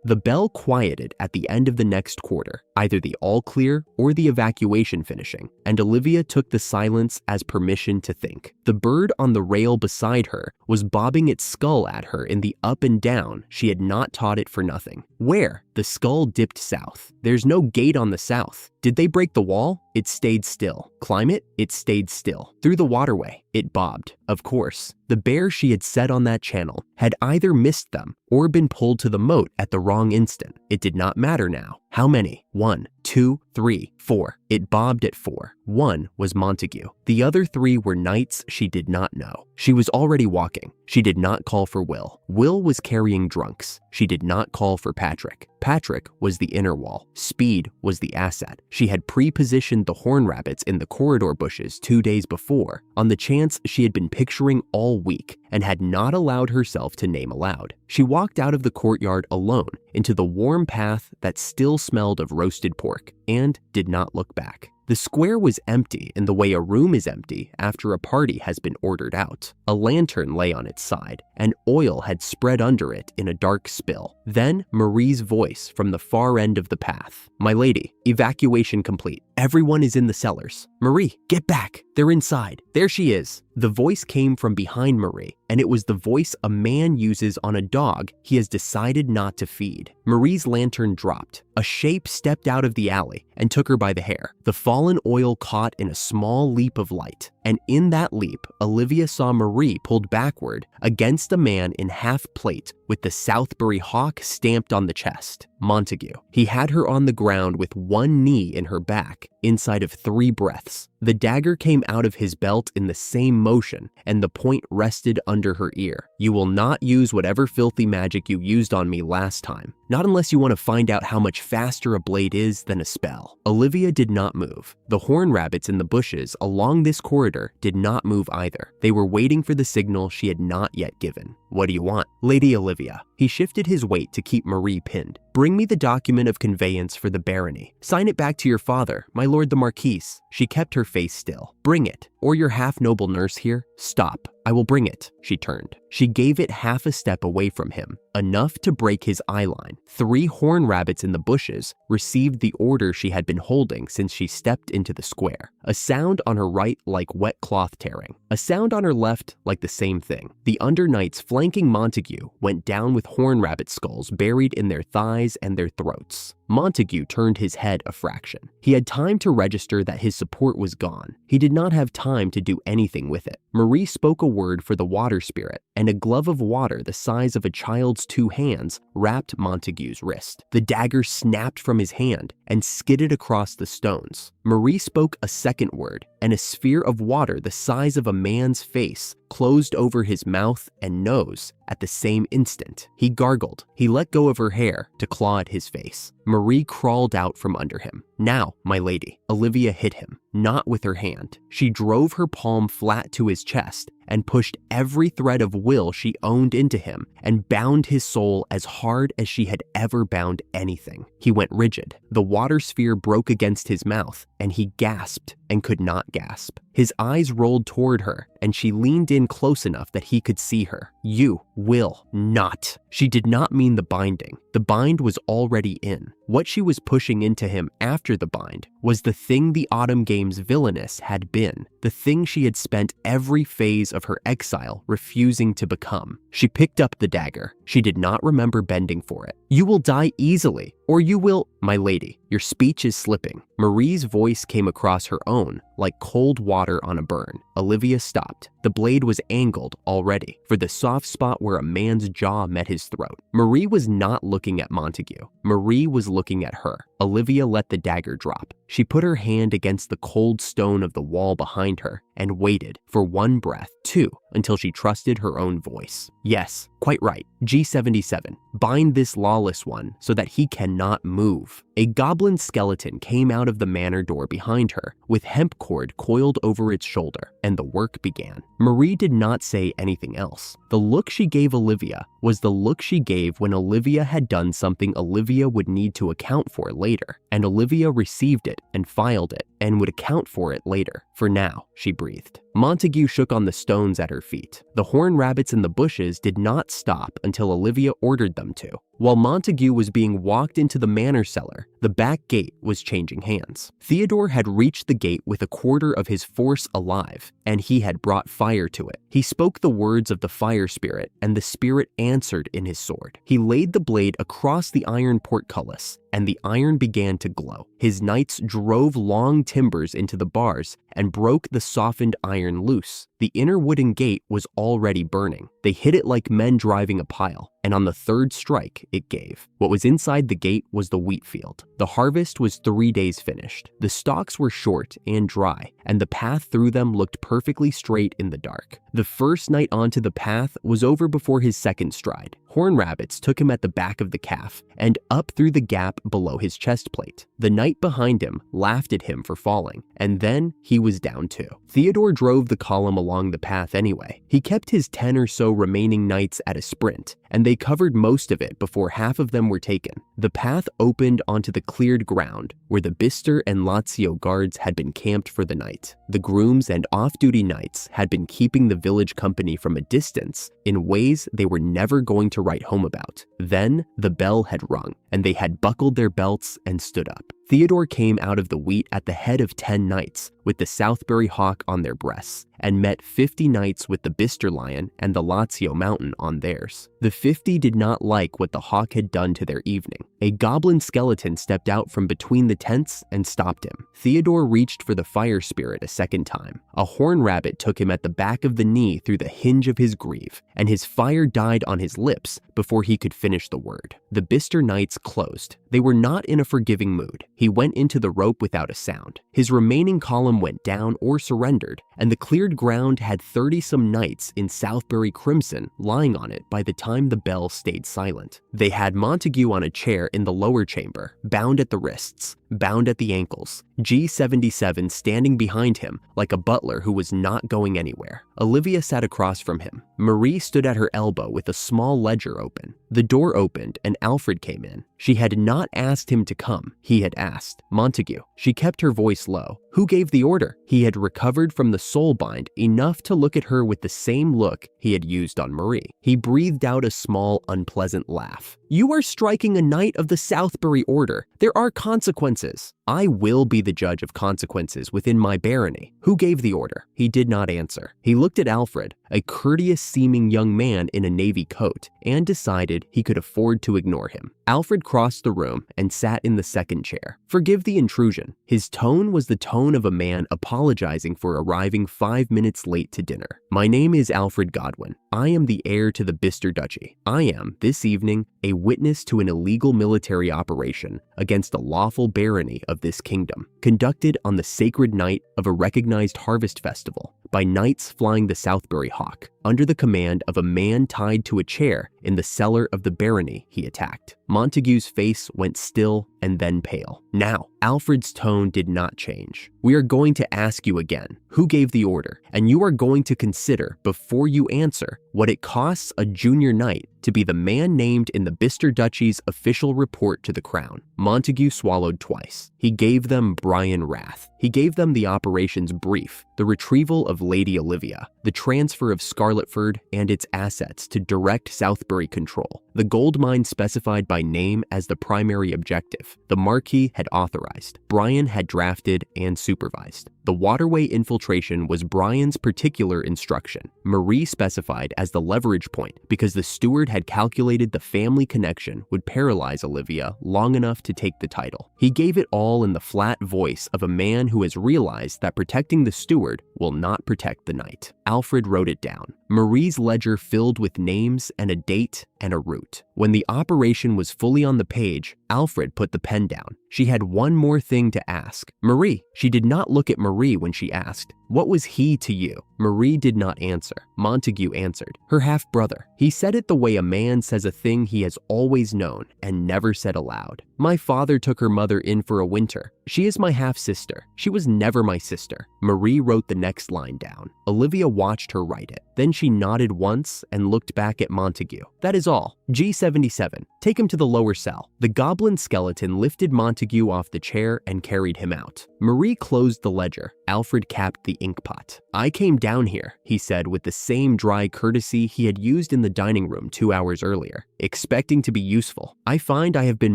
The bell quieted at the end of the next quarter, either the all clear or the evacuation finishing, and Olivia took the silence as permission to think. The bird on the rail beside her was bobbing its skull at her in the up and down she had not taught it for nothing. Where? The skull dipped south. There's no gate on the south. Did they break the wall? It stayed still. Climb it? It stayed still. Through the waterway, it bobbed. Of course, the bear she had set on that channel had either missed them or been pulled to the moat at the wrong instant. It did not matter now. How many? 1, 2, 3, 4. It bobbed at 4. 1 was Montague. The other 3 were knights she did not know. She was already walking. She did not call for Will. Will was carrying drunks. She did not call for Patrick. Patrick was the inner wall. Speed was the asset. She had pre-positioned the horn rabbits in the corridor bushes 2 days before on the chance she had been picturing all week and had not allowed herself to name aloud. She walked out of the courtyard alone into the warm path that still smelled of roasted pork and did not look back. The square was empty in the way a room is empty after a party has been ordered out. A lantern lay on its side, and oil had spread under it in a dark spill. Then Marie's voice from the far end of the path. "My lady, evacuation complete. Everyone is in the cellars. Marie, get back. They're inside. There she is." The voice came from behind Marie, and it was the voice a man uses on a dog he has decided not to feed. Marie's lantern dropped. A shape stepped out of the alley and took her by the hair. The fallen oil caught in a small leap of light, and in that leap, Olivia saw Marie pulled backward against a man in half plate with the Southbury hawk stamped on the chest. Montague. He had her on the ground with one knee in her back, inside of 3 breaths. The dagger came out of his belt in the same motion, and the point rested under her ear. "You will not use whatever filthy magic you used on me last time. Not unless you want to find out how much faster a blade is than a spell." Olivia did not move. The horn rabbits in the bushes along this corridor did not move either. They were waiting for the signal she had not yet given. "What do you want?" "Lady Olivia." He shifted his weight to keep Marie pinned. "Bring me the document of conveyance for the barony. Sign it back to your father, my lord the Marquis." She kept her face still. "Bring it, or your half-noble nurse here." "Stop. I will bring it." She turned. She gave it half a step away from him, enough to break his eyeline. 3 horn rabbits in the bushes received the order she had been holding since she stepped into the square. A sound on her right like wet cloth tearing. A sound on her left like the same thing. The under knights flanking Montague went down with horn rabbit skulls buried in their thighs and their throats. Montague turned his head a fraction. He had time to register that his support was gone. He did not have time to do anything with it. Marie spoke a word for the water spirit, and a glove of water the size of a child's 2 hands wrapped Montague's wrist. The dagger snapped from his hand and skidded across the stones. Marie spoke a second word, and a sphere of water the size of a man's face closed over his mouth and nose at the same instant. He gargled. He let go of her hair to claw at his face. Marie crawled out from under him. "Now, my lady." Olivia hit him, not with her hand. She drove her palm flat to his chest and pushed every thread of will she owned into him and bound his soul as hard as she had ever bound anything. He went rigid. The water sphere broke against his mouth, and he gasped and could not gasp. His eyes rolled toward her, and she leaned in close enough that he could see her. "You will not." She did not mean the binding. The bind was already in. What she was pushing into him after the bind was the thing the Autumn Games villainess had been, the thing she had spent every phase of her exile refusing to become. She picked up the dagger. She did not remember bending for it. "You will die easily, or you will—" "My lady, your speech is slipping." Marie's voice came across her own like cold water on a burn. Olivia stopped. The blade was angled already for the soft spot where a man's jaw met his throat. Marie was not looking at Montague. Marie was looking at her. Olivia let the dagger drop. She put her hand against the cold stone of the wall behind her and waited for one breath, two, until she trusted her own voice. "Yes, quite right. G77. Bind this lawless one so that he cannot move." A goblin skeleton came out of the manor door behind her with hemp cord coiled over its shoulder, and the work began. Marie did not say anything else. The look she gave Olivia was the look she gave when Olivia had done something Olivia would need to account for later, and Olivia received it and filed it and would account for it later. "For now," she breathed. Montague shook on the stones at her feet. The horned rabbits in the bushes did not stop until Olivia ordered them to. While Montague was being walked into the manor cellar, the back gate was changing hands. Theodore had reached the gate with a quarter of his force alive, and he had brought fire to it. He spoke the words of the fire spirit, and the spirit answered in his sword. He laid the blade across the iron portcullis, and the iron began to glow. His knights drove long timbers into the bars and broke the softened iron loose. The inner wooden gate was already burning. They hit it like men driving a pile, and on the third strike, it gave. What was inside the gate was the wheat field. The harvest was 3 days finished. The stalks were short and dry, and the path through them looked perfectly straight in the dark. The first knight onto the path was over before his second stride. Horned rabbits took him at the back of the calf and up through the gap below his chest plate. The knight behind him laughed at him for falling, and then he was down too. Theodore drove the column along the path anyway. He kept his 10 or so remaining knights at a sprint, and they covered most of it before half of them were taken. The path opened onto the cleared ground where the Bister and Lazio guards had been camped for the night. The grooms and off-duty knights had been keeping the village company from a distance in ways they were never going to write home about. Then the bell had rung, and they had buckled their belts and stood up. Theodore came out of the wheat at the head of 10 knights with the Southbury hawk on their breasts, and met 50 knights with the Bister lion and the Lazio mountain on theirs. The 50 did not like what the hawk had done to their evening. A goblin skeleton stepped out from between the tents and stopped him. Theodore reached for the fire spirit a second time. A horned rabbit took him at the back of the knee through the hinge of his greave, and his fire died on his lips before he could finish the word. The Bister knights closed. They were not in a forgiving mood. He went into the rope without a sound. His remaining column went down or surrendered, and the cleared ground had 30-some knights in Southbury crimson lying on it by the time the bell stayed silent. They had Montague on a chair in the lower chamber, bound at the wrists, bound at the ankles, G77 standing behind him like a butler who was not going anywhere. Olivia sat across from him. Marie stood at her elbow with a small ledger open. The door opened and Alfred came in. She had not asked him to come. He had asked. Montague. She kept her voice low. Who gave the order? He had recovered from the soul bind enough to look at her with the same look he had used on Marie. He breathed out a small, unpleasant laugh. You are striking a knight of the Southbury order. There are consequences. I will be the judge of consequences within my barony. Who gave the order? He did not answer. He looked at Alfred, a courteous-seeming young man in a navy coat, and decided he could afford to ignore him. Alfred crossed the room and sat in the second chair. Forgive the intrusion. His tone was the tone of a man apologizing for arriving 5 minutes late to dinner. My name is Alfred Godwin. I am the heir to the Bister Duchy. I am, this evening, a witness to an illegal military operation against a lawful barony of this kingdom, conducted on the sacred night of a recognized harvest festival by knights flying the Southbury hawk, under the command of a man tied to a chair in the cellar of the barony he attacked. Montague's face went still and then pale. Now, Alfred's tone did not change. We are going to ask you again, who gave the order? And you are going to consider, before you answer, what it costs a junior knight to be the man named in the Bister Duchy's official report to the crown. Montague swallowed twice. He gave them Brian Wrath. He gave them the operation's brief, the retrieval of Lady Olivia, the transfer of Scarletford and its assets to direct Southbury control, the gold mine specified by name as the primary objective. The Marquis had authorized. Brian had drafted and supervised. The waterway infiltration was Brian's particular instruction. Marie specified as the leverage point because the steward had calculated the family connection would paralyze Olivia long enough to take the title. He gave it all in the flat voice of a man who has realized that protecting the steward will not protect the knight. Alfred wrote it down. Marie's ledger filled with names and a date and a route. When the operation was fully on the page, Alfred put the pen down. She had one more thing to ask. Marie. She did not look at Marie when she asked, "What was he to you?" Marie did not answer. Montague answered, "Her half-brother." He said it the way a man says a thing he has always known and never said aloud. "My father took her mother in for a winter. She is my half-sister. She was never my sister." Marie wrote the next line down. Olivia watched her write it. Then she nodded once and looked back at Montague. "That is all. G77. Take him to the lower cell." The goblin skeleton lifted Montague off the chair and carried him out. Marie closed the ledger. Alfred capped the inkpot. "I came down here," he said with the same dry courtesy he had used in the dining room 2 hours earlier, "expecting to be useful. I find I have been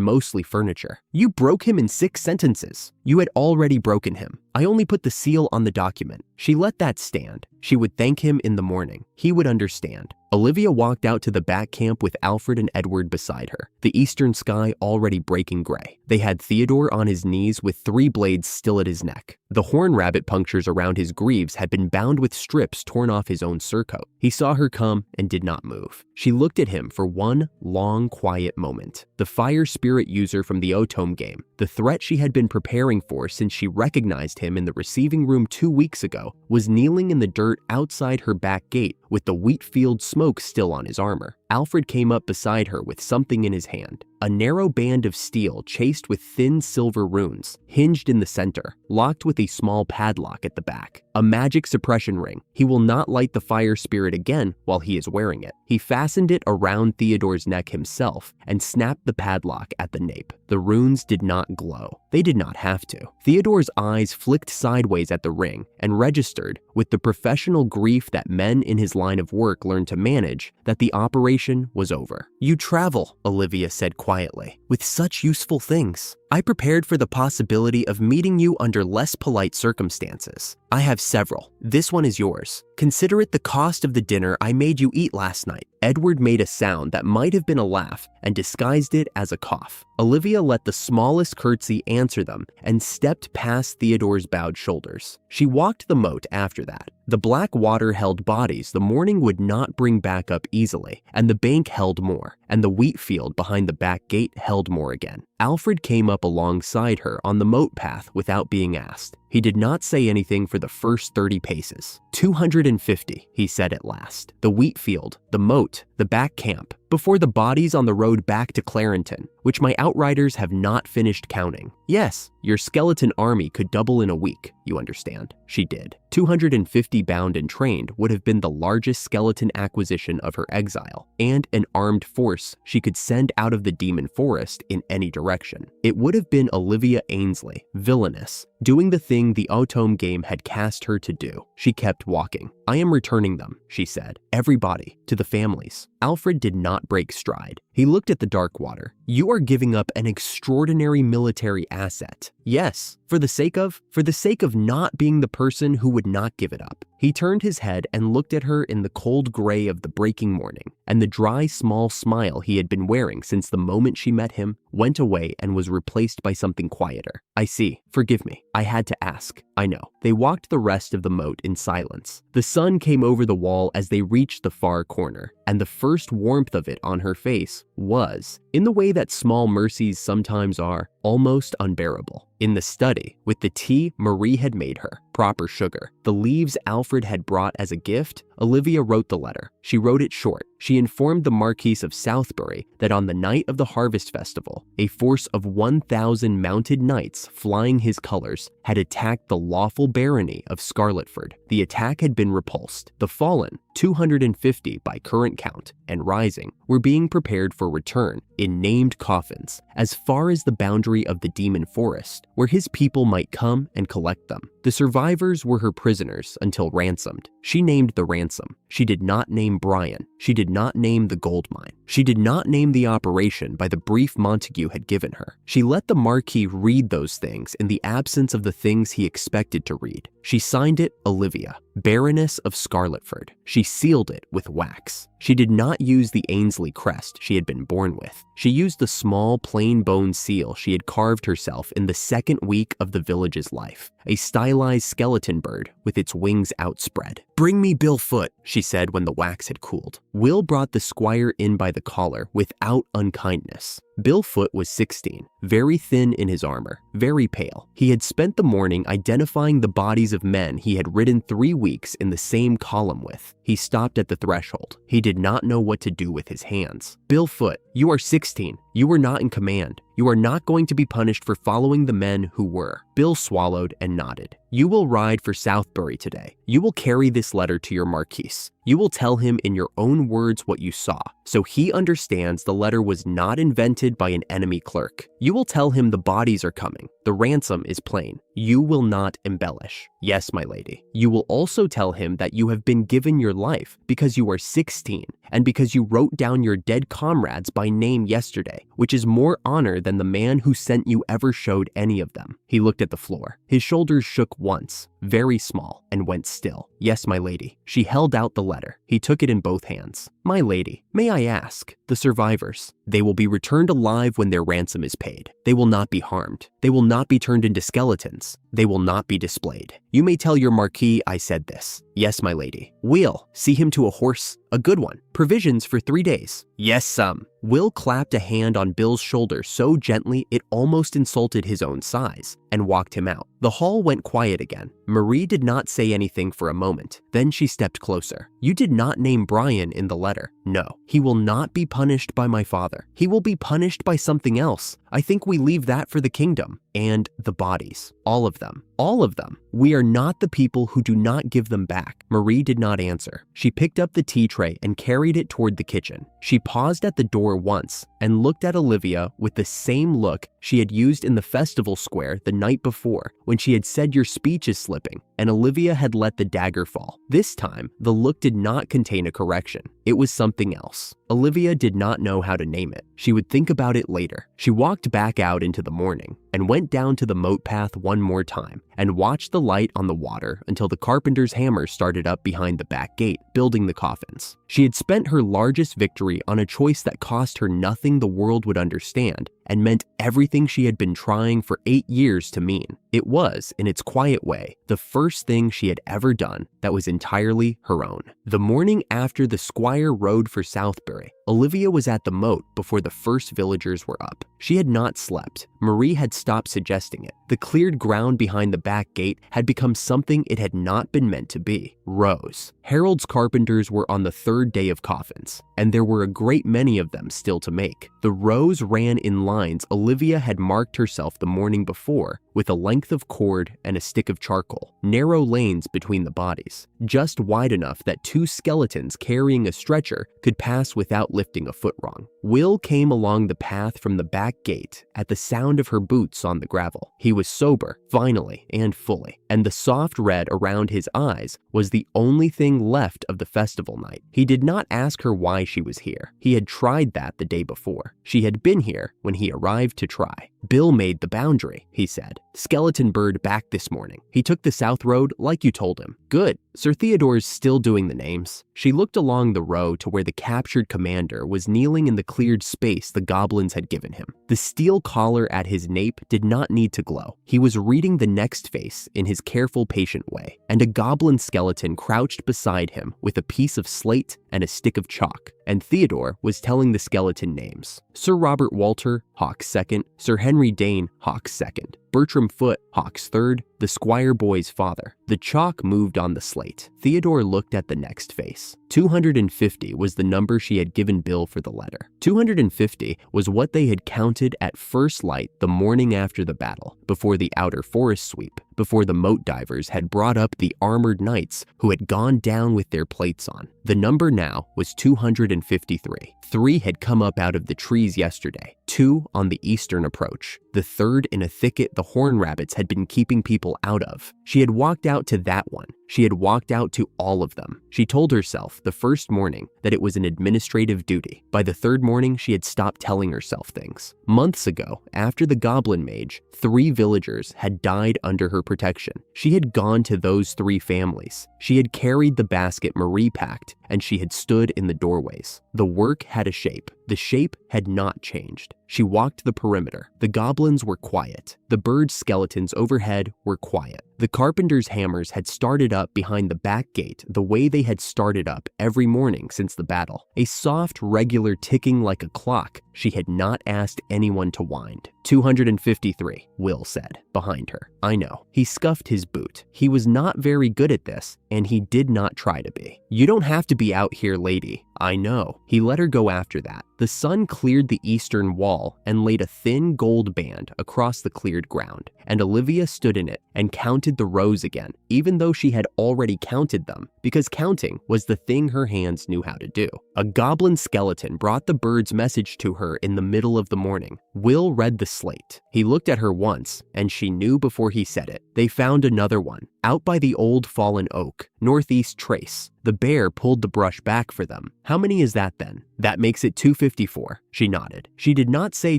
mostly furniture." "You broke him in 6 sentences. You had already broken him. I only put the seal on the document." She let that stand. She would thank him in the morning. He would understand. Olivia walked out to the back camp with Alfred and Edward beside her, the eastern sky already breaking gray. They had Theodore on his knees with 3 blades still at his neck. The horn rabbit punctures around his greaves had been bound with strips torn off his own surcoat. He saw her come and did not move. She looked at him for one long, quiet moment. The fire spirit user from the Otome game, the threat she had been preparing for since she recognized him in the receiving room 2 weeks ago, was kneeling in the dirt outside her back gate with the wheat field smoke still on his armor. Alfred came up beside her with something in his hand. A narrow band of steel chased with thin silver runes, hinged in the center, locked with a small padlock at the back. A magic suppression ring. He will not light the fire spirit again while he is wearing it. He fastened it around Theodore's neck himself and snapped the padlock at the nape. The runes did not glow. They did not have to. Theodore's eyes flicked sideways at the ring and registered, with the professional grief that men in his line of work learn to manage, that the operation was over. "You travel," Olivia said quietly, "with such useful things. I prepared for the possibility of meeting you under less polite circumstances. I have several. This one is yours. Consider it the cost of the dinner I made you eat last night." Edward made a sound that might have been a laugh and disguised it as a cough. Olivia let the smallest curtsy answer them and stepped past Theodore's bowed shoulders. She walked the moat after that. The black water held bodies the morning would not bring back up easily, and the bank held more, and the wheat field behind the back gate held more again. Alfred came up alongside her on the moat path without being asked. He did not say anything for the first 30 paces. 250, he said at last. The wheat field, the moat, the back camp, before the bodies on the road back to Clarenton, which my outriders have not finished counting. Yes, your skeleton army could double in a week, you understand. She did. 250 bound and trained would have been the largest skeleton acquisition of her exile, and an armed force she could send out of the demon forest in any direction. It would have been Olivia Ainsley, villainous, doing the thing the Otome game had cast her to do. She kept walking. "I am returning them," she said. "Everybody, to the families." Alfred did not break stride. He looked at the dark water. "You are giving up an extraordinary military asset." "Yes, for the sake of not being the person who would not give it up." He turned his head and looked at her in the cold gray of the breaking morning, and the dry, small smile he had been wearing since the moment she met him went away and was replaced by something quieter. "I see. Forgive me. I had to ask. I know." They walked the rest of the moat in silence. The sun came over the wall as they reached the far corner, and the first warmth of it on her face was, in the way that small mercies sometimes are, almost unbearable. In the study, with the tea Marie had made her, proper sugar, the leaves Alfred had brought as a gift, Olivia wrote the letter. She wrote it short. She informed the Marquis of Southbury that on the night of the Harvest Festival, a force of 1,000 mounted knights flying his colors had attacked the lawful barony of Scarletford. The attack had been repulsed. The fallen, 250 by current count, and rising, were being prepared for return in named coffins as far as the boundary of the demon forest, where his people might come and collect them. The survivors were her prisoners until ransomed. She named the ransom. She did not name Brian. She did not name the gold mine. She did not name the operation by the brief Montague had given her. She let the Marquis read those things in the absence of the things he expected to read. She signed it Olivia, Baroness of Scarletford. She sealed it with wax. She did not use the Ainsley crest she had been born with. She used the small, plain bone seal she had carved herself in the second week of the village's life, a stylized skeleton bird with its wings outspread. "Bring me Bill Foot," she said when the wax had cooled. Will brought the squire in by the collar without unkindness. Bill Foot was 16, very thin in his armor, very pale. He had spent the morning identifying the bodies of men he had ridden 3 weeks in the same column with. He stopped at the threshold. He did not know what to do with his hands. "Bill Foot, you are 16. You were not in command. You are not going to be punished for following the men who were." Bill swallowed and nodded. "You will ride for Southbury today. You will carry this letter to your Marquis. You will tell him in your own words what you saw, so he understands the letter was not invented by an enemy clerk. You will tell him the bodies are coming. The ransom is plain. You will not embellish. Yes, my lady. You will also tell him that you have been given your life because you are 16 and because you wrote down your dead comrades by name yesterday, which is more honor than the man who sent you ever showed any of them." He looked at the floor. His shoulders shook once, very small, and went still. "Yes, my lady." She held out the letter. He took it in both hands. "My lady, may I ask, the survivors, they will be returned alive when their ransom is paid. They will not be harmed. They will not be turned into skeletons. They will not be displayed. You may tell your Marquis I said this." "Yes, my lady." "Will, see him to a horse, a good one. Provisions for 3 days." "Yes, Will clapped a hand on Bill's shoulder so gently it almost insulted his own size, and walked him out. The hall went quiet again. Marie did not say anything for a moment. Then she stepped closer. "You did not name Brian in the letter." "No, he will not be punished by my father. He will be punished by something else. I think we leave that for the kingdom. And the bodies. All of them. All of them. We are not the people who do not give them back." Marie did not answer. She picked up the tea tray and carried it toward the kitchen. She paused at the door once and looked at Olivia with the same look she had used in the festival square the night before when she had said your speech is slipping and Olivia had let the dagger fall. This time, the look did not contain a correction. It was something else. Olivia did not know how to name it. She would think about it later. She walked back out into the morning and went down to the moat path one more time and watched the light on the water until the carpenter's hammer started up behind the back gate, building the coffins. She had spent her largest victory on a choice that cost her nothing the world would understand and meant everything she had been trying for 8 years to mean. It was, in its quiet way, the first thing she had ever done that was entirely her own. The morning after the squire rode for Southbury, Olivia was at the moat before the first villagers were up. She had not slept. Marie had stopped suggesting it. The cleared ground behind the back gate had become something it had not been meant to be. Rows. Harold's carpenters were on the 3rd day of coffins, and there were a great many of them still to make. The rows ran in lines Olivia had marked herself the morning before with a length of cord and a stick of charcoal, narrow lanes between the bodies, just wide enough that 2 skeletons carrying a stretcher could pass without lifting a foot wrong. Will came along the path from the back gate at the sound of her boots on the gravel. He was sober, finally and fully, and the soft red around his eyes was the only thing left of the festival night. He did not ask her why she was here. He had tried that the day before. She had been here when he arrived to try. "Bill made the boundary," he said. "Skeleton bird back this morning. He took the south road like you told him." "Good. Sir Theodore's still doing the names." She looked along the row to where the captured commander was kneeling in the cleared space the goblins had given him. The steel collar at his nape did not need to glow. He was reading the next face in his careful, patient way, and a goblin skeleton crouched beside him with a piece of slate and a stick of chalk, and Theodore was telling the skeleton names. Sir Robert Walter, Hawke's second, Sir Henry Dane, Hawke's second, Bertram Foote, Hawke's third, the Squire boy's father. The chalk moved on the slate. Theodore looked at the next face. 250 was the number she had given Bill for the letter. 250 was what they had counted at first light the morning after the battle, before the outer forest sweep, before the moat divers had brought up the armored knights who had gone down with their plates on. The number now was 253. 3 had come up out of the trees yesterday, 2 on the eastern approach, the third in a thicket the horn rabbits had been keeping people out of. She had walked out to that one. She had walked out to all of them. She told herself the first morning that it was an administrative duty. By the third morning, she had stopped telling herself things. Months ago, after the goblin mage, 3 villagers had died under her protection. She had gone to those 3 families. She had carried the basket Marie packed, and she had stood in the doorways. The work had a shape. The shape had not changed. She walked the perimeter. The goblins were quiet. The bird skeletons overhead were quiet. The carpenter's hammers had started up behind the back gate the way they had started up every morning since the battle. A soft, regular ticking like a clock she had not asked anyone to wind. 253, Will said, behind her. I know. He scuffed his boot. He was not very good at this, and he did not try to be. You don't have to be out here, lady. I know. He let her go after that. The sun cleared the eastern wall and laid a thin gold band across the cleared ground, and Olivia stood in it and counted the rows again, even though she had already counted them, because counting was the thing her hands knew how to do. A goblin skeleton brought the bird's message to her in the middle of the morning. Will read the slate. He looked at her once, and she knew before he said it. They found another one, out by the old fallen oak, northeast trace. The bear pulled the brush back for them. How many is that then? That makes it 254. She nodded. She did not say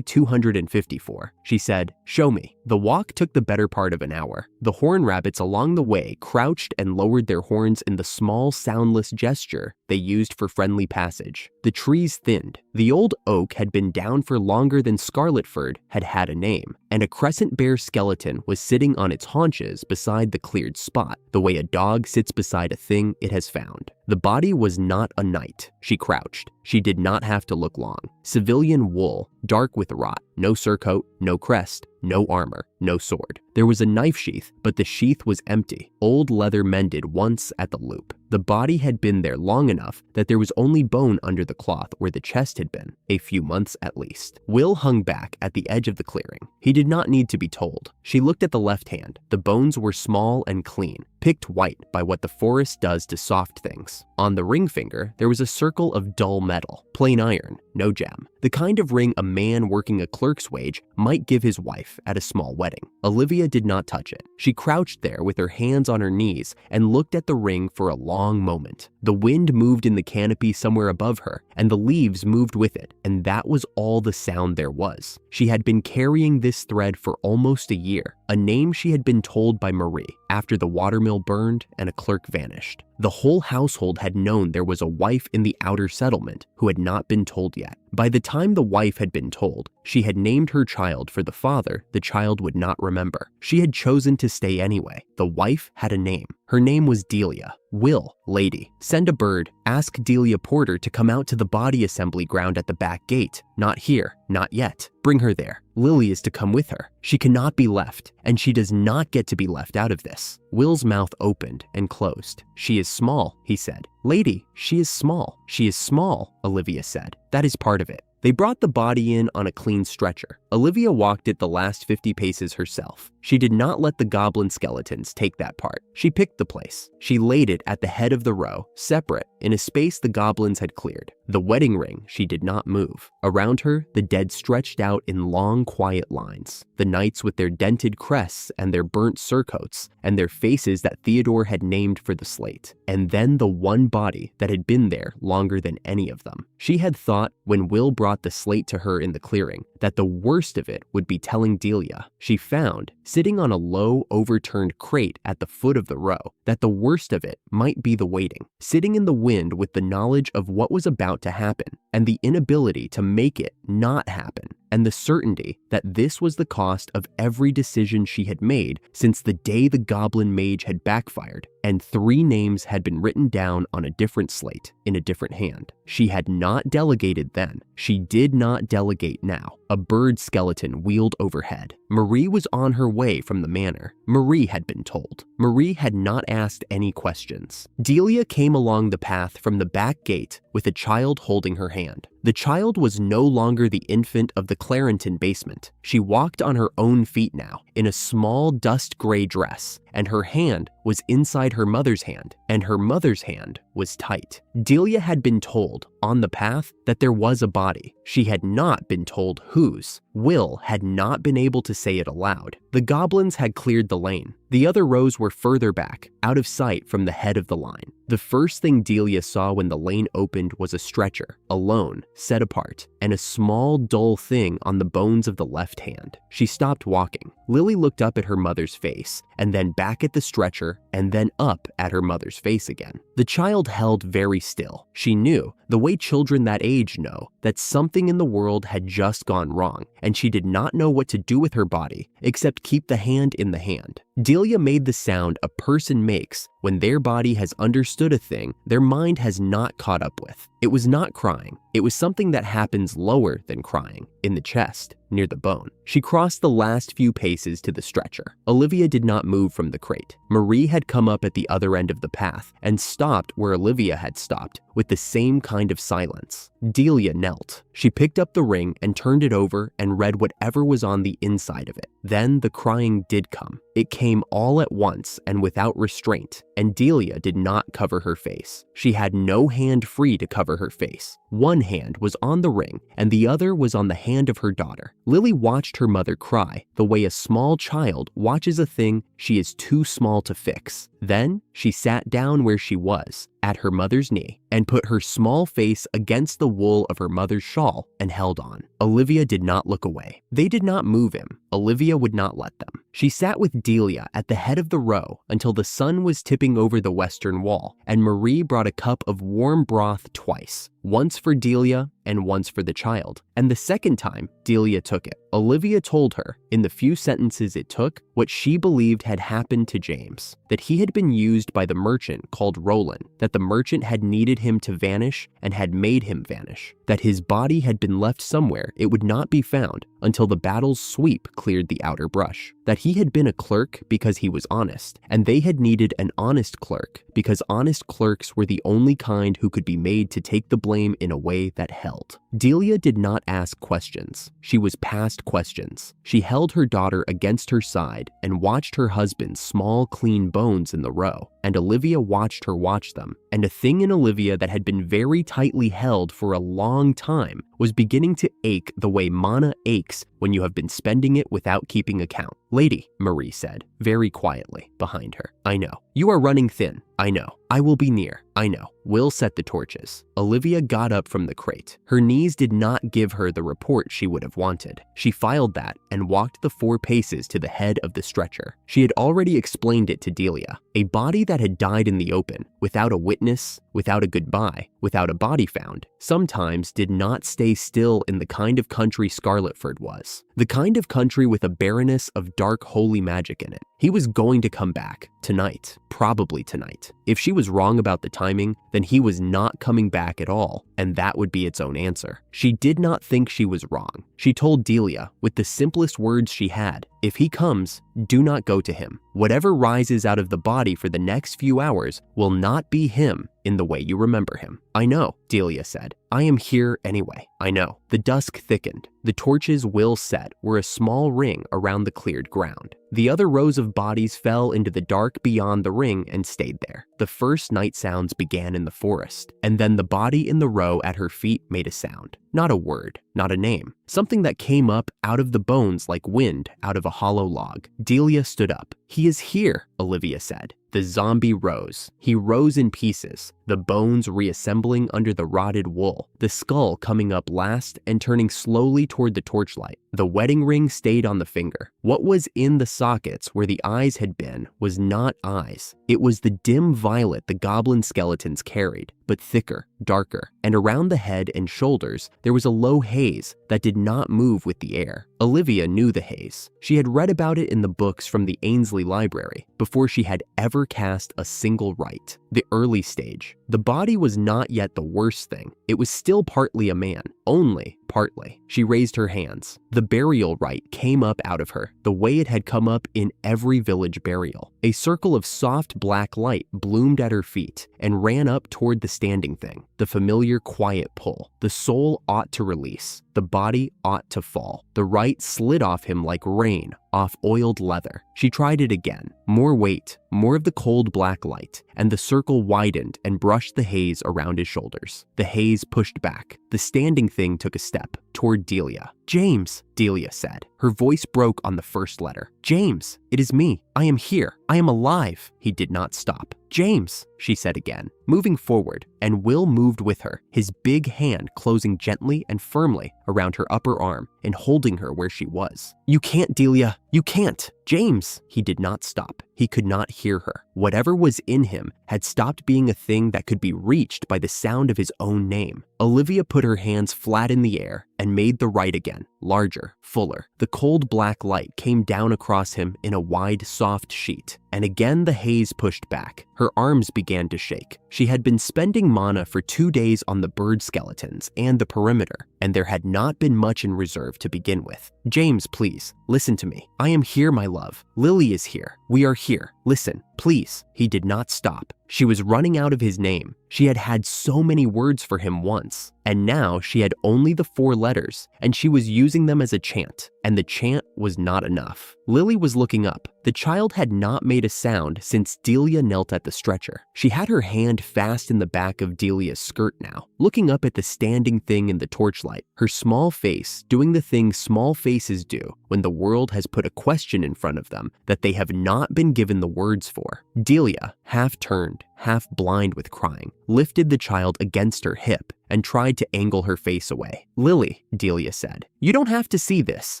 254. She said, show me. The walk took the better part of an hour. The horn rabbits along the way crouched and lowered their horns in the small, soundless gesture they used for friendly passage. The trees thinned. The old oak had been down for longer than Scarletford had had a name, and a crescent bear skeleton was sitting on its haunches beside the cleared spot, the way a dog sits beside a thing it has found. The body was not a knight. She crouched. She did not have to look long. Civilian wool, dark with rot, no surcoat, no crest, no armor, no sword. There was a knife sheath, but the sheath was empty. Old leather mended once at the loop. The body had been there long enough that there was only bone under the cloth where the chest had been, a few months at least. Will hung back at the edge of the clearing. He did not need to be told. She looked at the left hand. The bones were small and clean, picked white by what the forest does to soft things. On the ring finger, there was a circle of dull metal, plain iron, no gem. The kind of ring a man working a clerk's wage might give his wife at a small wedding. Olivia did not touch it. She crouched there with her hands on her knees and looked at the ring for a long moment. The wind moved in the canopy somewhere above her, and the leaves moved with it, and that was all the sound there was. She had been carrying this thread for almost a year, a name she had been told by Marie after the watermill burned and a clerk vanished. The whole household had known there was a wife in the outer settlement who had not been told yet. By the time the wife had been told, she had named her child for the father the child would not remember. She had chosen to stay anyway. The wife had a name. Her name was Delia. Will, lady, send a bird. Ask Delia Porter to come out to the body assembly ground at the back gate. Not here, not yet. Bring her there. Lily is to come with her. She cannot be left, and she does not get to be left out of this. Will's mouth opened and closed. She is small, he said. Lady, she is small. She is small, Olivia said. That is part of it. They brought the body in on a clean stretcher. Olivia walked it the last 50 paces herself. She did not let the goblin skeletons take that part. She picked the place. She laid it at the head of the row, separate, in a space the goblins had cleared. The wedding ring she did not move. Around her, the dead stretched out in long, quiet lines. The knights with their dented crests and their burnt surcoats, and their faces that Theodore had named for the slate. And then the one body that had been there longer than any of them. She had thought, when Will brought the slate to her in the clearing, that the worst of it would be telling Delia. She found, sitting on a low, overturned crate at the foot of the row, that the worst of it might be the waiting. Sitting in the wind with the knowledge of what was about to happen, and the inability to make it not happen, and the certainty that this was the cost of every decision she had made since the day the goblin mage had backfired, and 3 names had been written down on a different slate in a different hand. She had not delegated then. She did not delegate now. A bird skeleton wheeled overhead. Marie was on her way from the manor. Marie had been told. Marie had not asked any questions. Delia came along the path from the back gate with a child holding her hand. The child was no longer the infant of the Clarenton basement. She walked on her own feet now, in a small dust gray dress, and her hand was inside her mother's hand, and her mother's hand was tight. Delia had been told, on the path, that there was a body. She had not been told whose. Will had not been able to say it aloud. The goblins had cleared the lane. The other rows were further back, out of sight from the head of the line. The first thing Delia saw when the lane opened was a stretcher, alone, set apart, and a small, dull thing on the bones of the left hand. She stopped walking. Lily looked up at her mother's face, and then back at the stretcher, and then up at her mother's face again. The child held very still. She knew, the way children that age know, that something in the world had just gone wrong, and she did not know what to do with her body except keep the hand in the hand. Delia made the sound a person makes when their body has understood a thing their mind has not caught up with. It was not crying. It was something that happens lower than crying, in the chest, near the bone. She crossed the last few paces to the stretcher. Olivia did not move from the crate. Marie had come up at the other end of the path and stopped where Olivia had stopped, with the same kind of silence. Delia knelt. She picked up the ring and turned it over and read whatever was on the inside of it. Then the crying did come. It came all at once and without restraint, and Delia did not cover her face. She had no hand free to cover her face. One hand was on the ring, and the other was on the hand of her daughter. Lily watched her mother cry the way a small child watches a thing she is too small to fix. Then she sat down where she was, at her mother's knee, and put her small face against the wool of her mother's shawl and held on. Olivia did not look away. They did not move him. Olivia would not let them. She sat with Delia at the head of the row until the sun was tipping over the western wall, and Marie brought a cup of warm broth twice, once for Delia and once for the child. And the second time, Delia took it. Olivia told her, in the few sentences it took, what she believed had happened to James, that he had been used by the merchant called Roland, that the merchant had needed him to vanish and had made him vanish, that his body had been left somewhere it would not be found until the battle's sweep cleared the outer brush, that he had been a clerk because he was honest, and they had needed an honest clerk because honest clerks were the only kind who could be made to take the blame in a way that held. Delia did not ask questions. She was past questions. She held her daughter against her side and watched her husband's small, clean bones in the row, and Olivia watched her watch them, and a thing in Olivia that had been very tightly held for a long time was beginning to ache the way mana aches when you have been spending it without keeping account. "Lady," Marie said, very quietly, behind her. "I know. You are running thin. I know. I will be near. I know. We'll set the torches." Olivia got up from the crate. Her knees did not give her the report she would have wanted. She filed that and walked the 4 paces to the head of the stretcher. She had already explained it to Delia. A body that had died in the open, without a witness, without a goodbye, without a body found, sometimes did not stay still in the kind of country Scarletford was. The kind of country with a baroness of dark holy magic in it. He was going to come back. Tonight. Probably tonight. If she was wrong about the timing, then he was not coming back at all, and that would be its own answer. She did not think she was wrong. She told Delia, with the simplest words she had, if he comes, do not go to him. Whatever rises out of the body for the next few hours will not be him in the way you remember him. "I know," Delia said. "I am here anyway. I know." The dusk thickened. The torches Will set were a small ring around the cleared ground. The other rows of bodies fell into the dark beyond the ring and stayed there. The first night sounds began in the forest, and then the body in the row at her feet made a sound. Not a word, not a name. Something that came up out of the bones like wind out of a hollow log. Delia stood up. "He is here," Olivia said. The zombie rose. He rose in pieces. the bones reassembling under the rotted wool, the skull coming up last and turning slowly toward the torchlight. The wedding ring stayed on the finger. What was in the sockets where the eyes had been was not eyes. It was the dim violet the goblin skeletons carried, but thicker, darker, and around the head and shoulders there was a low haze that did not move with the air. Olivia knew the haze. She had read about it in the books from the Ainsley library before she had ever cast a single rite. The early stage. The body was not yet the worst thing. It was still partly a man, only partly. She raised her hands. The burial rite came up out of her, the way it had come up in every village burial. A circle of soft black light bloomed at her feet and ran up toward the standing thing. The familiar quiet pull. The soul ought to release. The body ought to fall. The rite slid off him like rain off oiled leather. She tried it again. More weight, more of the cold black light, and the circle widened and brushed the haze around his shoulders. The haze pushed back. The standing thing took a step toward Delia. "James," Delia said. Her voice broke on the first letter. "James, it is me. I am here. I am alive." He did not stop. "James," she said again, moving forward, and Will moved with her, his big hand closing gently and firmly around her upper arm and holding her where she was. "You can't, Delia. You can't. James." He did not stop. He could not hear her. Whatever was in him had stopped being a thing that could be reached by the sound of his own name. Olivia put her hands flat in the air and made the rite again, larger, fuller. The cold black light came down across him in a wide, soft sheet, and again the haze pushed back. Her arms began to shake. She had been spending mana for 2 days on the bird skeletons and the perimeter, and there had not been much in reserve to begin with. "James, please, listen to me. I am here, my love. Lily is here. We are here. Listen, please." He did not stop. She was running out of his name. She had had so many words for him once, and now she had only the 4 letters, and she was using them as a chant, and the chant was not enough. Lily was looking up. The child had not made a sound since Delia knelt at the stretcher. She had her hand fast in the back of Delia's skirt now, looking up at the standing thing in the torchlight, her small face doing the thing small faces do when the world has put a question in front of them that they have not been given the words for. Delia, half turned, half blind with crying, lifted the child against her hip and tried to angle her face away. "Lily," Delia said, "you don't have to see this."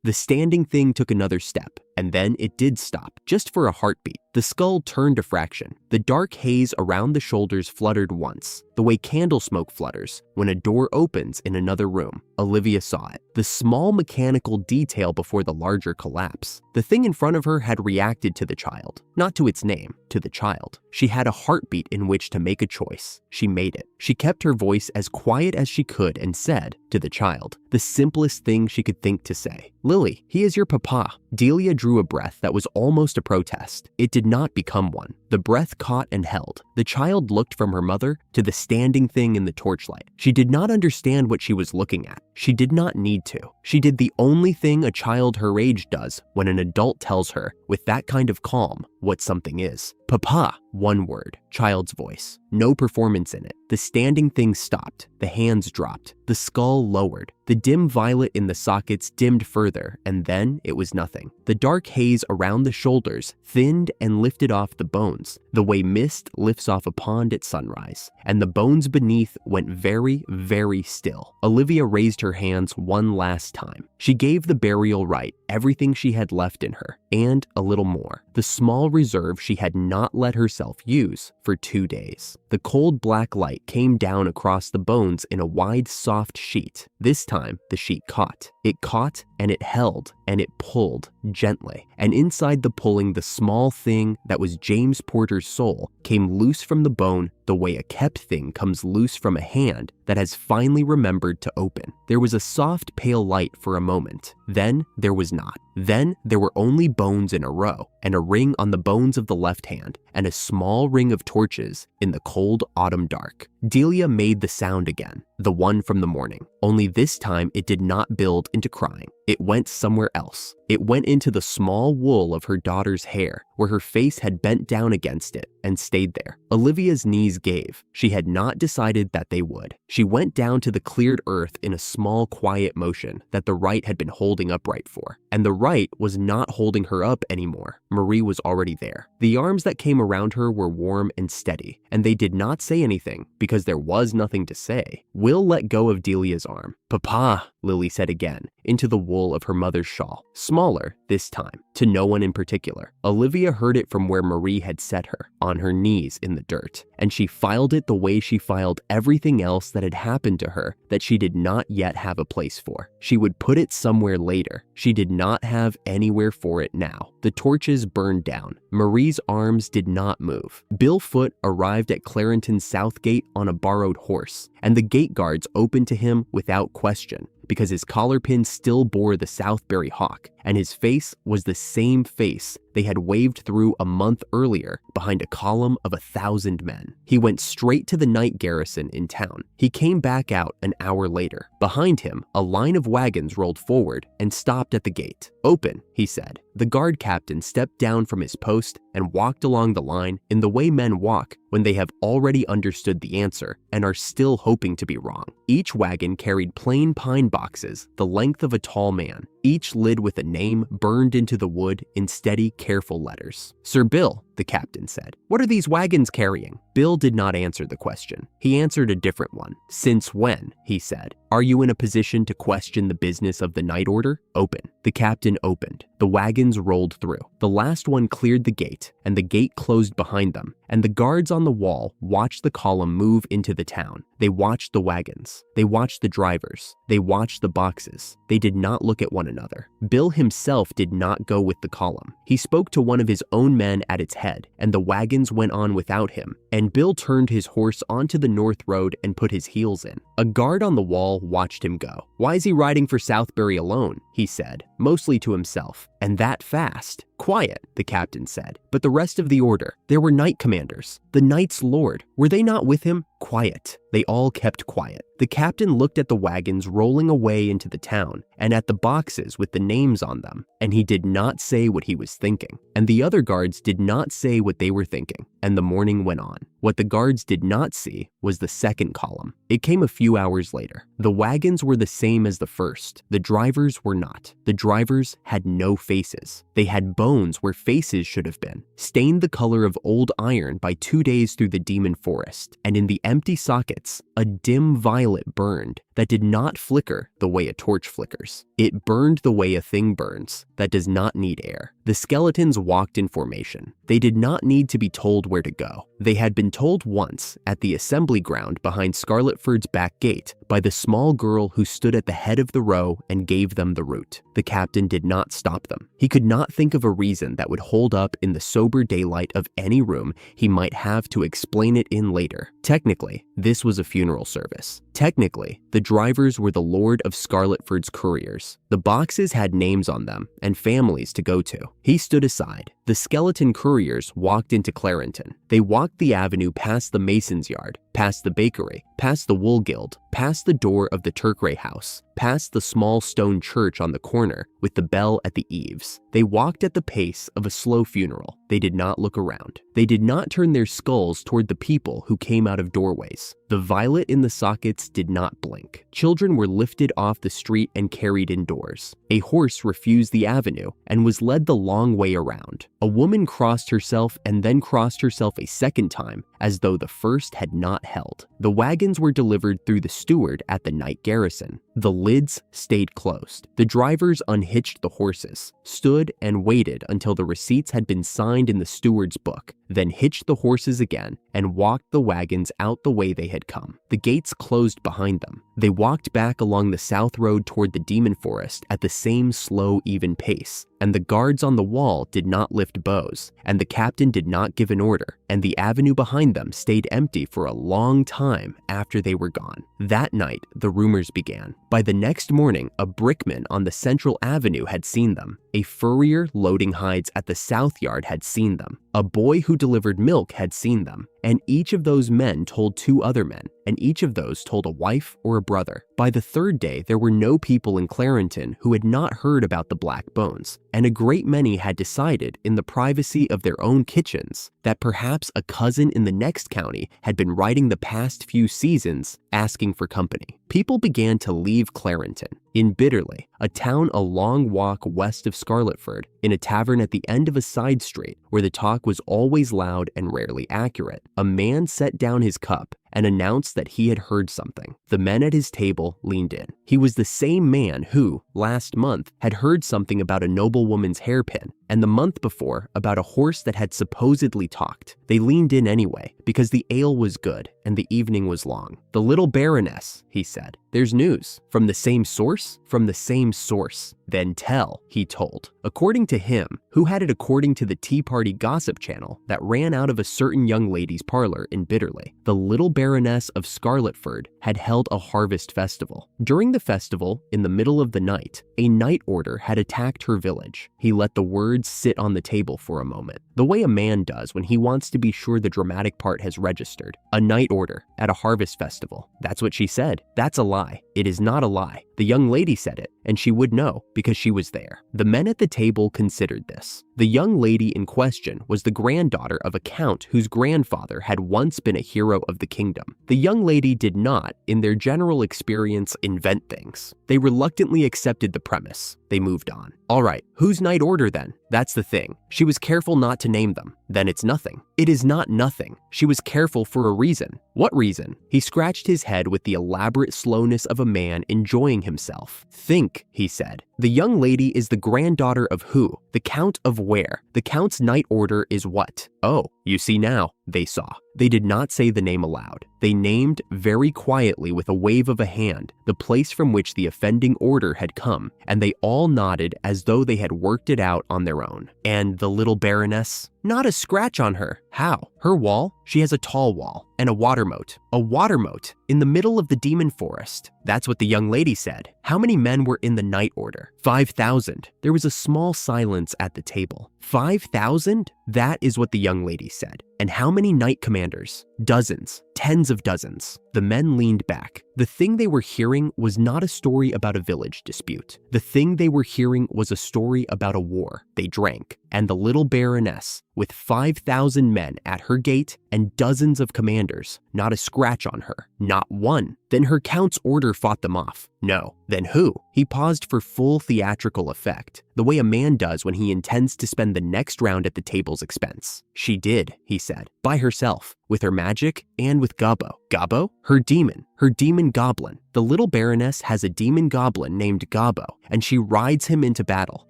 The standing thing took another step, and then it did stop, just for a heartbeat. The skull turned a fraction. The dark haze around the shoulders fluttered once, the way candle smoke flutters when a door opens in another room. Olivia saw it, the small mechanical detail before the larger collapse. The thing in front of her had reacted to the child, not to its name, to the child. She had a heartbeat in which to make a choice. She made it. She kept her voice as quiet as she could and said, to the child, the simplest thing she could think to say, "Lily, he is your papa." Delia drew a breath that was almost a protest. It did not become one. The breath caught and held. The child looked from her mother to the standing thing in the torchlight. She did not understand what she was looking at. She did not need to. She did the only thing a child her age does when an adult tells her, with that kind of calm, what something is. "Papa," one word, child's voice. No performance in it. The standing thing stopped. The hands dropped. The skull lowered. The dim violet in the sockets dimmed further, and then it was nothing. The dark haze around the shoulders thinned and lifted off the bones, the way mist lifts off a pond at sunrise, and the bones beneath went very, very still. Olivia raised her hands one last time. She gave the burial rite everything she had left in her, and a little more. The small reserve she had not let herself use for 2 days. The cold black light came down across the bones in a wide, soft sheet. This time, the sheet caught. It caught and it held and it pulled gently. And inside the pulling, the small thing that was James Porter's soul came loose from the bone the way a kept thing comes loose from a hand that has finally remembered to open. There was a soft, pale light for a moment. Then there was not. Then there were only bones in a row, and a ring on the bones of the left hand, and a small ring of torches in the cold autumn dark. Delia made the sound again, the one from the morning, only this time it did not build into crying. It went somewhere else, It went into the small wool of her daughter's hair, where her face had bent down against it and stayed there. Olivia's knees gave. She had not decided that they would. She went down to the cleared earth in a small, quiet motion that the right had been holding upright for. And the right was not holding her up anymore. Marie was already there. The arms that came around her were warm and steady, and they did not say anything because there was nothing to say. Will let go of Delia's arm. "Papa," Lily said again, into the wool of her mother's shawl. Smaller this time, to no one in particular. Olivia heard it from where Marie had set her, on her knees in the dirt, and she filed it the way she filed everything else that had happened to her that she did not yet have a place for. She would put it somewhere later. She did not have anywhere for it now. The torches burned down. Marie's arms did not move. Bill Foote arrived at Clarenton's south gate on a borrowed horse, and the gate guards opened to him without question, because his collar pin still bore the Southbury hawk, and his face was the same face they had waved through a month earlier behind a column of 1,000 men. He went straight to the night garrison in town. He came back out an hour later. Behind him, a line of wagons rolled forward and stopped at the gate. "Open," he said. The guard captain stepped down from his post and walked along the line in the way men walk when they have already understood the answer and are still hoping to be wrong. Each wagon carried plain pine boxes the length of a tall man, each lid with a name burned into the wood in steady, careful letters. "Sir Bill," the captain said, "what are these wagons carrying?" Bill did not answer the question. He answered a different one. "Since when," he said, "are you in a position to question the business of the night order? Open." The captain opened. The wagons rolled through. The last one cleared the gate, and the gate closed behind them, and the guards on the wall watched the column move into the town. They watched the wagons. They watched the drivers. They watched the boxes. They did not look at one another. Bill himself did not go with the column. He spoke to one of his own men at its head, and the wagons went on without him, and Bill turned his horse onto the north road and put his heels in. A guard on the wall watched him go. "Why is he riding for Southbury alone?" he said, mostly to himself. "And that fast?" "Quiet," the captain said. "But the rest of the order, there were knight commanders. The knight's lord, were they not with him?" "Quiet." They all kept quiet. The captain looked at the wagons rolling away into the town and at the boxes with the names on them, and he did not say what he was thinking. And the other guards did not say what they were thinking, and the morning went on. What the guards did not see was the second column. It came a few hours later. The wagons were the same as the first. The drivers were not. The drivers had no faces. They had bones where faces should have been, stained the color of old iron by 2 days through the demon forest, and in the empty sockets, a dim violet burned that did not flicker the way a torch flickers. It burned the way a thing burns that does not need air. The skeletons walked in formation. They did not need to be told where to go. They had been told once at the assembly ground behind Scarletford's back gate by the small girl who stood at the head of the row and gave them the route. The captain did not stop them. He could not think of a reason that would hold up in the sober daylight of any room he might have to explain it in later. Technically, this was a funeral service. Technically, the drivers were the Lord of Scarletford's couriers. The boxes had names on them and families to go to. He stood aside. The skeleton couriers walked into Clarenton. They walked the avenue past the mason's yard, past the bakery, past the wool guild, past the door of the Turkray house, past the small stone church on the corner with the bell at the eaves. They walked at the pace of a slow funeral. They did not look around. They did not turn their skulls toward the people who came out of doorways. The violet in the sockets did not blink. Children were lifted off the street and carried indoors. A horse refused the avenue and was led the long way around. A woman crossed herself and then crossed herself a second time as though the first had not held. The wagons were delivered through the steward at the night garrison. The lids stayed closed. The drivers unhitched the horses, stood and waited until the receipts had been signed in the steward's book, then hitched the horses again and walked the wagons out the way they had come. The gates closed behind them. They walked back along the south road toward the demon forest at the same slow, even pace, and the guards on the wall did not lift bows, and the captain did not give an order, and the avenue behind them stayed empty for a long time after they were gone. That night, the rumors began. By the next morning, a brickman on the central avenue had seen them. A furrier loading hides at the south yard had seen them. A boy who delivered milk had seen them, and each of those men told 2 other men, and each of those told a wife or a brother. By the 3rd day, there were no people in Clarenton who had not heard about the black bones, and a great many had decided in the privacy of their own kitchens that perhaps a cousin in the next county had been writing the past few seasons asking for company. People began to leave Clarenton. In Bitterly, a town a long walk west of Scarletford, in a tavern at the end of a side street where the talk was always loud and rarely accurate, a man set down his cup and announced that he had heard something. The men at his table leaned in. He was the same man who, last month, had heard something about a noblewoman's hairpin, and the month before about a horse that had supposedly talked. They leaned in anyway, because the ale was good and the evening was long. "The little baroness," he said. "There's news. From the same source?" "From the same source." "Then tell," he told. According to him, who had it according to the Tea Party gossip channel that ran out of a certain young lady's parlor in Bitterly, the little Baroness of Scarletford had held a harvest festival. During the festival, in the middle of the night, a night order had attacked her village. He let the words sit on the table for a moment, the way a man does when he wants to be sure the dramatic part has registered. A night order at a harvest festival. That's what she said. That's a lie. It is not a lie. The young lady said it, and she would know because she was there. The men at the table considered this. The young lady in question was the granddaughter of a count whose grandfather had once been a hero of the kingdom. The young lady did not, in their general experience, invent things. They reluctantly accepted the premise. They moved on. All right, whose night order then? That's the thing. She was careful not to name them. Then it's nothing. It is not nothing. She was careful for a reason. What reason? He scratched his head with the elaborate slowness of a man enjoying himself. Think, he said. The young lady is the granddaughter of who? The Count of where? The Count's night order is what? Oh, you see now, they saw. They did not say the name aloud. They named very quietly with a wave of a hand the place from which the offending order had come, and they all nodded as though they had worked it out on their own. And the little Baroness? Not a scratch on her. How? Her wall? She has a tall wall and a water moat. A water moat in the middle of the demon forest. That's what the young lady said. How many men were in the night order? 5,000. There was a small silence at the table. 5,000? That is what the young lady said. And how many knight commanders? Dozens. Tens of dozens. The men leaned back. The thing they were hearing was not a story about a village dispute. The thing they were hearing was a story about a war. They drank. And the little Baroness, with 5,000 men at her gate and dozens of commanders, not a scratch on her. Not one. Then her count's order fought them off. No. Then who? He paused for full theatrical effect, the way a man does when he intends to spend the next round at the table's expense. She did, he said, by herself, with her magic and with Gobbo. Gobbo? Her demon goblin. The little Baroness has a demon goblin named Gobbo, and she rides him into battle,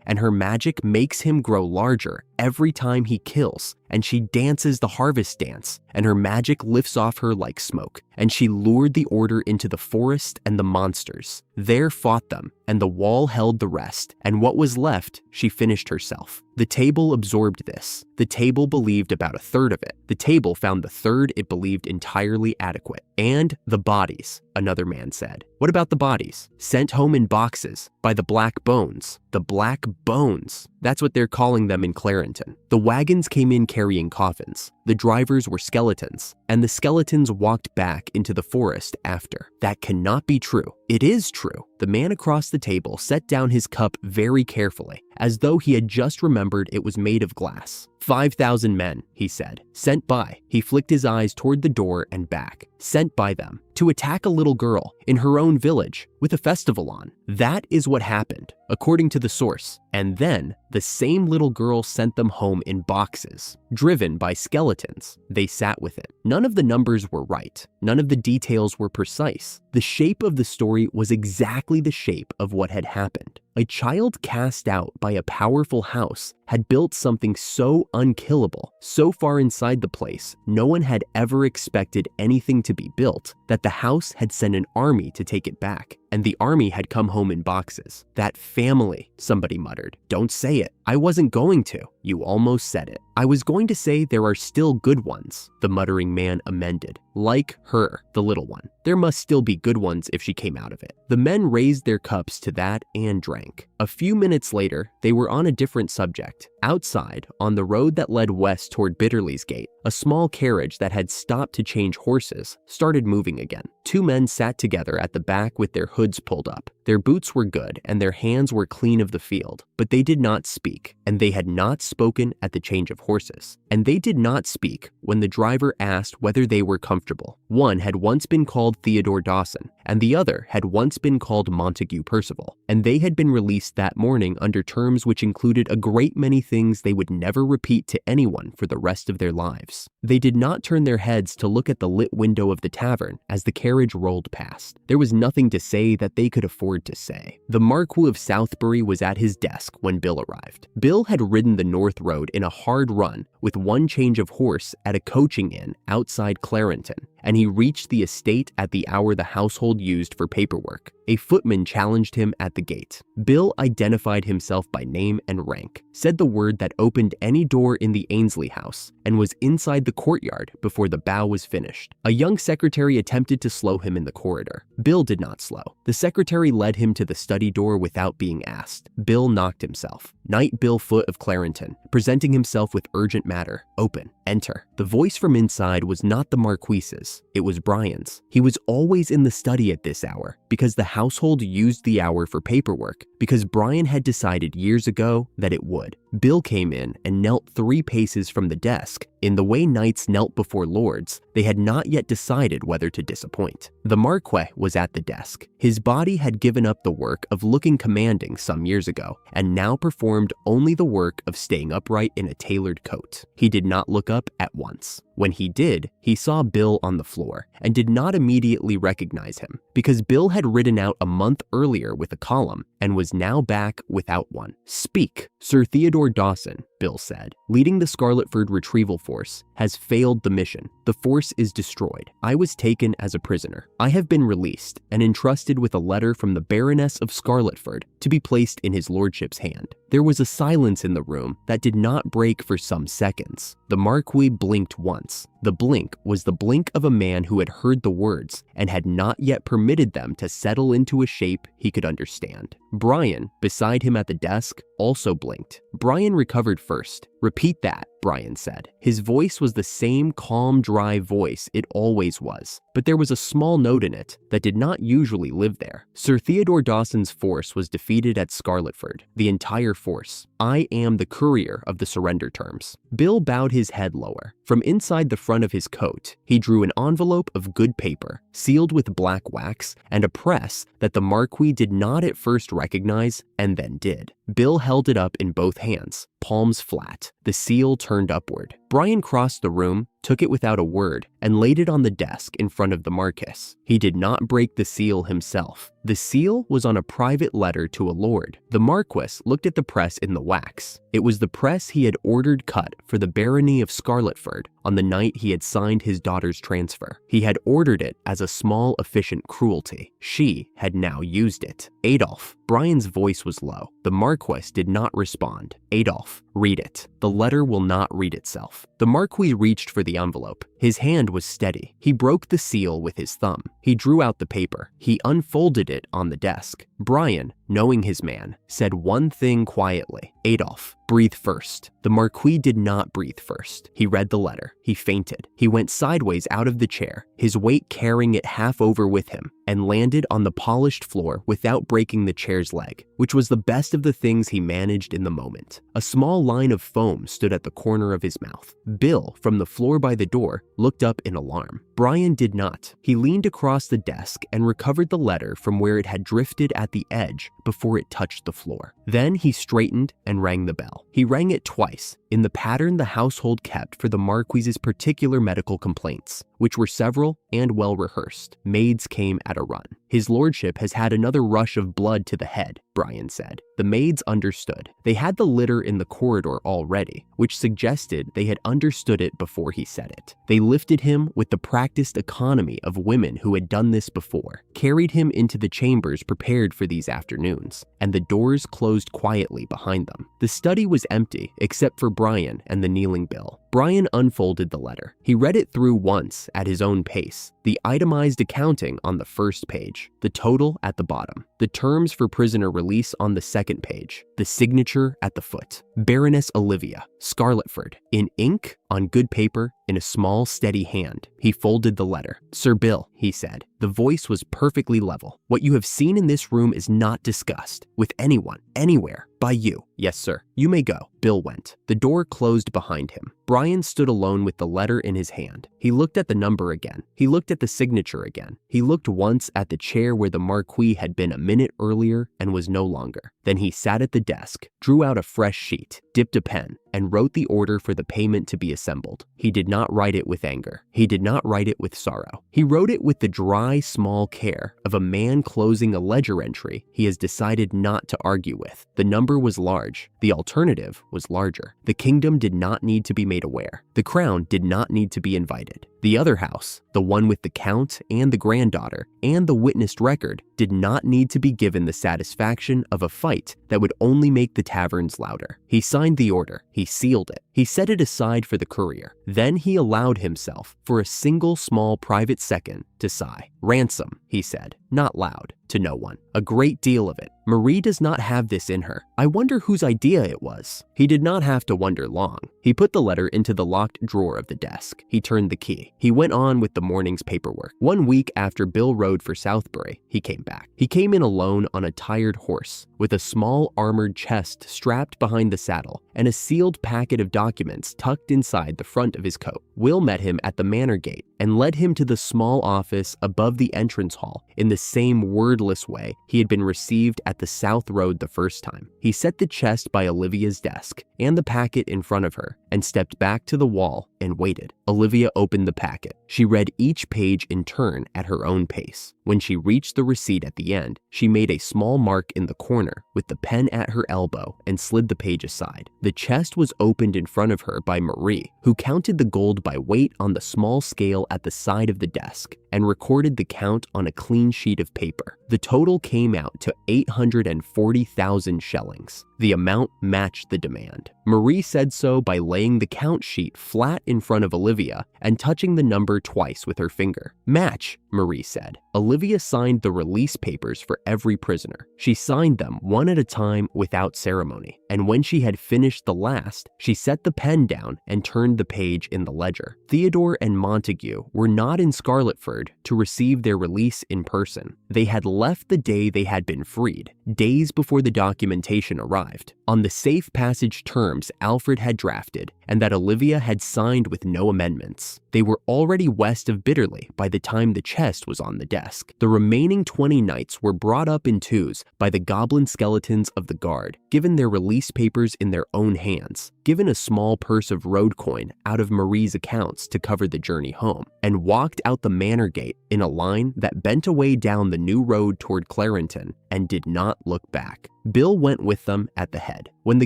and her magic makes him grow larger every time he kills, and she dances the harvest dance, and her magic lifts off her like smoke, and she lured the order into the forest and the monsters. There fought them, and the wall held the rest, and what was left, she finished herself. The table absorbed this. The table believed about a third of it. The table found the third it believed entirely adequate. And the bodies, another man said. What about the bodies? Sent home in boxes by the Black Bones. The Black Bones. That's what they're calling them in Clarenton. The wagons came in carrying coffins. The drivers were skeletons, and the skeletons walked back into the forest after. That cannot be true. It is true. The man across the table set down his cup very carefully, as though he had just remembered it was made of glass. 5,000 men, he said, sent by. He flicked his eyes toward the door and back. Sent by them to attack a little girl in her own village with a festival on. That is what happened, according to the source. And then the same little girl sent them home in boxes, driven by skeletons. They sat with it. None of the numbers were right. None of the details were precise. The shape of the story was exactly the shape of what had happened. A child cast out by a powerful house had built something so unkillable, so far inside the place, no one had ever expected anything to be built, that the house had sent an army to take it back, and the army had come home in boxes. That family, somebody muttered. Don't say it. "I wasn't going to." "You almost said it." "I was going to say there are still good ones," the muttering man amended. "Like her, the little one. There must still be good ones if she came out of it." The men raised their cups to that and drank. A few minutes later, they were on a different subject. Outside, on the road that led west toward Bitterly's Gate, a small carriage that had stopped to change horses started moving again. Two men sat together at the back with their hoods pulled up. Their boots were good and their hands were clean of the field, but they did not speak, and they had not spoken at the change of horses. And they did not speak when the driver asked whether they were comfortable. One had once been called Theodore Dawson, and the other had once been called Montague Percival, and they had been released that morning under terms which included a great many things they would never repeat to anyone for the rest of their lives. They did not turn their heads to look at the lit window of the tavern as the carriage rolled past. There was nothing to say that they could afford to say. The Marquis of Southbury was at his desk when Bill arrived. Bill had ridden the North Road in a hard run with one change of horse at a coaching inn outside Clarenton, and he reached the estate at the hour the household used for paperwork. A footman challenged him at the gate. Bill identified himself by name and rank, said the word that opened any door in the Ainsley house, and was inside the courtyard before the bow was finished. A young secretary attempted to slow him in the corridor. Bill did not slow. The secretary led him to the study door without being asked. Bill knocked himself. Knight Bill Foot of Clarenton, presenting himself with urgent matter. Open. Enter. The voice from inside was not the Marquis's. It was Brian's. He was always in the study at this hour because the household used the hour for paperwork, because Brian had decided years ago that it would. Bill came in and knelt 3 paces from the desk. In the way knights knelt before lords, they had not yet decided whether to disappoint. The Marquis was at the desk. His body had given up the work of looking commanding some years ago, and now performed only the work of staying upright in a tailored coat. He did not look up at once. When he did, he saw Bill on the floor and did not immediately recognize him, because Bill had ridden out a month earlier with a column and was now back without one. "Speak." "Sir Theodore Dawson," Bill said, "leading the Scarletford retrieval force, has failed the mission. The force is destroyed. I was taken as a prisoner. I have been released and entrusted with a letter from the Baroness of Scarletford to be placed in his lordship's hand." There was a silence in the room that did not break for some seconds. The Marquis blinked once. The blink was the blink of a man who had heard the words and had not yet permitted them to settle into a shape he could understand. Brian, beside him at the desk, also blinked. Brian recovered first. "Repeat that," Brian said. His voice was the same calm, dry voice it always was, but there was a small note in it that did not usually live there. "Sir Theodore Dawson's force was defeated at Scarletford. The entire force. I am the courier of the surrender terms." Bill bowed his head lower. From inside the front of his coat, he drew an envelope of good paper, sealed with black wax, and a press that the Marquis did not at first recognize, and then did. Bill held it up in both hands, palms flat, the seal turned upward. Brian crossed the room, took it without a word, and laid it on the desk in front of the Marquis. He did not break the seal himself. The seal was on a private letter to a lord. The Marquis looked at the press in the wax. It was the press he had ordered cut for the barony of Scarletford on the night he had signed his daughter's transfer. He had ordered it as a small, efficient cruelty. She had now used it. "Adolphe." Brian's voice was low. The Marquis did not respond. "Adolphe, read it. The letter will not read itself." The Marquis reached for the envelope. His hand was steady. He broke the seal with his thumb. He drew out the paper. He unfolded it on the desk. Brian, knowing his man, said one thing quietly. "Adolphe, breathe first." The Marquis did not breathe first. He read the letter. He fainted. He went sideways out of the chair, his weight carrying it half over with him, and landed on the polished floor without breaking the chair's leg, which was the best of the things he managed in the moment. A small line of foam stood at the corner of his mouth. Bill, from the floor by the door, looked up in alarm. Brian did not. He leaned across the desk and recovered the letter from where it had drifted at the edge before it touched the floor. Then he straightened and rang the bell. He rang it twice, in the pattern the household kept for the Marquis's particular medical complaints, which were several and well-rehearsed. Maids came at a run. "His lordship has had another rush of blood to the head," Brian said. The maids understood. They had the litter in the corridor already, which suggested they had understood it before he said it. They lifted him with the practiced economy of women who had done this before, carried him into the chambers prepared for these afternoons, and the doors closed quietly behind them. The study was empty except for Brian and the kneeling Bill. Brian unfolded the letter. He read it through once at his own pace, the itemized accounting on the first page, the total at the bottom, the terms for prisoner release on the second page, the signature at the foot. Baroness Olivia, Scarletford, in ink, on good paper, in a small, steady hand. He folded the letter. "Sir Bill," he said. The voice was perfectly level. "What you have seen in this room is not discussed with anyone, anywhere, by you." "Yes, sir. You may go." Bill went. The door closed behind him. Brian stood alone with the letter in his hand. He looked at the number again. He looked at the signature again. He looked once at the chair where the Marquis had been a minute earlier and was no longer. Then he sat at the desk, drew out a fresh sheet, dipped a pen, and wrote the order for the payment to be assembled. He did not write it with anger. He did not write it with sorrow. He wrote it with the dry, small care of a man closing a ledger entry he has decided not to argue with. The number was large. The alternative was larger. The kingdom did not need to be made aware. The crown did not need to be invited. The other house, the one with the count and the granddaughter and the witnessed record, did not need to be given the satisfaction of a fight that would only make the taverns louder. He signed the order. He sealed it. He set it aside for the courier. Then he allowed himself, for a single small private second, to sigh. "Ransom," he said, not loud, to no one. "A great deal of it. Marie does not have this in her. I wonder whose idea it was." He did not have to wonder long. He put the letter into the locked drawer of the desk. He turned the key. He went on with the morning's paperwork. 1 week after Bill rode for Southbury, he came back. He came in alone on a tired horse, with a small armored chest strapped behind the saddle and a sealed packet of documents tucked inside the front of his coat. Will met him at the manor gate and led him to the small office above the entrance hall in the same wordless way he had been received at the South Road the first time. He set the chest by Olivia's desk and the packet in front of her and stepped back to the wall and waited. Olivia opened the packet. She read each page in turn at her own pace. When she reached the receipt at the end, she made a small mark in the corner with the pen at her elbow and slid the page aside. The chest was opened in front of her by Marie, who counted the gold by weight on the small scale at the side of the desk and recorded the count on a clean sheet of paper. The total came out to 840,000 shillings. The amount matched the demand. Marie said so by laying the count sheet flat in front of Olivia and touching the number twice with her finger. "Match," Marie said. Olivia signed the release papers for every prisoner. She signed them one at a time without ceremony, and when she had finished the last, she set the pen down and turned the page in the ledger. Theodore and Montague were not in Scarletford to receive their release in person. They had left the day they had been freed, days before the documentation arrived, on the safe passage terms Alfred had drafted and that Olivia had signed with no amendments. They were already west of Bitterly by the time the chest was on the desk. The remaining 20 knights were brought up in twos by the goblin skeletons of the guard, given their release papers in their own hands, given a small purse of road coin out of Marie's accounts to cover the journey home, and walked out the manor gate in a line that bent away down the new road toward Clarenton and did not look back. Bill went with them at the head. When the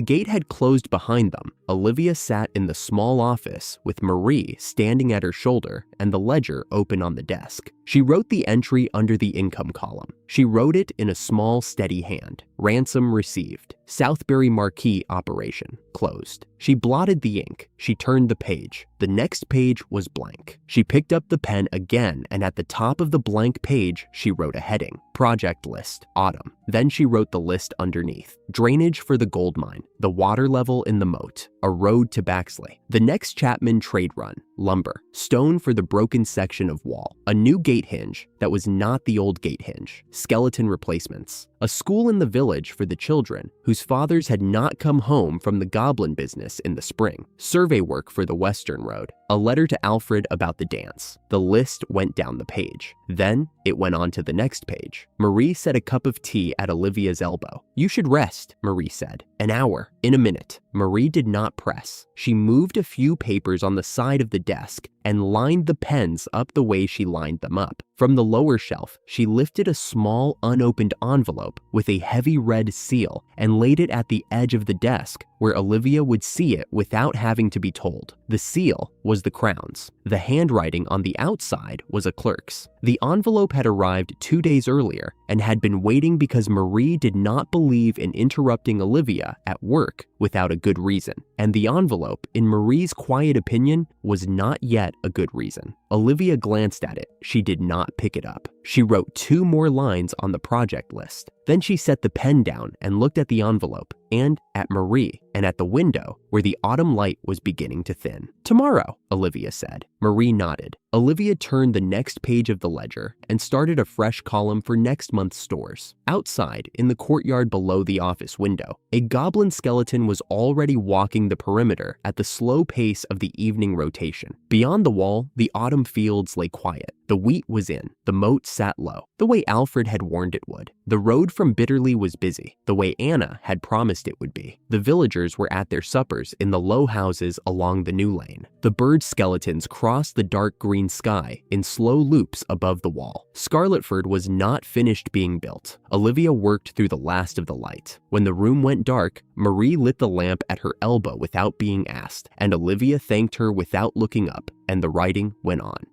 gate had closed behind them, Olivia sat in the small office with Marie standing at her shoulder and the ledger open on the desk. She wrote the entry under the income column. She wrote it in a small, steady hand. Ransom received. Southbury Marquis operation closed. She blotted the ink. She turned the page. The next page was blank. She picked up the pen again, and at the top of the blank page, she wrote a heading. Project list, autumn. Then she wrote the list underneath. Drainage for the gold mine, the water level in the moat, a road to Baxley. The next Chapman trade run, lumber, stone for the broken section of wall, a new gate hinge that was not the old gate hinge, skeleton replacements, a school in the village for the children whose fathers had not come home from the goblin business in the spring, survey work for the western road, a letter to Alfred about the dance. The list went down the page. Then it went on to the next page. Marie set a cup of tea at Olivia's elbow. "You should rest," Marie said. "An hour, in a minute." Marie did not press. She moved a few papers on the side of the desk and lined the pens up the way she lined them up. From the lower shelf, she lifted a small unopened envelope with a heavy red seal and laid it at the edge of the desk where Olivia would see it without having to be told. The seal was the Crown's. The handwriting on the outside was a clerk's. The envelope had arrived 2 days earlier and had been waiting because Marie did not believe in interrupting Olivia at work without a good reason. And the envelope, in Marie's quiet opinion, was not yet a good reason. Olivia glanced at it. She did not pick it up. She wrote 2 more lines on the project list. Then she set the pen down and looked at the envelope and at Marie and at the window where the autumn light was beginning to thin. "Tomorrow," Olivia said. Marie nodded. Olivia turned the next page of the ledger and started a fresh column for next month's stores. Outside, in the courtyard below the office window, a goblin skeleton was already walking the perimeter at the slow pace of the evening rotation. Beyond the wall, the autumn fields lay quiet. The wheat was in. The moat sat low, the way Alfred had warned it would. The road from Bitterly was busy, the way Anna had promised it would be. The villagers were at their suppers in the low houses along the new lane. The bird skeletons crossed the dark green sky in slow loops above the wall. Scarletford was not finished being built. Olivia worked through the last of the light. When the room went dark, Marie lit the lamp at her elbow without being asked, and Olivia thanked her without looking up, and the writing went on.